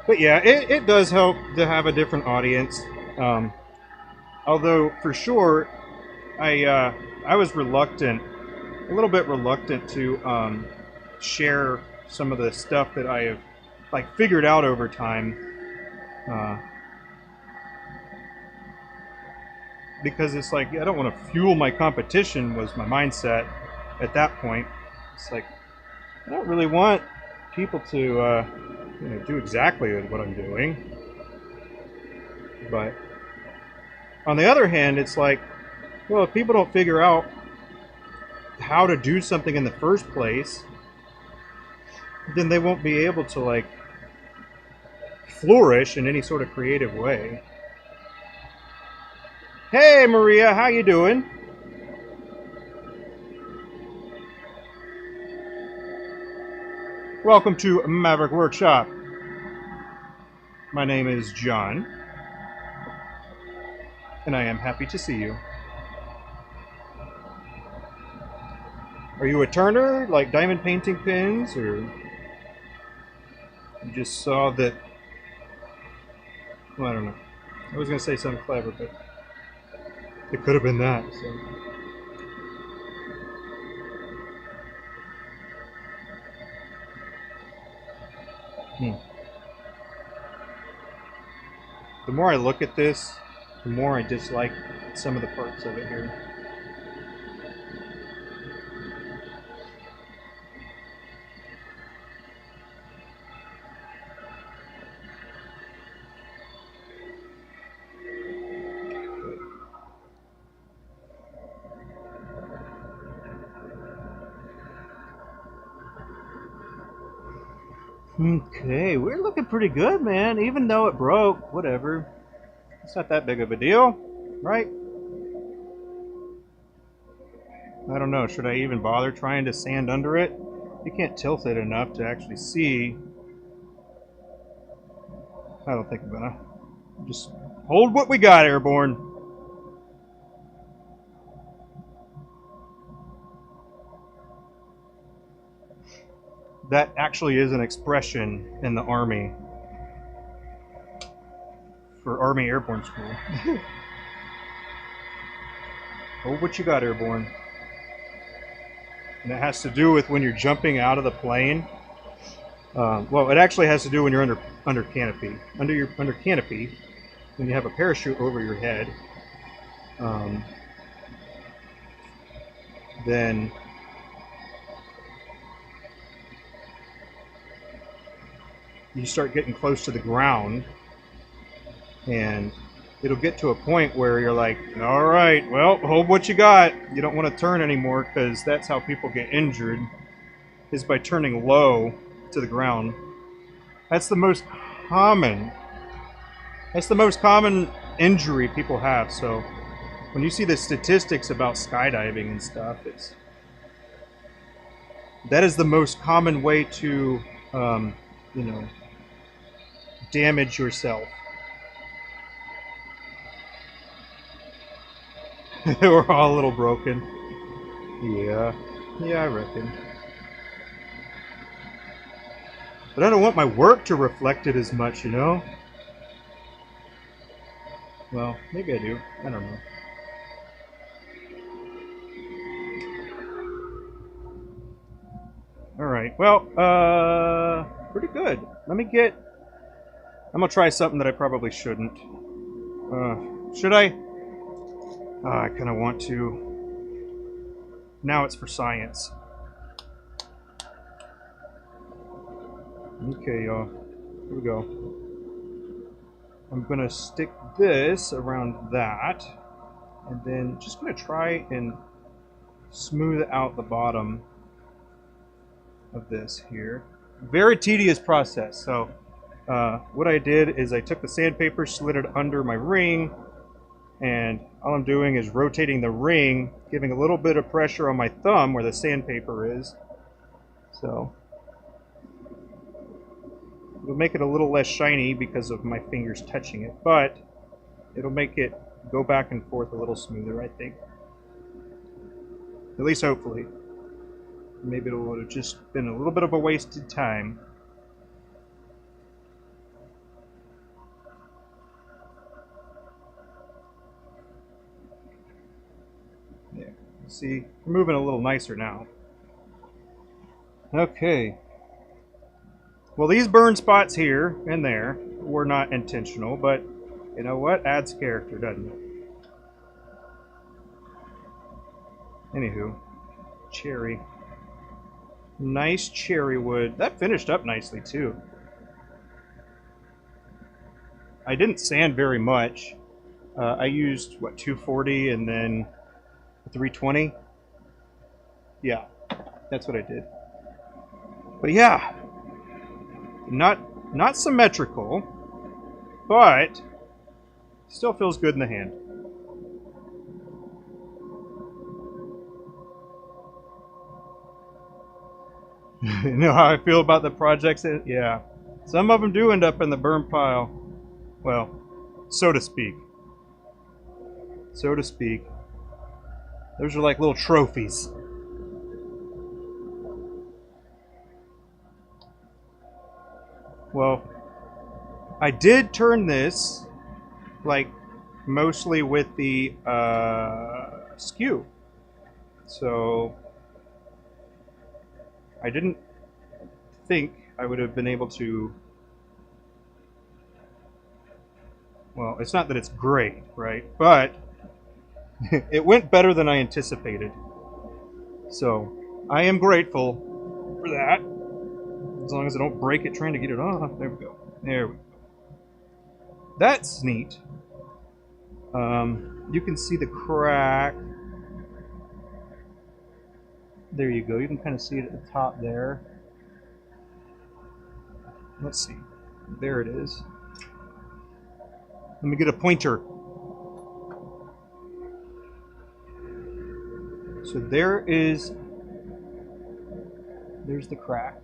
But yeah, it does help to have a different audience. Although for sure, I was reluctant, a little bit reluctant to share some of the stuff that I have like figured out over time, because it's like I don't want to fuel my competition was my mindset at that point. It's like I don't really want people to do exactly what I'm doing, but on the other hand, it's like, well, if people don't figure out how to do something in the first place, then they won't be able to like flourish in any sort of creative way. Hey Maria, how you doing? Welcome to Maverick Workshop. My name is John, and I am happy to see you. Are you a turner, like diamond painting pins, or you just saw that? Well, I don't know. I was going to say something clever, but it could have been that. So. The more I look at this, the more I dislike some of the parts of it here. Okay, we're looking pretty good, man. Even though it broke, whatever. It's not that big of a deal, right? I don't know. Should I even bother trying to sand under it? You can't tilt it enough to actually see. I don't think I'm gonna. Just hold what we got, Airborne. That actually is an expression in the Army for Army Airborne School. Hold what you got, Airborne. And it has to do with when you're jumping out of the plane. Well, it actually has to do when you're under canopy. Under canopy, when you have a parachute over your head, then you start getting close to the ground, and it'll get to a point where you're like, all right, well, hold what you got. You don't want to turn anymore, because that's how people get injured, is by turning low to the ground. That's the most common injury people have. So when you see the statistics about skydiving and stuff, that is the most common way to damage yourself. We're all a little broken. Yeah, I reckon. But I don't want my work to reflect it as much, you know? Well, maybe I do. I don't know. Alright, well, pretty good. I'm gonna try something that I probably shouldn't. Should I? I kind of want to. Now it's for science. Okay, y'all. Here we go. I'm gonna stick this around that, and then just gonna try and smooth out the bottom of this here. Very tedious process. So what I did is I took the sandpaper, slid it under my ring, and all I'm doing is rotating the ring, giving a little bit of pressure on my thumb where the sandpaper is. So it'll make it a little less shiny because of my fingers touching it, but it'll make it go back and forth a little smoother, I think. At least hopefully. Maybe it would have just been a little bit of a wasted time. See, we're moving a little nicer now. Okay. Well, these burn spots here and there were not intentional, but you know what? Adds character, doesn't it? Anywho, cherry. Nice cherry wood. That finished up nicely, too. I didn't sand very much. I used, what, 240 and then 320? Yeah, that's what I did. But yeah, not symmetrical, but still feels good in the hand. You know how I feel about the projects? Yeah, some of them do end up in the burn pile. Well, so to speak. So to speak. Those are like little trophies. Well, I did turn this, like, mostly with the skew. So I didn't think I would have been able to. Well, it's not that it's great, right? But it went better than I anticipated. So I am grateful for that. As long as I don't break it trying to get it off. There we go. There we go. That's neat. You can see the crack. There you go. You can kind of see it at the top there. Let's see. There it is. Let me get a pointer. So there's the crack.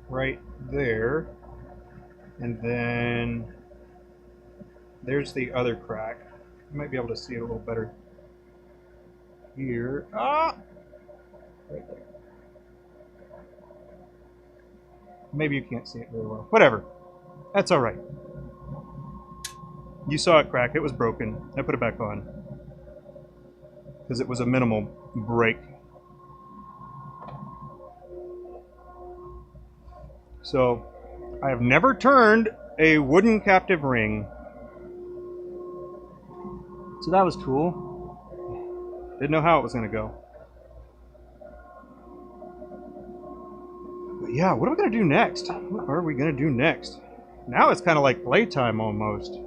Right there. And then there's the other crack. You might be able to see it a little better here. Ah! Right there. Maybe you can't see it very well. Whatever. That's all right. You saw it crack. It was broken. I put it back on because it was a minimal break. So I have never turned a wooden captive ring. So that was cool. Didn't know how it was going to go. But yeah, what are we going to do next? What are we going to do next? Now it's kind of like playtime almost.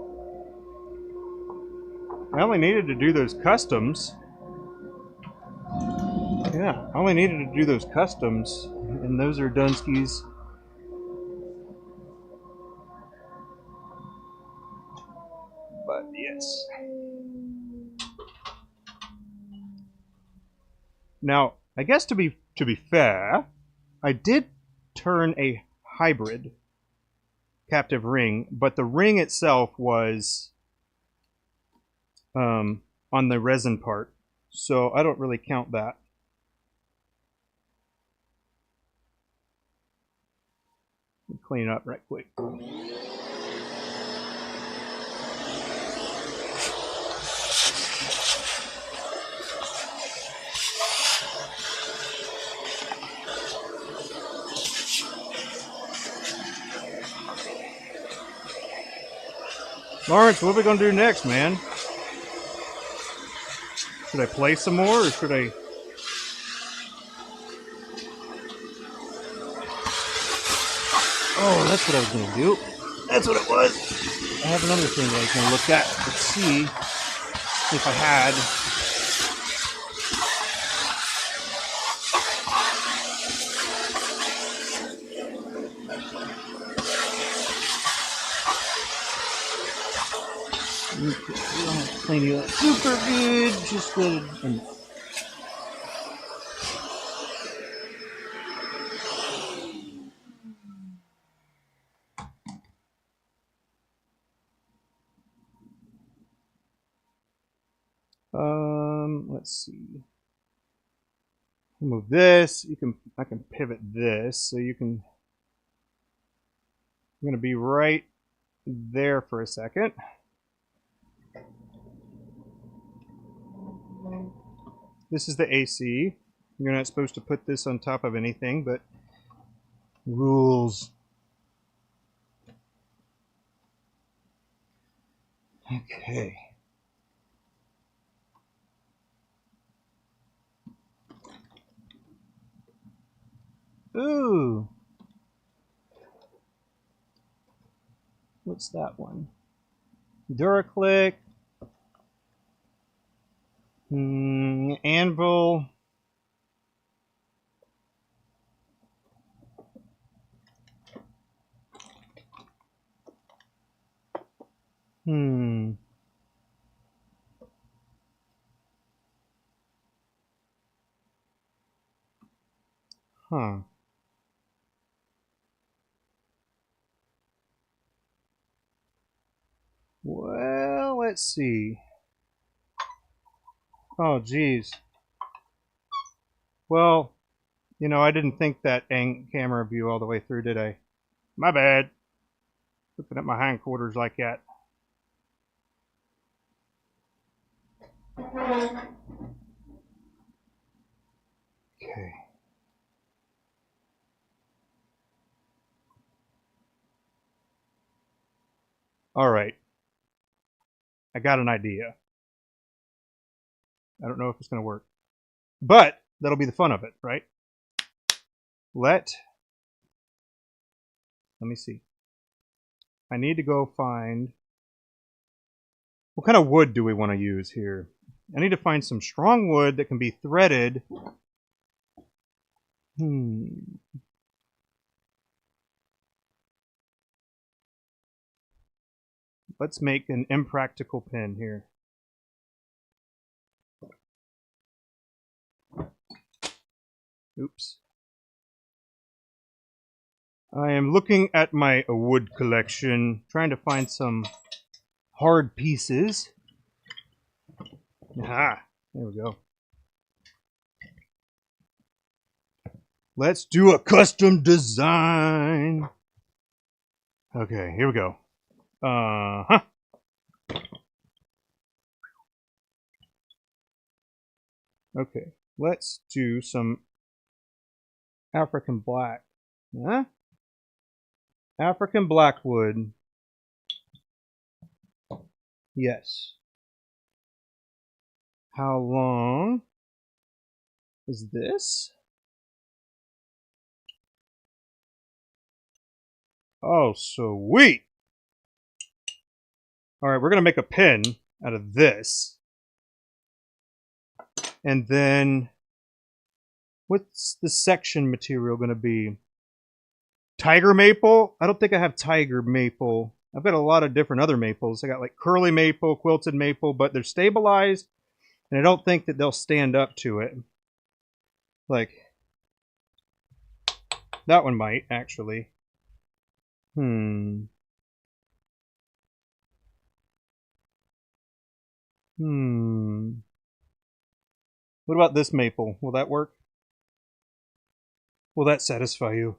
I only needed to do those customs. Yeah, I only needed to do those customs, and those are Dunskies. But yes. Now, I guess to be fair, I did turn a hybrid captive ring, but the ring itself was on the resin part, so I don't really count that. Clean it up right quick. Lawrence, what are we going to do next, man? Should I play some more, or should I... Oh, that's what I was going to do. That's what it was. I have another thing that I was going to look at. Let's see if I had... We don't have to clean you up super good, just good enough. Let's see. Move this. I can pivot this, so you can. I'm going to be right there for a second. This is the AC. You're not supposed to put this on top of anything, but rules. Okay. Ooh. What's that one? Duraclick. Anvil. Huh. Well, let's see. Oh, geez. Well, you know, I didn't think that camera view all the way through, did I? My bad. Looking at my hindquarters like that. Okay. All right. I got an idea. I don't know if it's going to work. But that'll be the fun of it, right? Let me see. I need to go find... What kind of wood do we want to use here? I need to find some strong wood that can be threaded. Let's make an impractical pen here. Oops. I am looking at my wood collection, trying to find some hard pieces. Aha, there we go. Let's do a custom design. Okay, here we go. Okay, let's do some African black. Huh? African blackwood. Yes. How long is this? Oh, sweet. All right, we're going to make a pen out of this. And then, what's the section material going to be? Tiger maple? I don't think I have tiger maple. I've got a lot of different other maples. I got like curly maple, quilted maple, but they're stabilized, and I don't think that they'll stand up to it. Like, that one might, actually. What about this maple? Will that work? Will that satisfy you?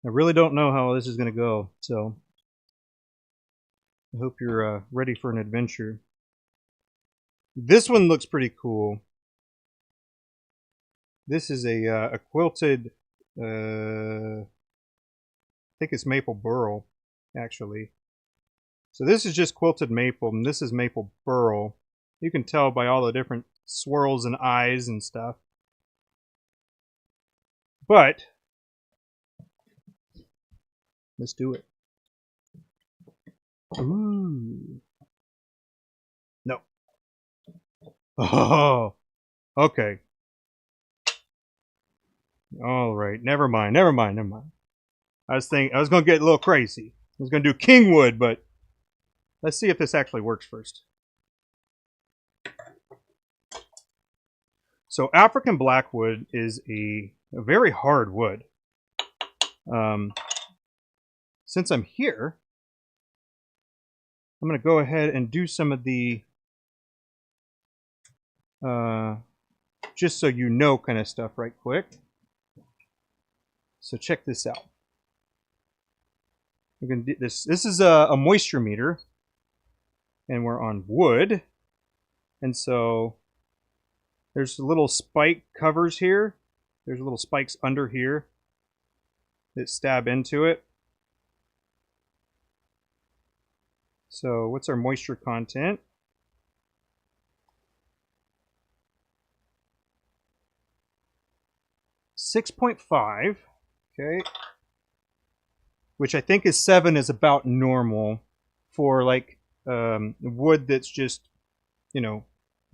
I really don't know how this is going to go, so I hope you're ready for an adventure. This one looks pretty cool. This is a quilted, I think it's maple burl, actually. So this is just quilted maple, and this is maple burl. You can tell by all the different swirls and eyes and stuff. But let's do it. Ooh. No. Oh. Okay. All right. Never mind. Never mind. Never mind. I was going to get a little crazy. I was going to do kingwood, but let's see if this actually works first. So African blackwood is a very hard wood. Since I'm here, I'm going to go ahead and do some of the just so you know kind of stuff right quick. So check this out. We're gonna do this. This is a moisture meter, and we're on wood. And so there's little spike covers here. There's little spikes under here that stab into it. So what's our moisture content? .5, okay, which I think is 7 is about normal for like wood that's just, you know,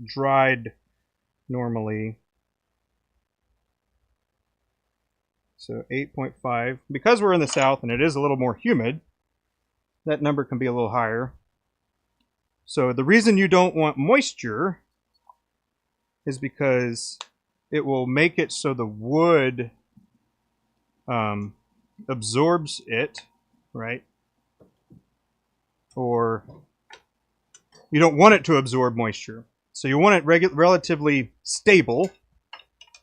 dried normally. So 8.5. Because we're in the south and it is a little more humid, that number can be a little higher. So the reason you don't want moisture is because it will make it so the wood absorbs it, right? Or you don't want it to absorb moisture. So you want it relatively stable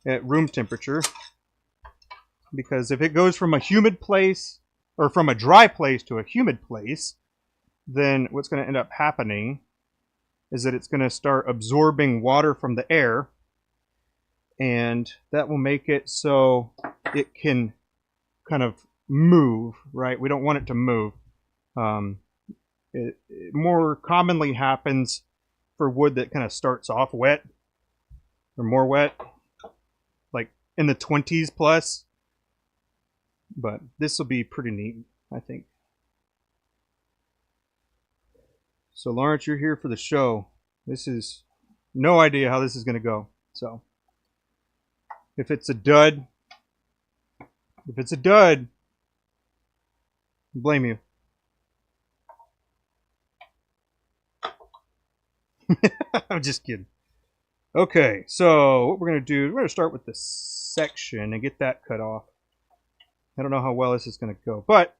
at room temperature, because if it goes from a humid place or from a dry place to a humid place, then what's going to end up happening is that it's going to start absorbing water from the air, and that will make it so it can kind of move, right? We don't want it to move. It more commonly happens for wood that kind of starts off wet or more wet, like in the 20s plus. But this will be pretty neat, I think. So Lawrence, you're here for the show. This is no idea how this is going to go. So if it's a dud, I blame you. I'm just kidding. Okay, so what we're going to do, we're going to start with the section and get that cut off. I don't know how well this is going to go, but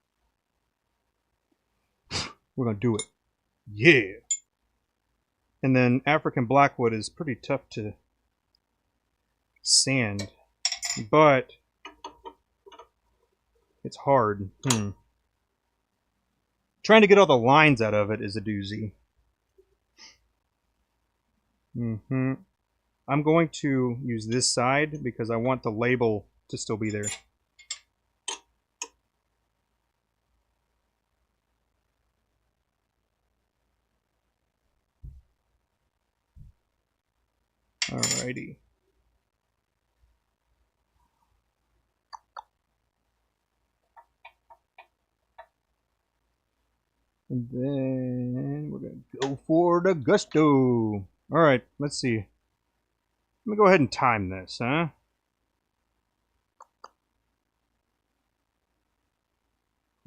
we're going to do it. Yeah. And then African blackwood is pretty tough to sand, but it's hard. Trying to get all the lines out of it is a doozy. I'm going to use this side because I want the label to still be there. Alrighty. And then we're going to go for the gusto. Alright, let's see. Let me go ahead and time this, huh?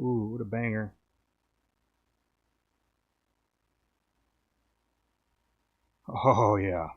Ooh, what a banger. Oh, yeah.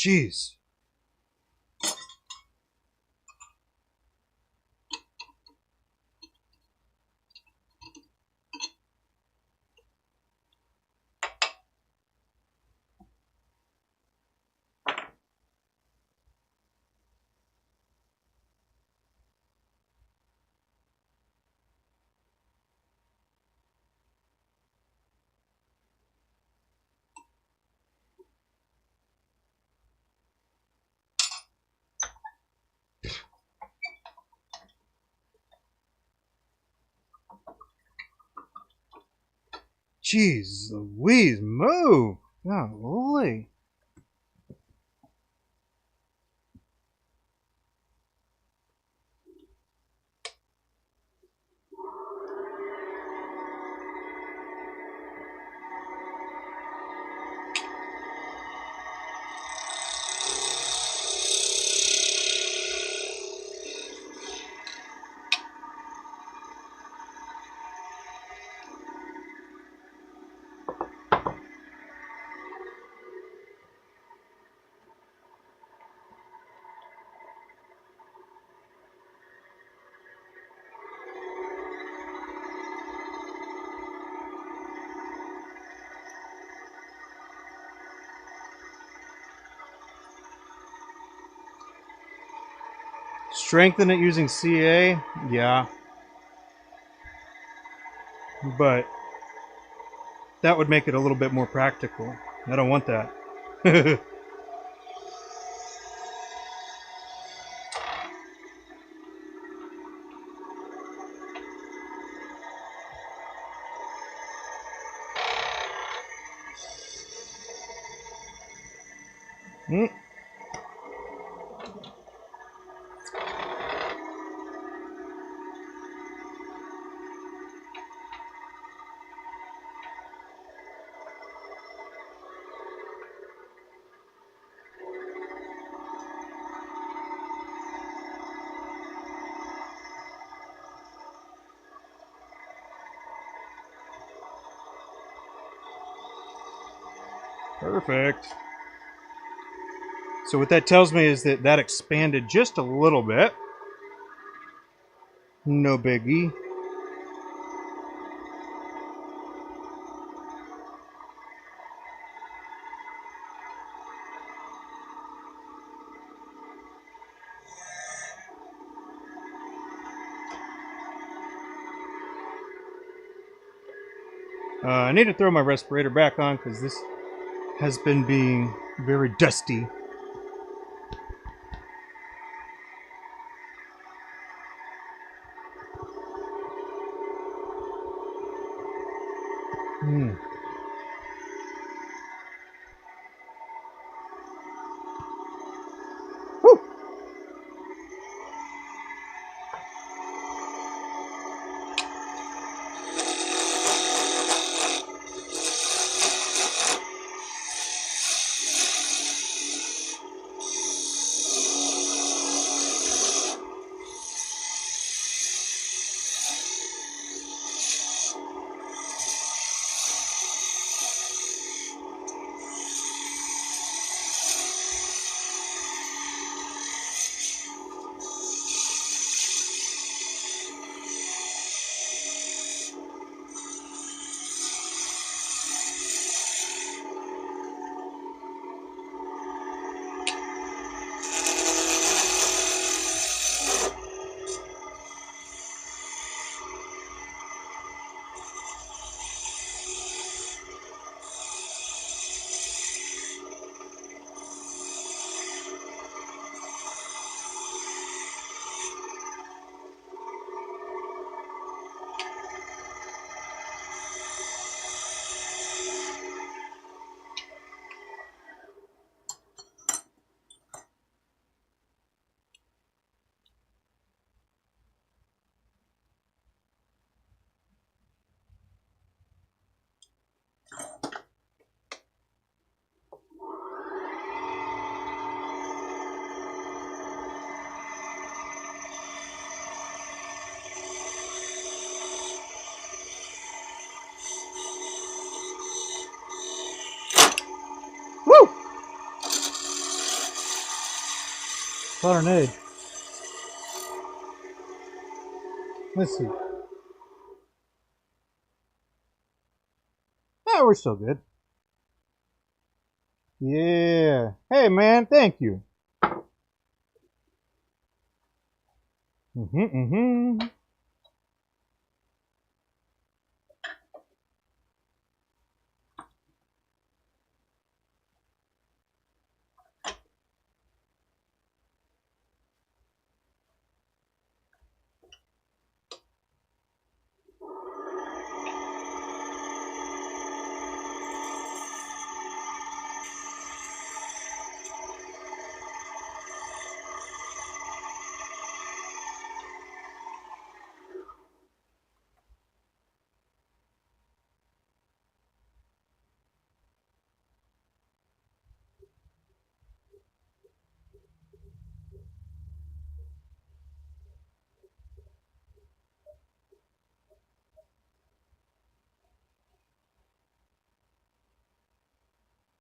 Jeez. Jeez Louise, move! Golly. Strengthen it using CA? Yeah. But that would make it a little bit more practical. I don't want that. Mm. Perfect. So what that tells me is that that expanded just a little bit. No biggie. I need to throw my respirator back on because this has been being very dusty. Hmm. Woo! Solder an edge. Let's see. Oh, we're still good. Yeah. Hey, man, thank you. Mm-hmm.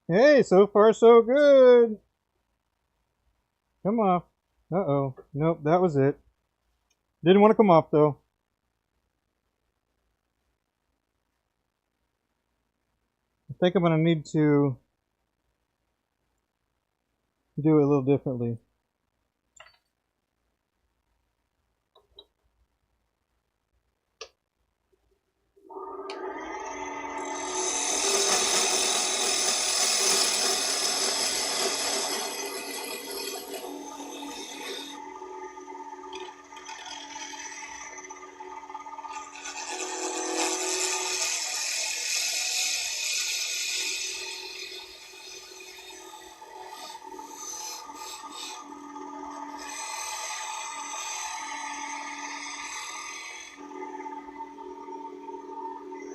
Hey, so far so good. Come off. Uh-oh. Nope, that was it. Didn't want to come off, though. I think I'm going to need to do it a little differently.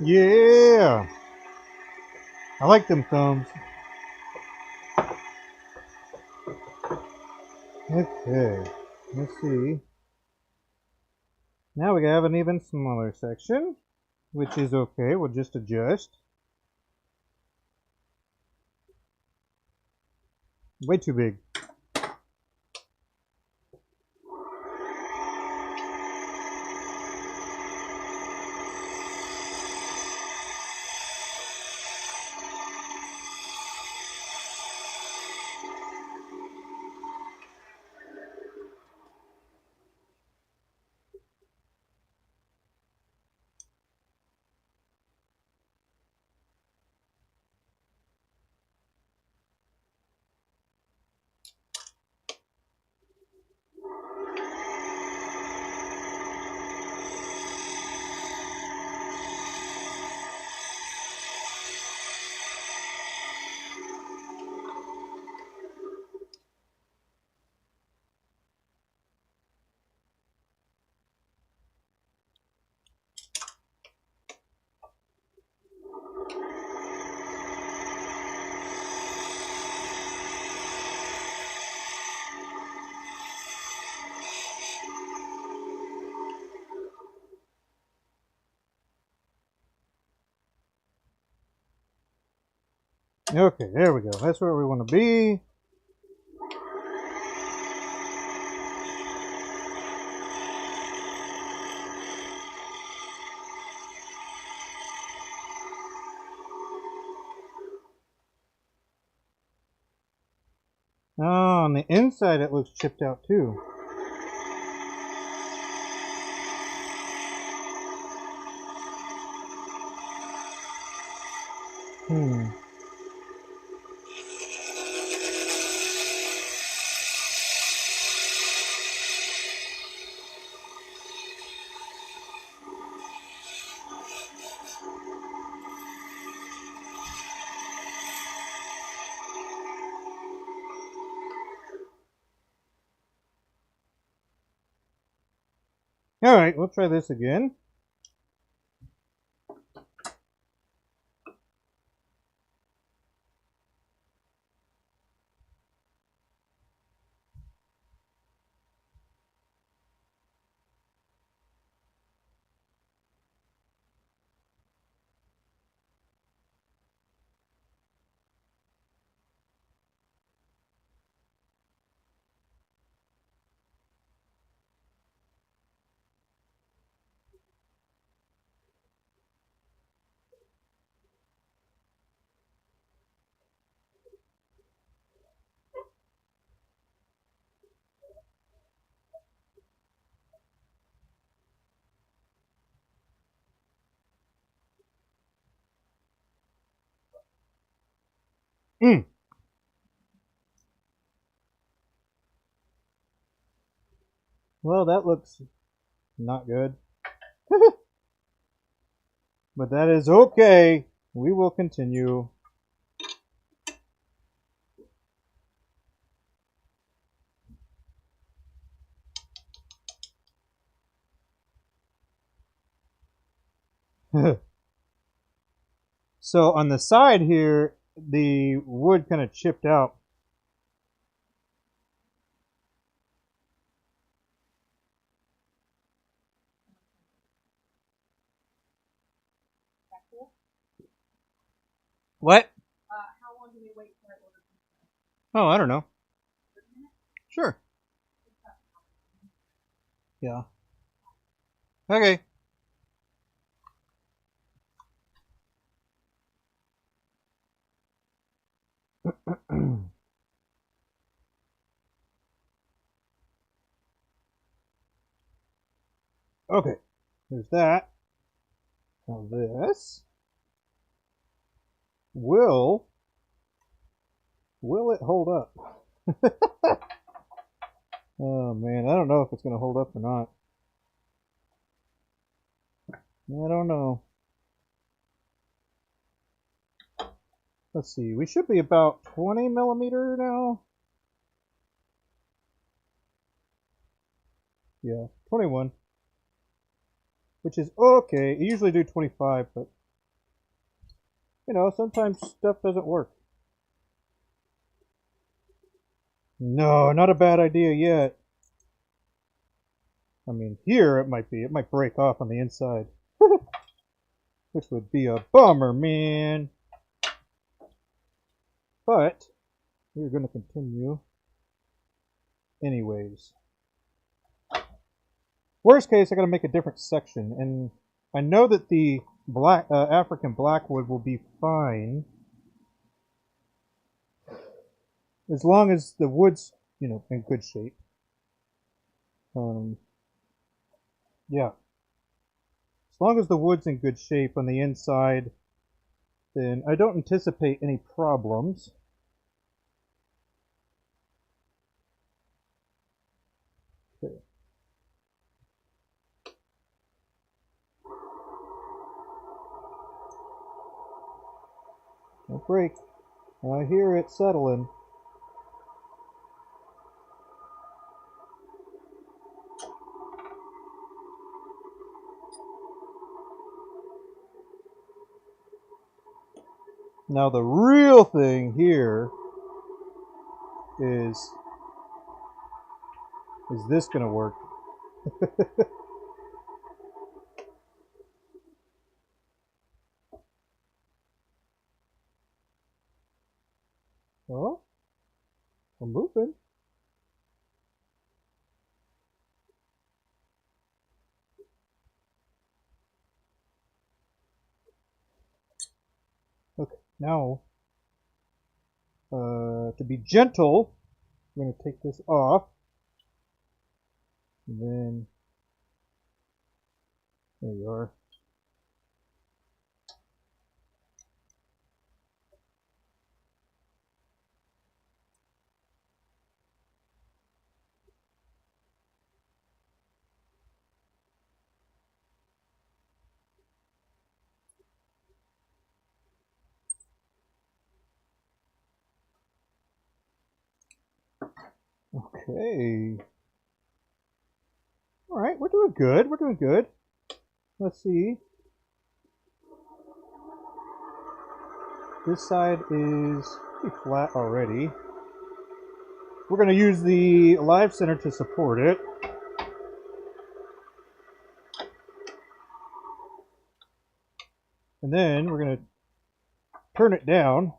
Yeah. I like them thumbs. Okay. Let's see. Now we have an even smaller section, which is okay. We'll just adjust. Way too big. Okay, there we go. That's where we want to be. Oh, on the inside it looks chipped out too. Alright, we'll try this again. Mm. Well, that looks not good. But that is okay. We will continue. So on the side here, the wood kind of chipped out. That cool? What? How long do we wait for it order? Oh, I don't know. 30 minutes? Sure. Yeah. Okay. Okay. There's that. Now this will it hold up? Oh man, I don't know if it's gonna hold up or not. I don't know. Let's see. We should be about 20 millimeter now. Yeah, 21. Which is okay. I usually do 25, but you know, sometimes stuff doesn't work. No, not a bad idea yet. I mean, here it might be. It might break off on the inside. Which would be a bummer, man. But we're going to continue anyways. Worst case, I got to make a different section, and I know that the black African blackwood will be fine as long as the wood's, you know, in good shape. Yeah, as long as the wood's in good shape on the inside, then I don't anticipate any problems. Okay. Don't break. I hear it settling. Now the real thing here is this going to work? Oh, I'm moving. Okay, now to be gentle, I'm going to take this off. And then, there you are. Okay. All right, we're doing good. We're doing good. Let's see. This side is pretty flat already. We're going to use the live center to support it. And then we're going to turn it down.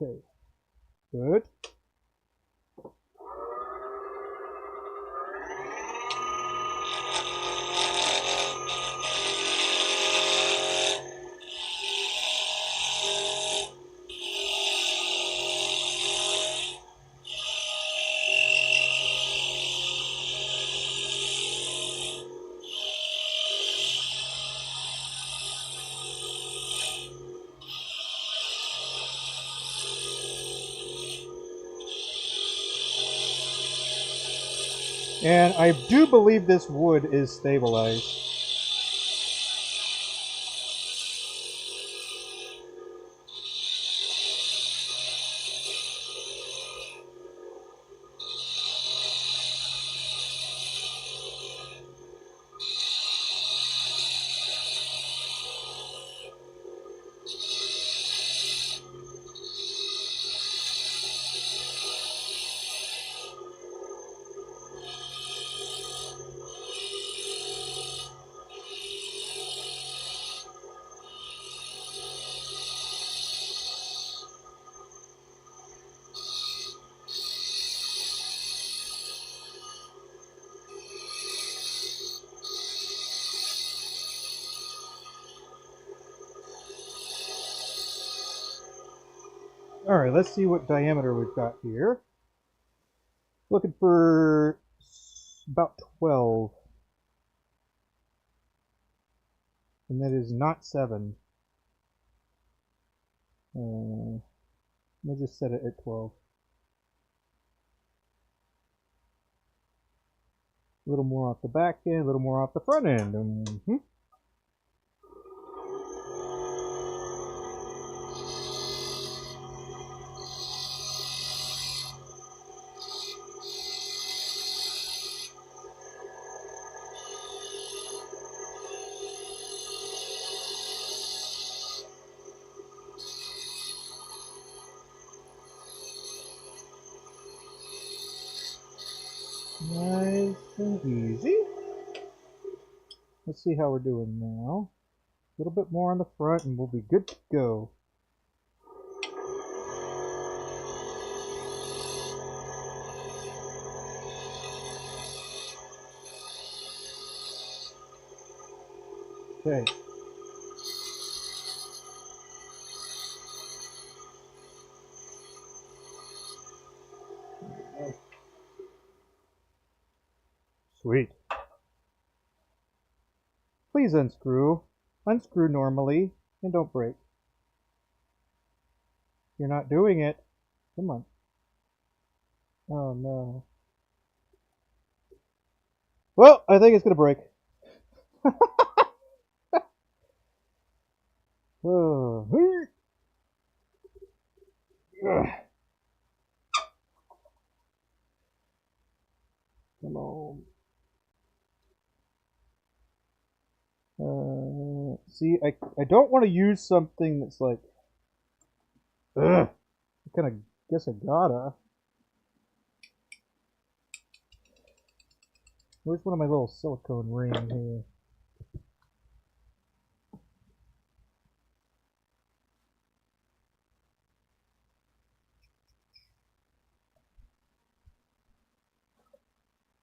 Okay, good. And I do believe this wood is stabilized. All right, let's see what diameter we've got here. Looking for about 12. And that is not 7. Let me just set it at 12. A little more off the back end, a little more off the front end. Nice and easy. Let's see how we're doing now. A little bit more on the front and we'll be good to go. Okay. Sweet. Please unscrew. Unscrew normally and don't break. You're not doing it. Come on. Oh no. Well, I think it's gonna break. Oh. Come on. See, I don't want to use something that's like, I kind of guess I gotta. Where's one of my little silicone rings here?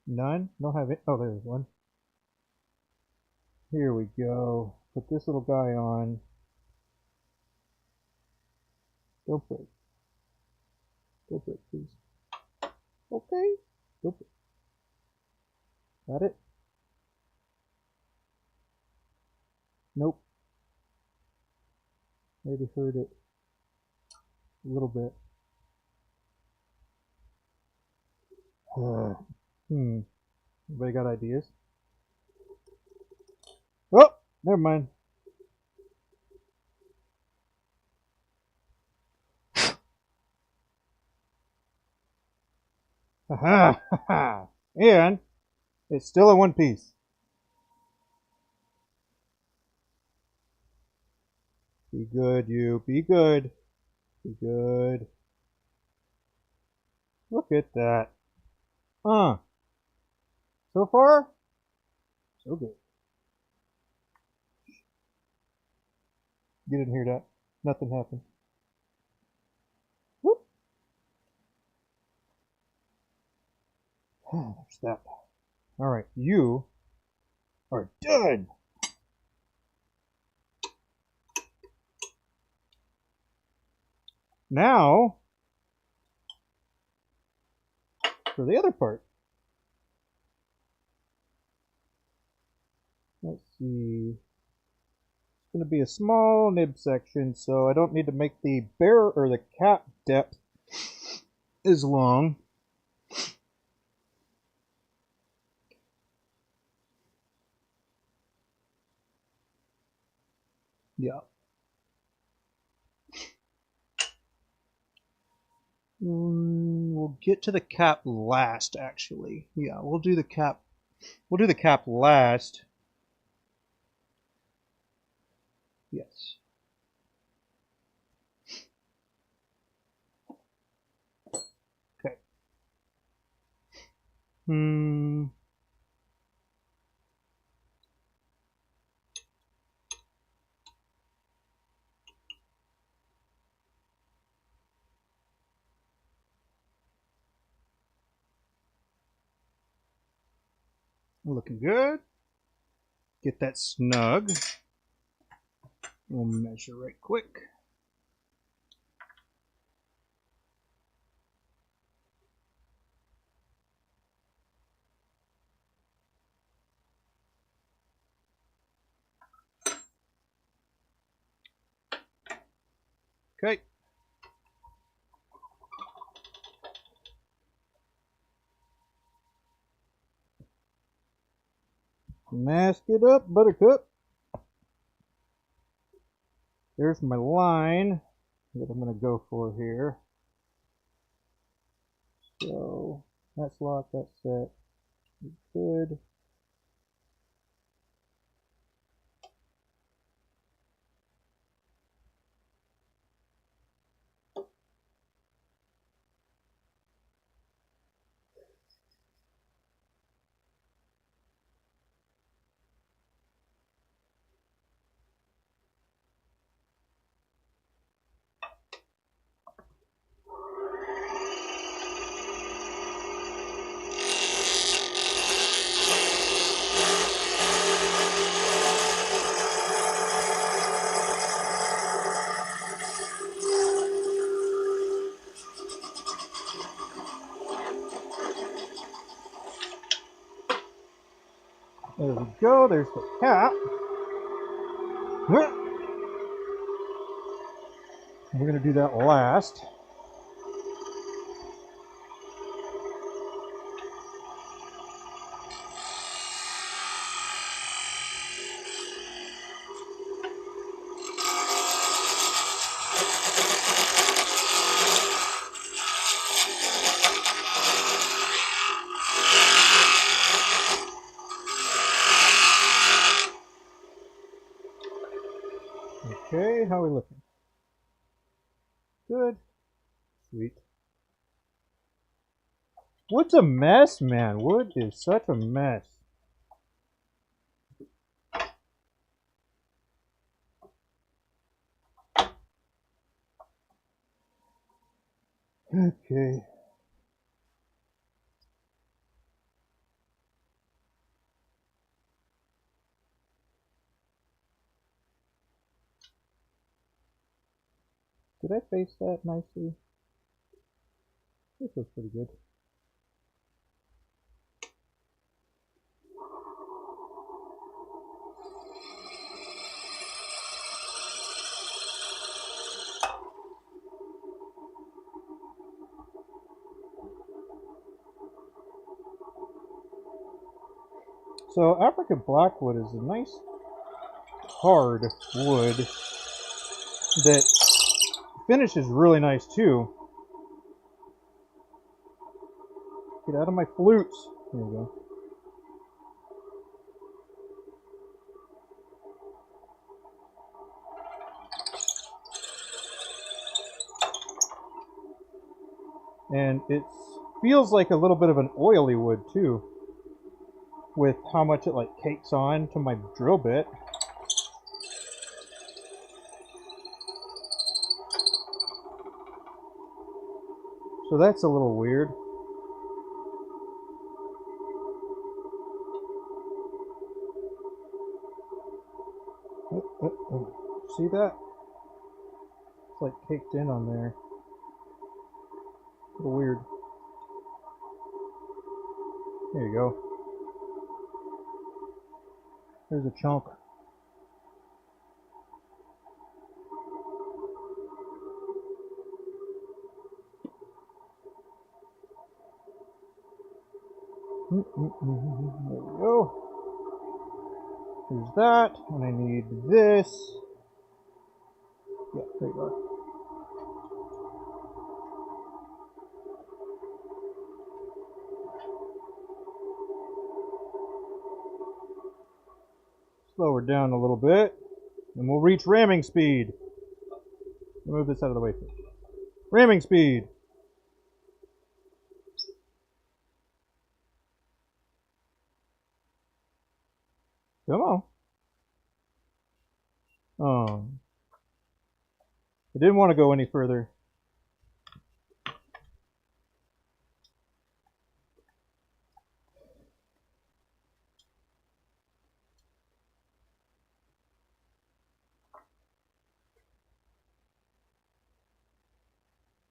None? Don't have it. Oh, there's one. Here we go. Put this little guy on. Don't break. Don't break, please. Okay. Don't break. Got it? Nope. Maybe heard it a little bit. Anybody got ideas? Oh, never mind. Haha! And it's still in one piece. Be good, you. Be good. Be good. Look at that. So far, so good. You didn't hear that. Nothing happened. Whoop. There's that. All right, you are done. Now, for the other part. Let's see. It's going to be a small nib section, so I don't need to make the barrel or the cap depth as long. Yeah. We'll get to the cap last, actually. Yeah, we'll do the cap. We'll do the cap last. Yes. Okay. Looking good. Get that snug. We'll measure right quick. Okay. Mask it up, buttercup. There's my line that I'm going to go for here. So that's locked, that's set. Good. There we go, there's the cap. We're going to do that last. Okay, how are we looking? Good. Sweet. Wood's a mess, man. Wood is such a mess. Okay. Did I face that nicely? This looks pretty good. So African blackwood is a nice hard wood that finishes really nice too. Get out of my flutes. There we go. And it feels like a little bit of an oily wood too, with how much it like cakes on to my drill bit. So that's a little weird. See that? It's like caked in on there. A little weird. There you go. There's a chunk. There we go. There's that, and I need this. Yeah, there you are. Slow her down a little bit, and we'll reach ramming speed. Move this out of the way first. Ramming speed. Come on. Oh. I didn't want to go any further.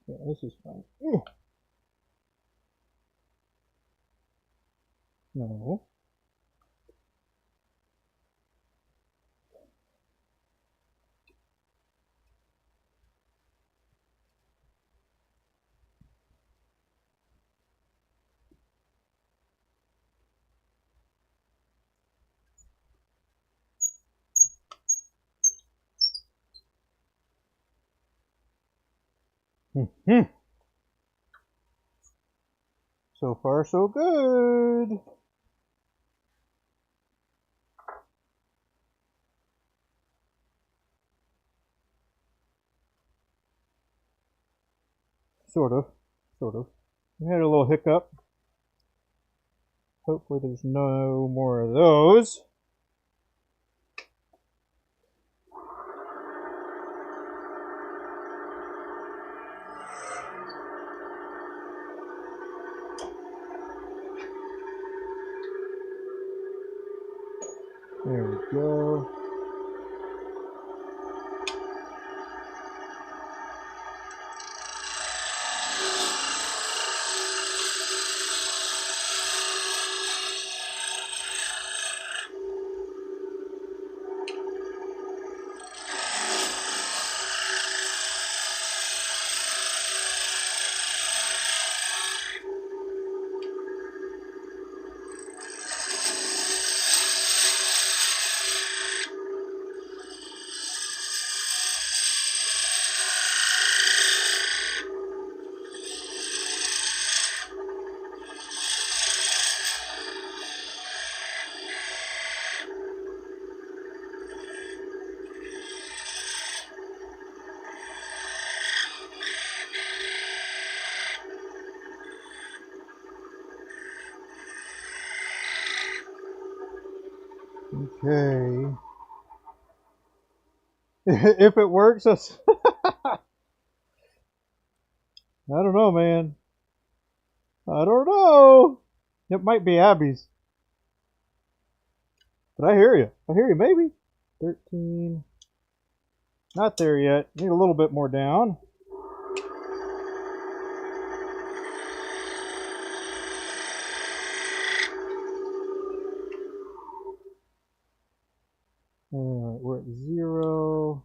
Yeah, this is fine. Ooh. No. Hmm. So far, so good. Sort of. Sort of. We had a little hiccup. Hopefully there's no more of those. There we go. Okay. If it works, that's I don't know, man. I don't know. It might be Abby's. But I hear you. I hear you, maybe. 13. Not there yet. Need a little bit more down. Alright, we're at 0.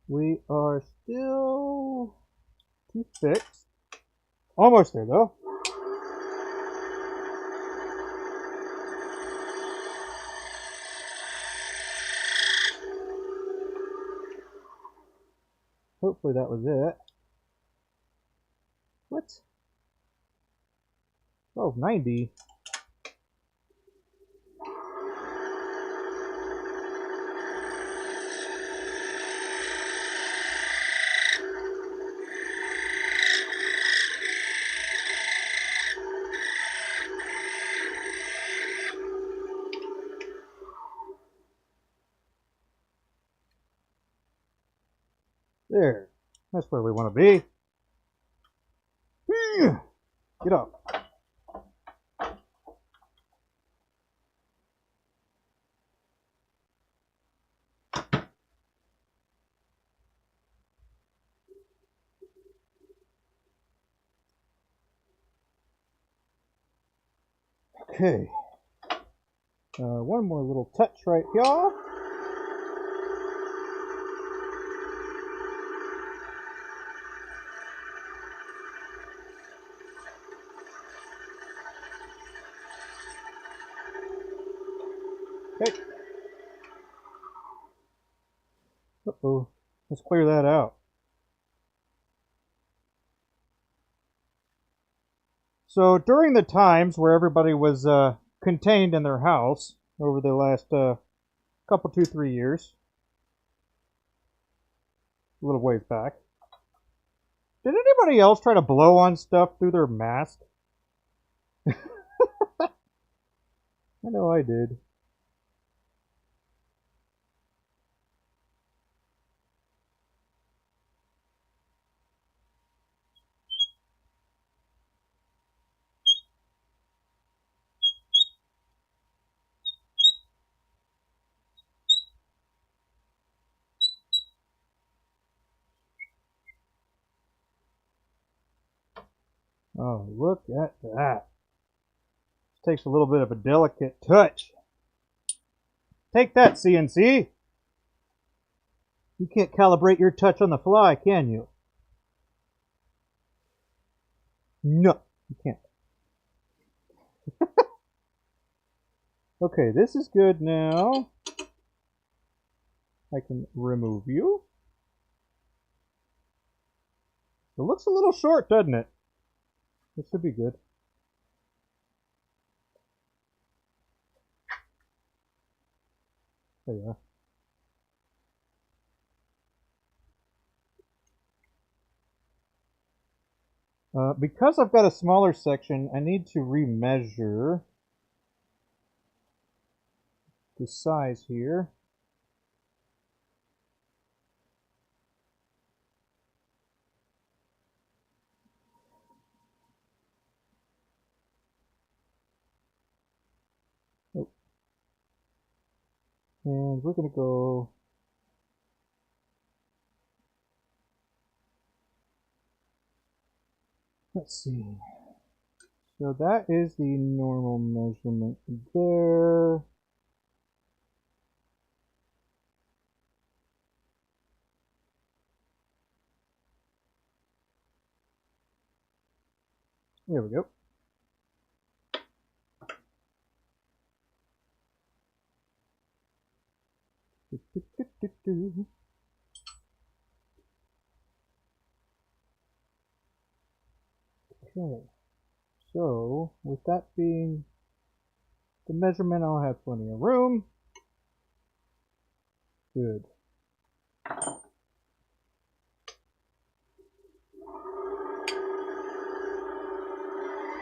We are still too fixed. Almost there, though. Hopefully that was it. What? 1290. There. That's where we want to be. Get up. Okay. One more little touch right here. Okay. Uh-oh. Let's clear that out. So during the times where everybody was contained in their house over the last couple, 2, 3 years, a little ways back, did anybody else try to blow on stuff through their mask? I know I did. Oh, look at that. This takes a little bit of a delicate touch. Take that, CNC. You can't calibrate your touch on the fly, can you? No, you can't. Okay, this is good now. I can remove you. It looks a little short, doesn't it? It should be good. There you are. Because I've got a smaller section, I need to remeasure the size here. Oh. And we're going to go let's see. So that is the normal measurement there. There we go. Okay, so with that being the measurement, I'll have plenty of room. Good.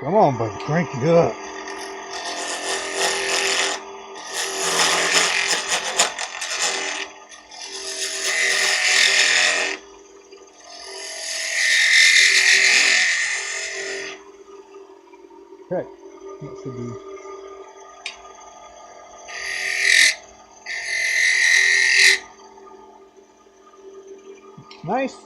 Come on, buddy, crank it up. Okay, that should be. Nice.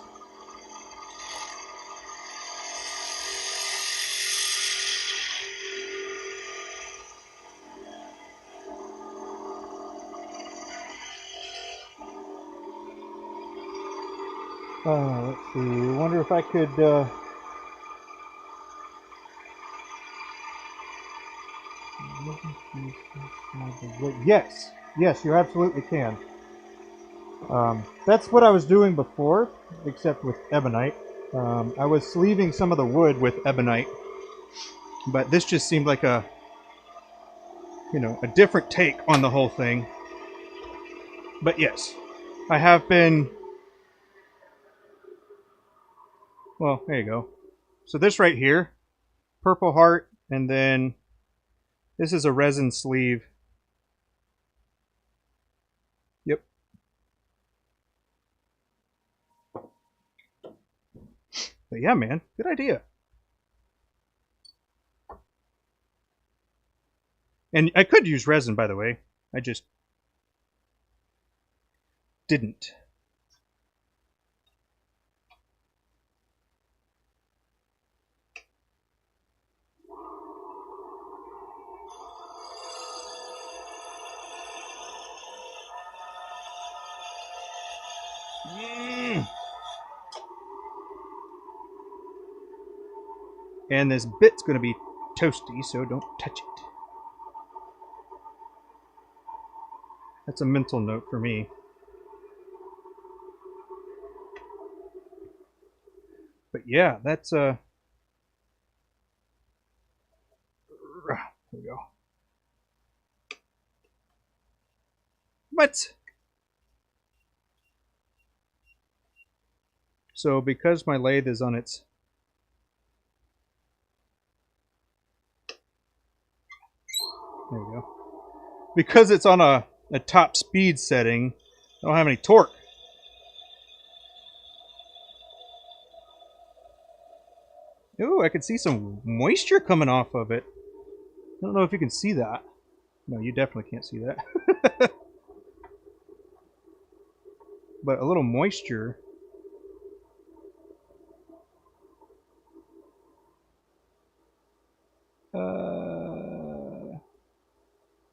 Let's see. I wonder if I could. Yes, yes, you absolutely can. That's what I was doing before, except with ebonite. I was sleeving some of the wood with ebonite, but this just seemed like a different take on the whole thing. But yes, I have been. Well, there you go. So this right here, Purple Heart, and then this is a resin sleeve. Yep. But yeah, man, good idea. And I could use resin, by the way. I just didn't. And this bit's going to be toasty, so don't touch it. That's a mental note for me. But yeah, that's there we go. But so because my lathe is on its there we go. Because it's on a top speed setting, I don't have any torque. Ooh, I can see some moisture coming off of it. I don't know if you can see that. No, you definitely can't see that. But a little moisture.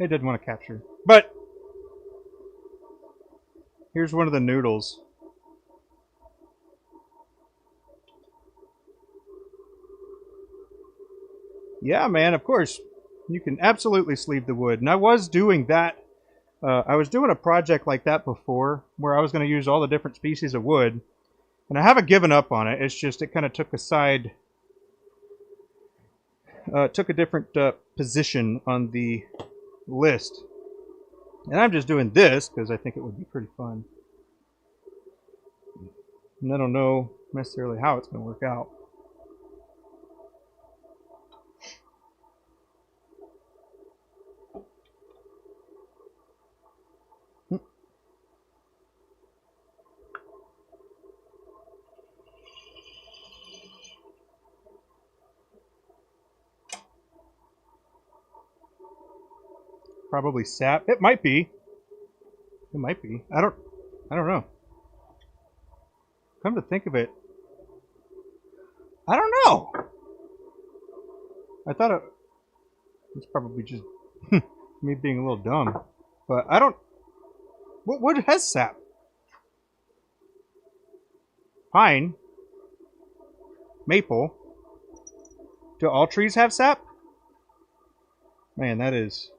It didn't want to capture. But here's one of the noodles. Yeah, man, of course. You can absolutely sleeve the wood. And I was doing that. I was doing a project like that before where I was going to use all the different species of wood. And I haven't given up on it. It's just it kind of took a side... took a different position on the list. And I'm just doing this because I think it would be pretty fun. And I don't know necessarily how it's going to work out. Probably sap. It might be. It might be. I don't know. Come to think of it, I don't know. I thought it was probably just me being a little dumb. But I don't... What wood has sap? Pine. Maple. Do all trees have sap? Man, that is...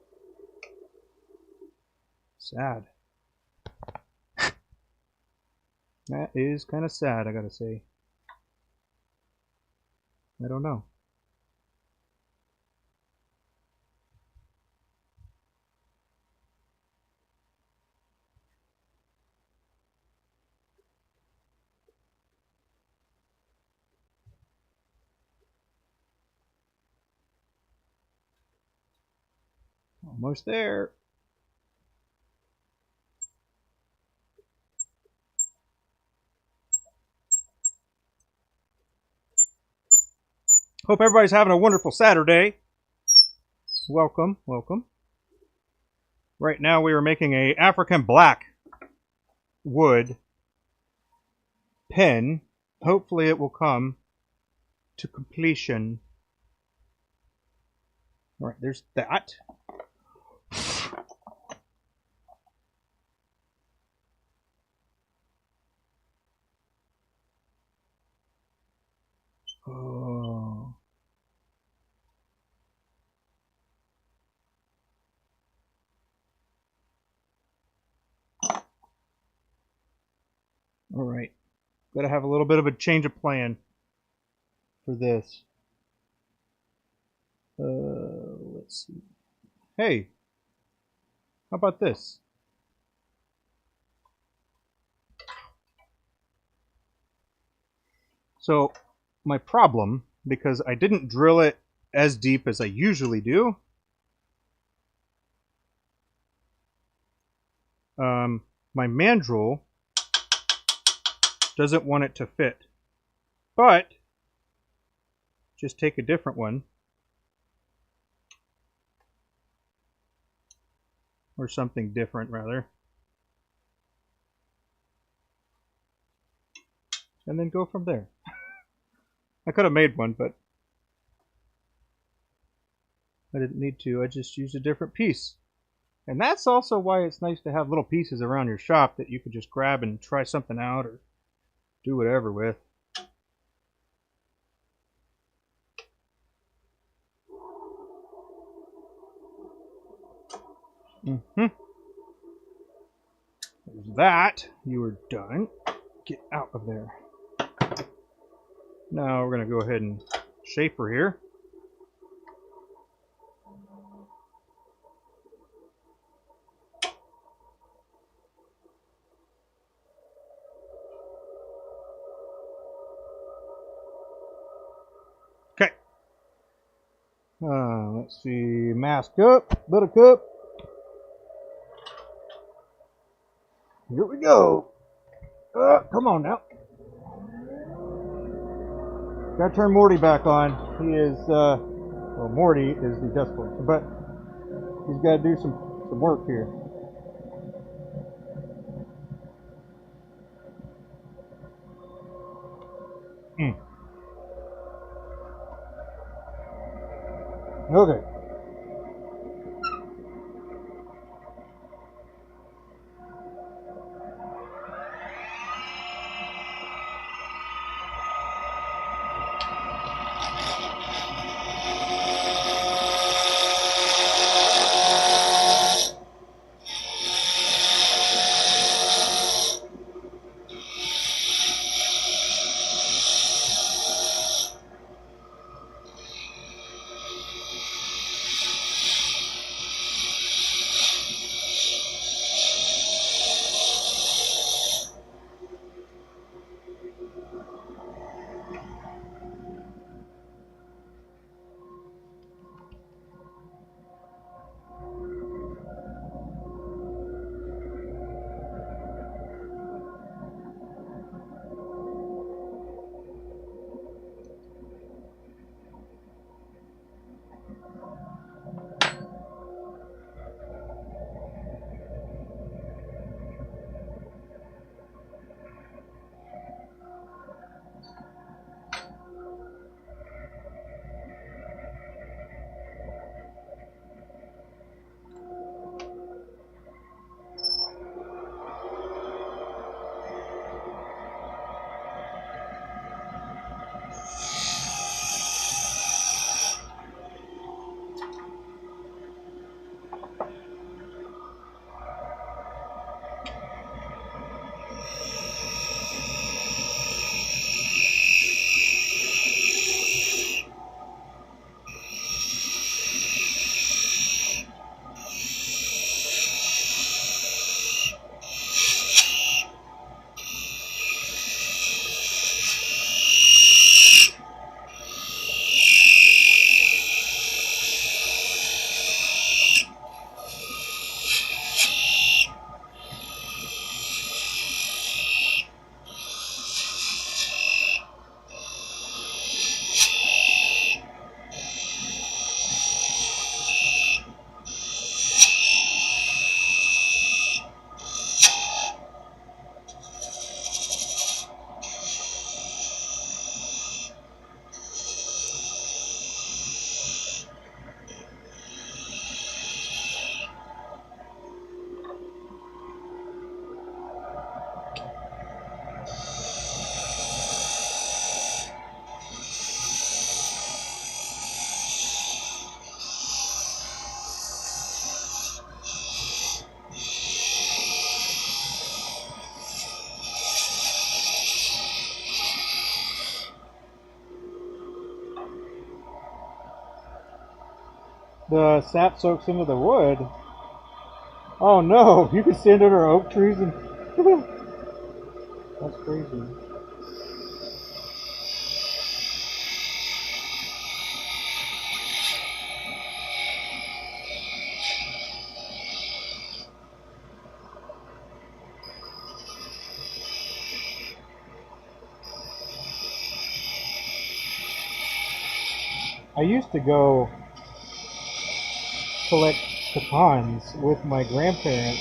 sad. That is kind of sad, I gotta say. I don't know. Almost there. Hope everybody's having a wonderful Saturday. Welcome, welcome. Right now we are making a African black wood pen. Hopefully it will come to completion. All right, there's that. Oh. All right. Got to have a little bit of a change of plan for this. Let's see. Hey, how about this? So, my problem, because I didn't drill it as deep as I usually do, my mandrel doesn't want it to fit. But, just take a different one. Or something different, rather. And then go from there. I could have made one, but I didn't need to. I just used a different piece. And that's also why it's nice to have little pieces around your shop that you could just grab and try something out or do whatever with. There's that. You are done. Get out of there. Now we're going to go ahead and shape her here. Okay. Let's see. Mask up, buttercup. Here we go. Come on now. Gotta turn Morty back on. He is, well, Morty is the dust collector, but he's got to do some work here. Okay. The sap soaks into the wood. Oh no, you can stand under oak trees and... That's crazy. I used to go collect pecans with my grandparents.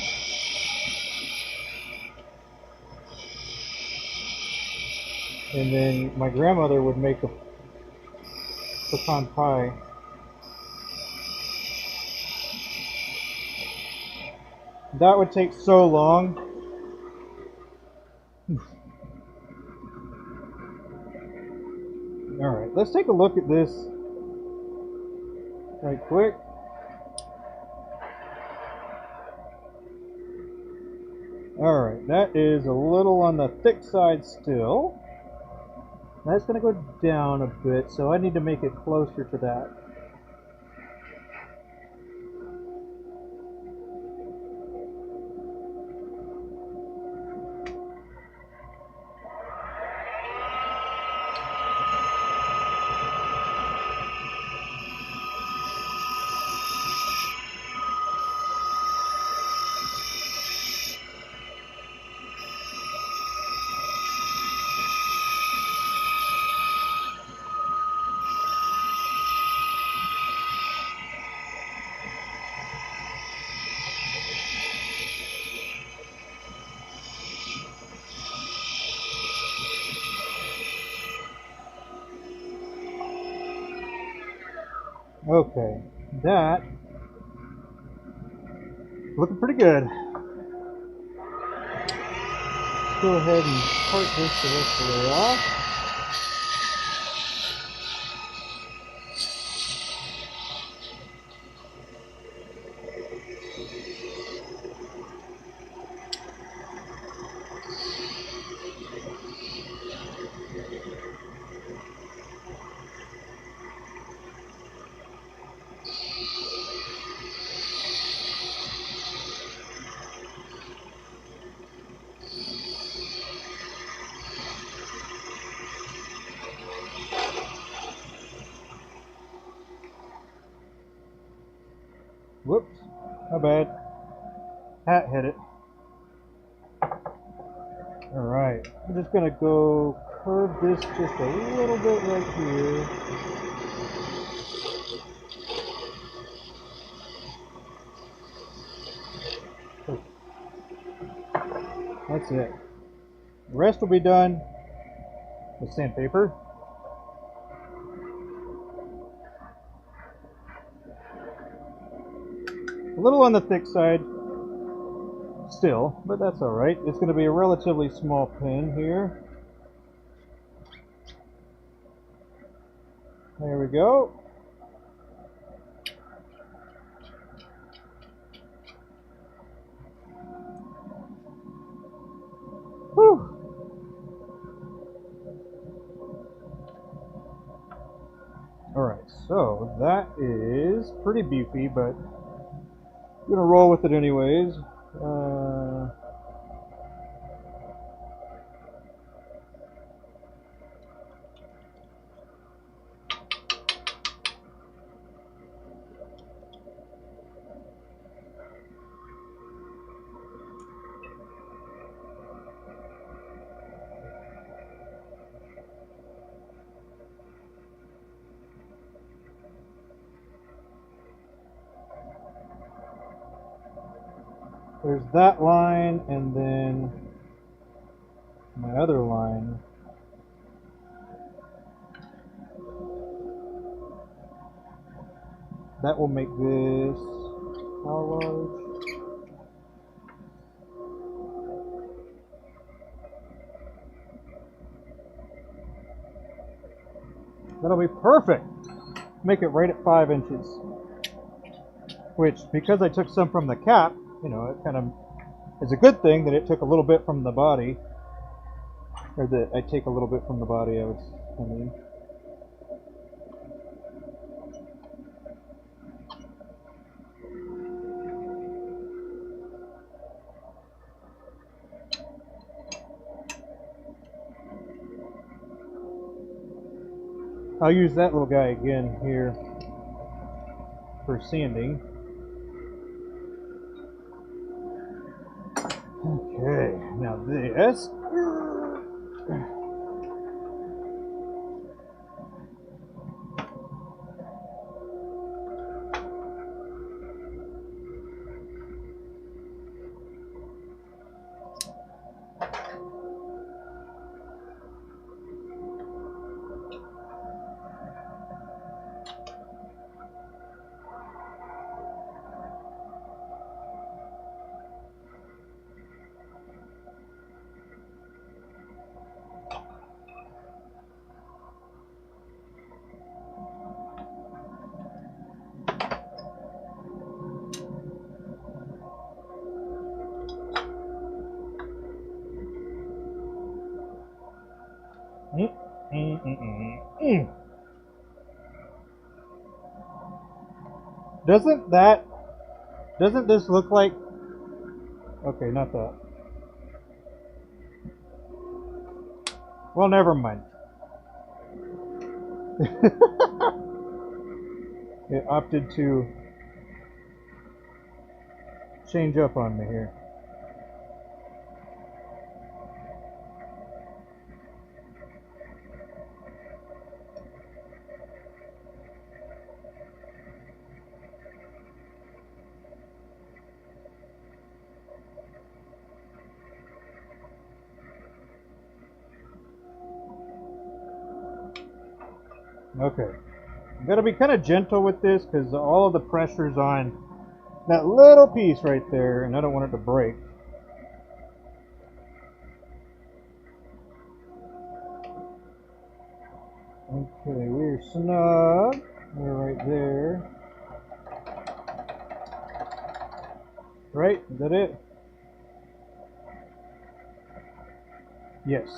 And then my grandmother would make a pecan pie. That would take so long. Alright, let's take a look at this right quick. Alright, that is a little on the thick side still. That's going to go down a bit, so I need to make it closer to that. Okay, that looking pretty good. Let's go ahead and part this the rest of the way off. Whoops, my bad. Hat hit it. Alright, I'm just going to go curve this just a little bit right here. That's it. The rest will be done with sandpaper. A little on the thick side still, but that's alright. It's going to be a relatively small pin here. There we go. Whew. Alright, so that is pretty beefy, but I'm going to roll with it anyways. There's that line, and then my other line. That will make this how large? That'll be perfect. Make it right at 5 inches. Which, because I took some from the cap, you know, it kind of is a good thing that it took a little bit from the body. Or that I take a little bit from the body, I mean. I'll use that little guy again here for sanding. Okay, now this. Doesn't this look like, okay, not that. Well, never mind. It opted to change up on me here. Okay. I'm going to be kind of gentle with this because all of the pressure's on that little piece right there, and I don't want it to break. Okay, we're snug. We're right there. Right? Is that it? Yes.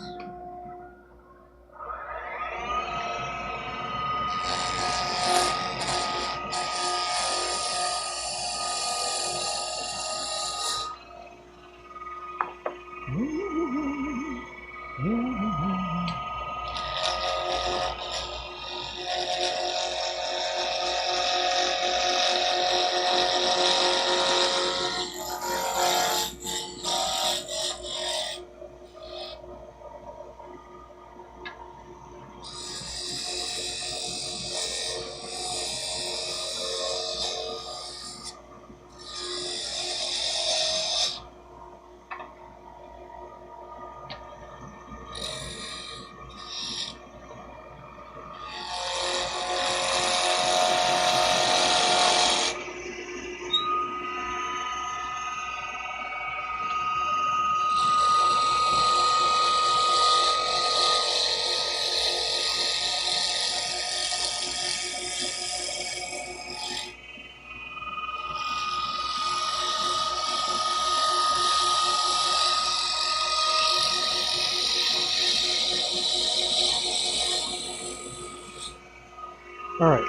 Alright,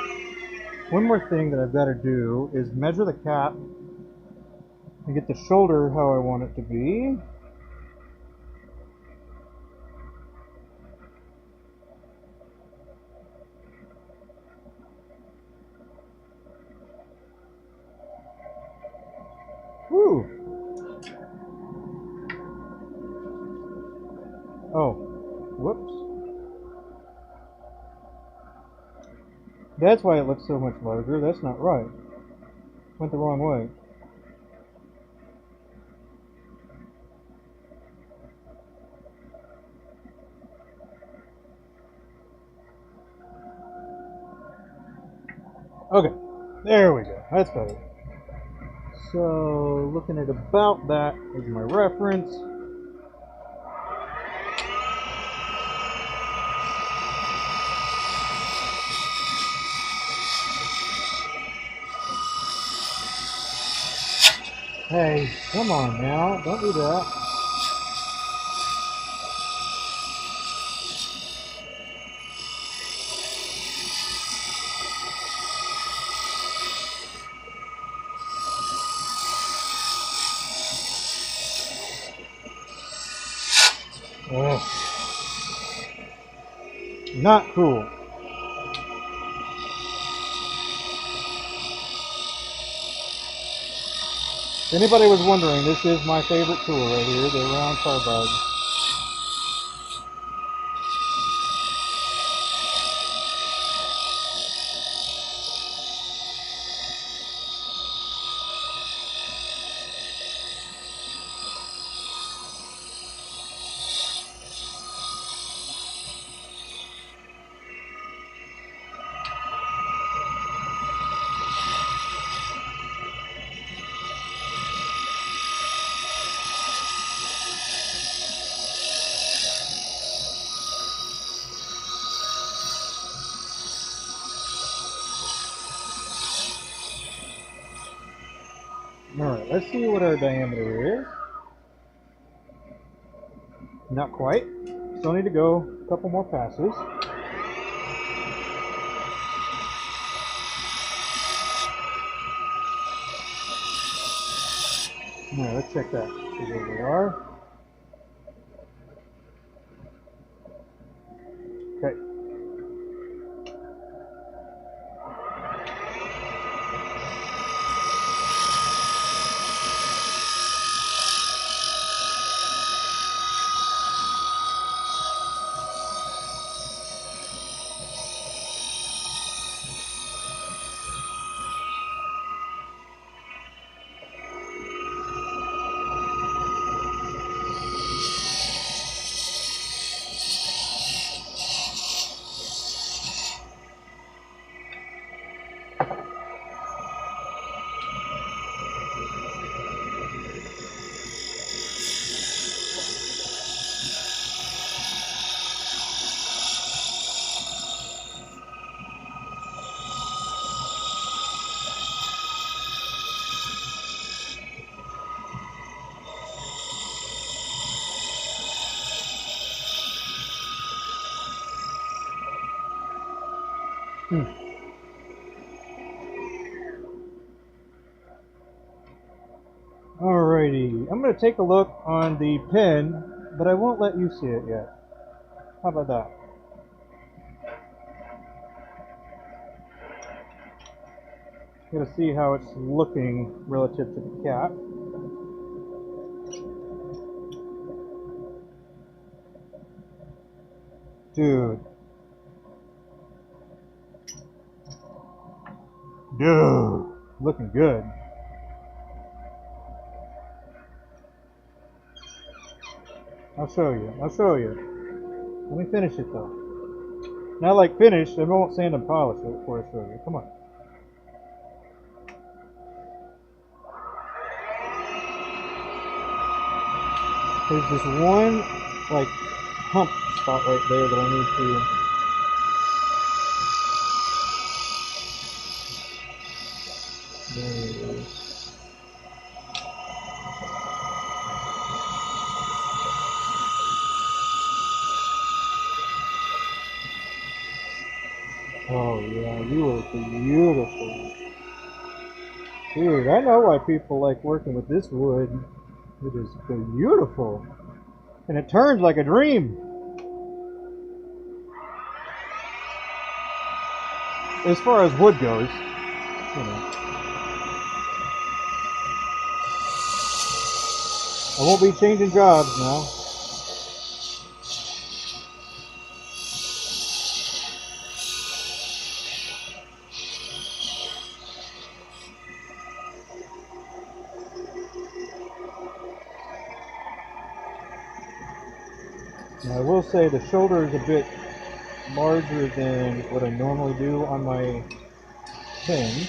one more thing that I've got to do is measure the cap and get the shoulder how I want it to be. Woo! Oh, whoops. That's why it looks so much larger. That's not right. Went the wrong way. Okay, there we go. That's better. So, looking at about that is my reference. Hey, come on now, don't do that. Oh. Not cool. If anybody was wondering, this is my favorite tool right here, the round carbide. Alright, let's see what our diameter is. Not quite. Still need to go a couple more passes. Alright, let's check that. See where we are. Okay. Alrighty, I'm going to take a look on the pin, but I won't let you see it yet. How about that? Got to see how it's looking relative to the cap. Dude. Looking good. I'll show you. Let me finish it though. Not like finished, I won't sand and polish it before I show you. Come on. There's this one, like, hump spot right there that I need to... There you go. Oh yeah, you are beautiful. Dude, I know why people like working with this wood. It is beautiful. And it turns like a dream. As far as wood goes, you know. I won't be changing jobs now. Now, I will say the shoulder is a bit larger than what I normally do on my pin,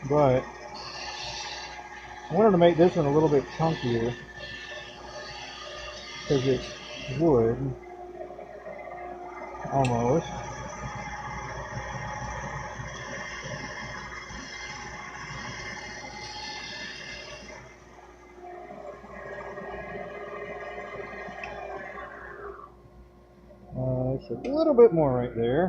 but I wanted to make this one a little bit chunkier because it's wood, almost. So a little bit more right there.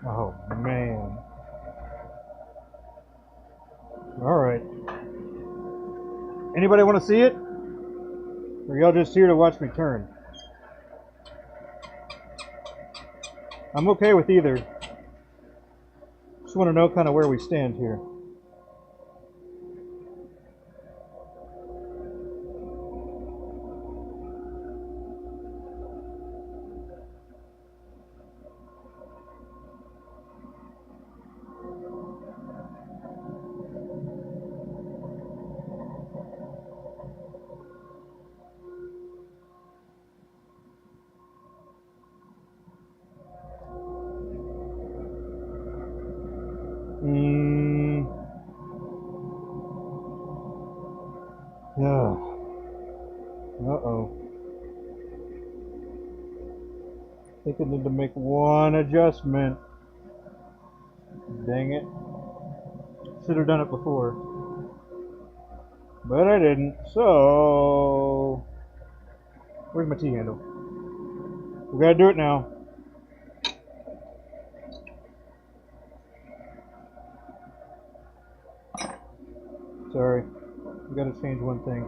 Oh man. Alright. Anybody want to see it? Or y'all just here to watch me turn? I'm okay with either. Just want to know kind of where we stand here. Yeah. Uh-oh. I think I need to make one adjustment. Dang it. Should have done it before. But I didn't. So, where's my T-handle? We gotta do it now. Sorry. We gotta change one thing.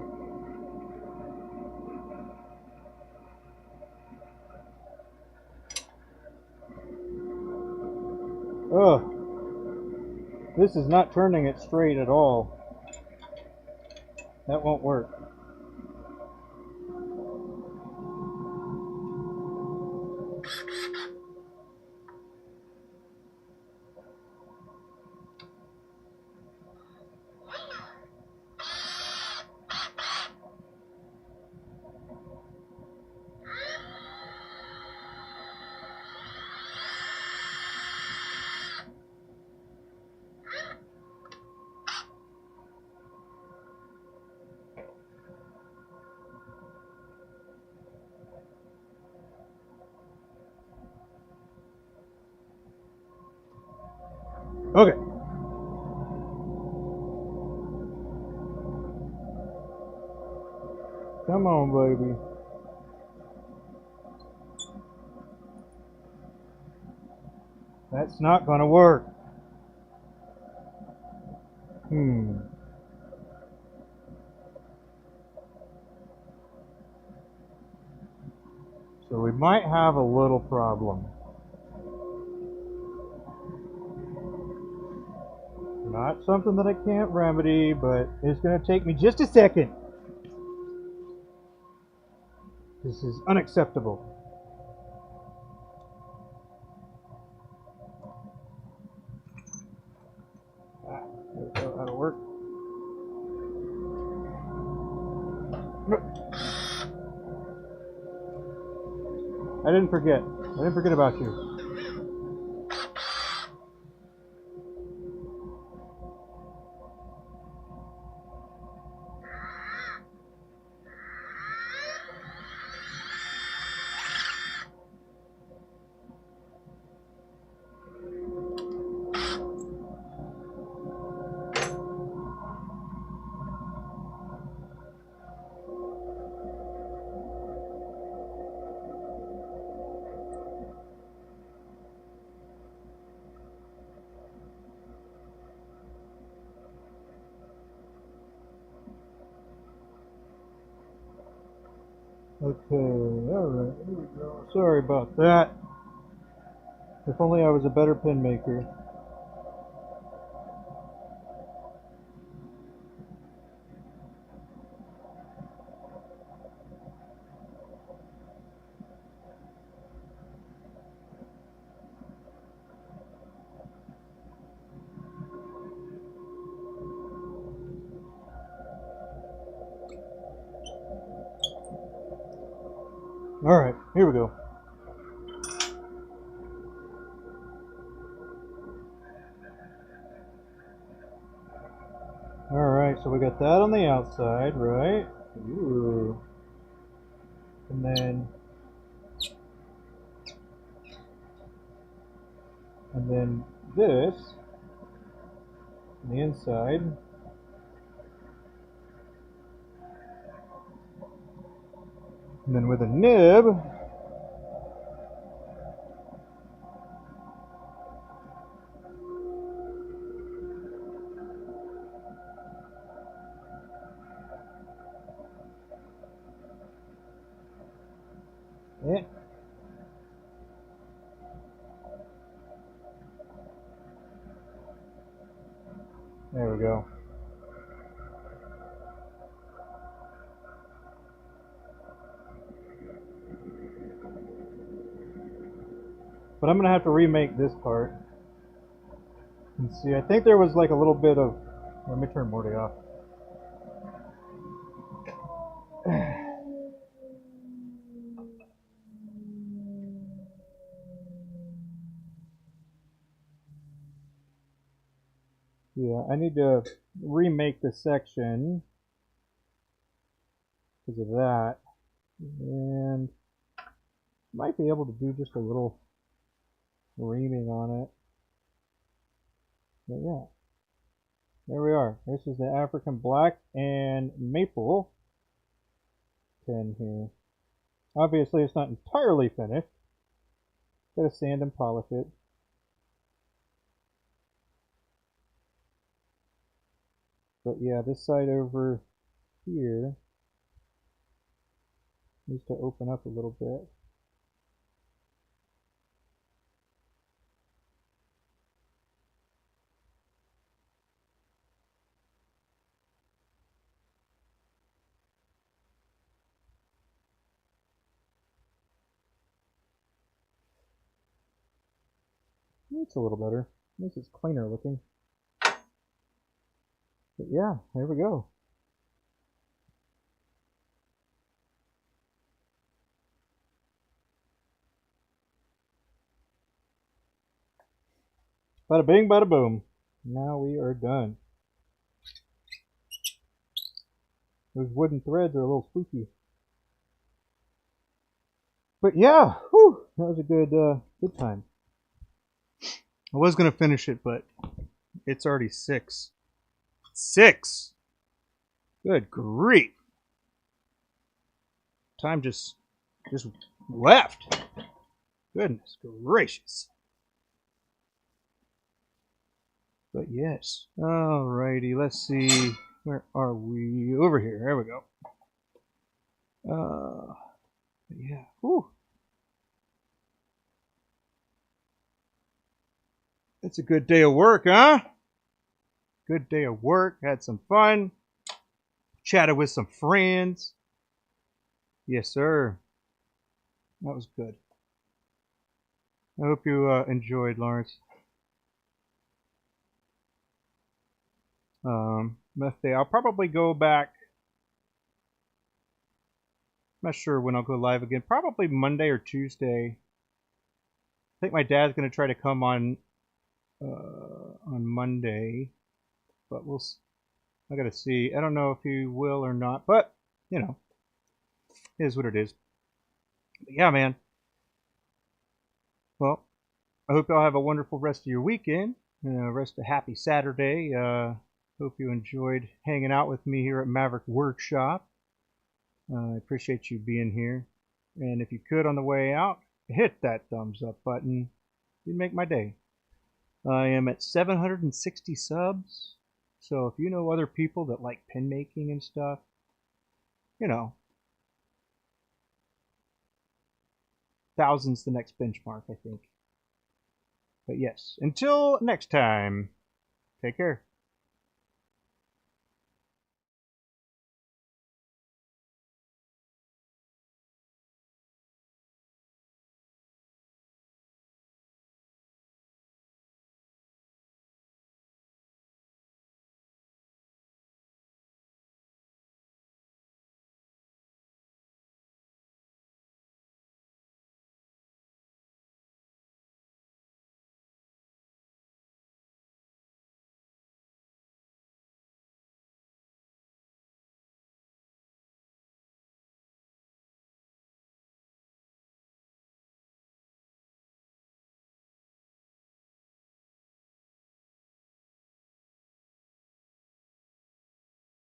Ugh. This is not turning it straight at all. That won't work. Okay. Come on, baby. That's not gonna work. So we might have a little problem. Not something that I can't remedy, but it's gonna take me just a second. This is unacceptable. There we go, that'll work. I didn't forget. I didn't forget about you. Okay, alright, here we go. Sorry about that. If only I was a better pin maker. Alright, here we go. Alright, so we got that on the outside, right? Ooh. And then this on the inside. And then with a nib, there we go. But I'm going to have to remake this part. And see, I think there was like a little bit of... Let me turn Morty off. Yeah, I need to remake the section because of that. And Might be able to do just a little reaming on it. But yeah, there we are. This is the African black and maple pen here. Obviously, it's not entirely finished. Gotta sand and polish it. But yeah, this side over here needs to open up a little bit. It's a little better. This is cleaner looking. But yeah, there we go. Bada bing, bada boom. Now we are done. Those wooden threads are a little squeaky. But yeah, whew, that was a good time. I was gonna finish it, but it's already 6. 6. Good grief! Time just left. Goodness gracious! But yes, alrighty. Let's see. Where are we? Over here. There we go. Yeah. Whew. It's a good day of work, huh? Good day of work. Had some fun. Chatted with some friends. Yes, sir. That was good. I hope you enjoyed, Lawrence. Day. I'll probably go back. I'm not sure when I'll go live again. Probably Monday or Tuesday. I think my dad's gonna try to come on Monday, but I gotta see. I don't know if he will or not, but you know, it is what it is. But yeah, man. Well, I hope y'all have a wonderful rest of your weekend. Rest of happy Saturday. Hope you enjoyed hanging out with me here at Maverick Workshop. I appreciate you being here. And if you could on the way out, hit that thumbs up button. You'd make my day. I am at 760 subs. So if you know other people that like pen making and stuff, you know, 1,000's the next benchmark, I think. But yes, until next time, take care.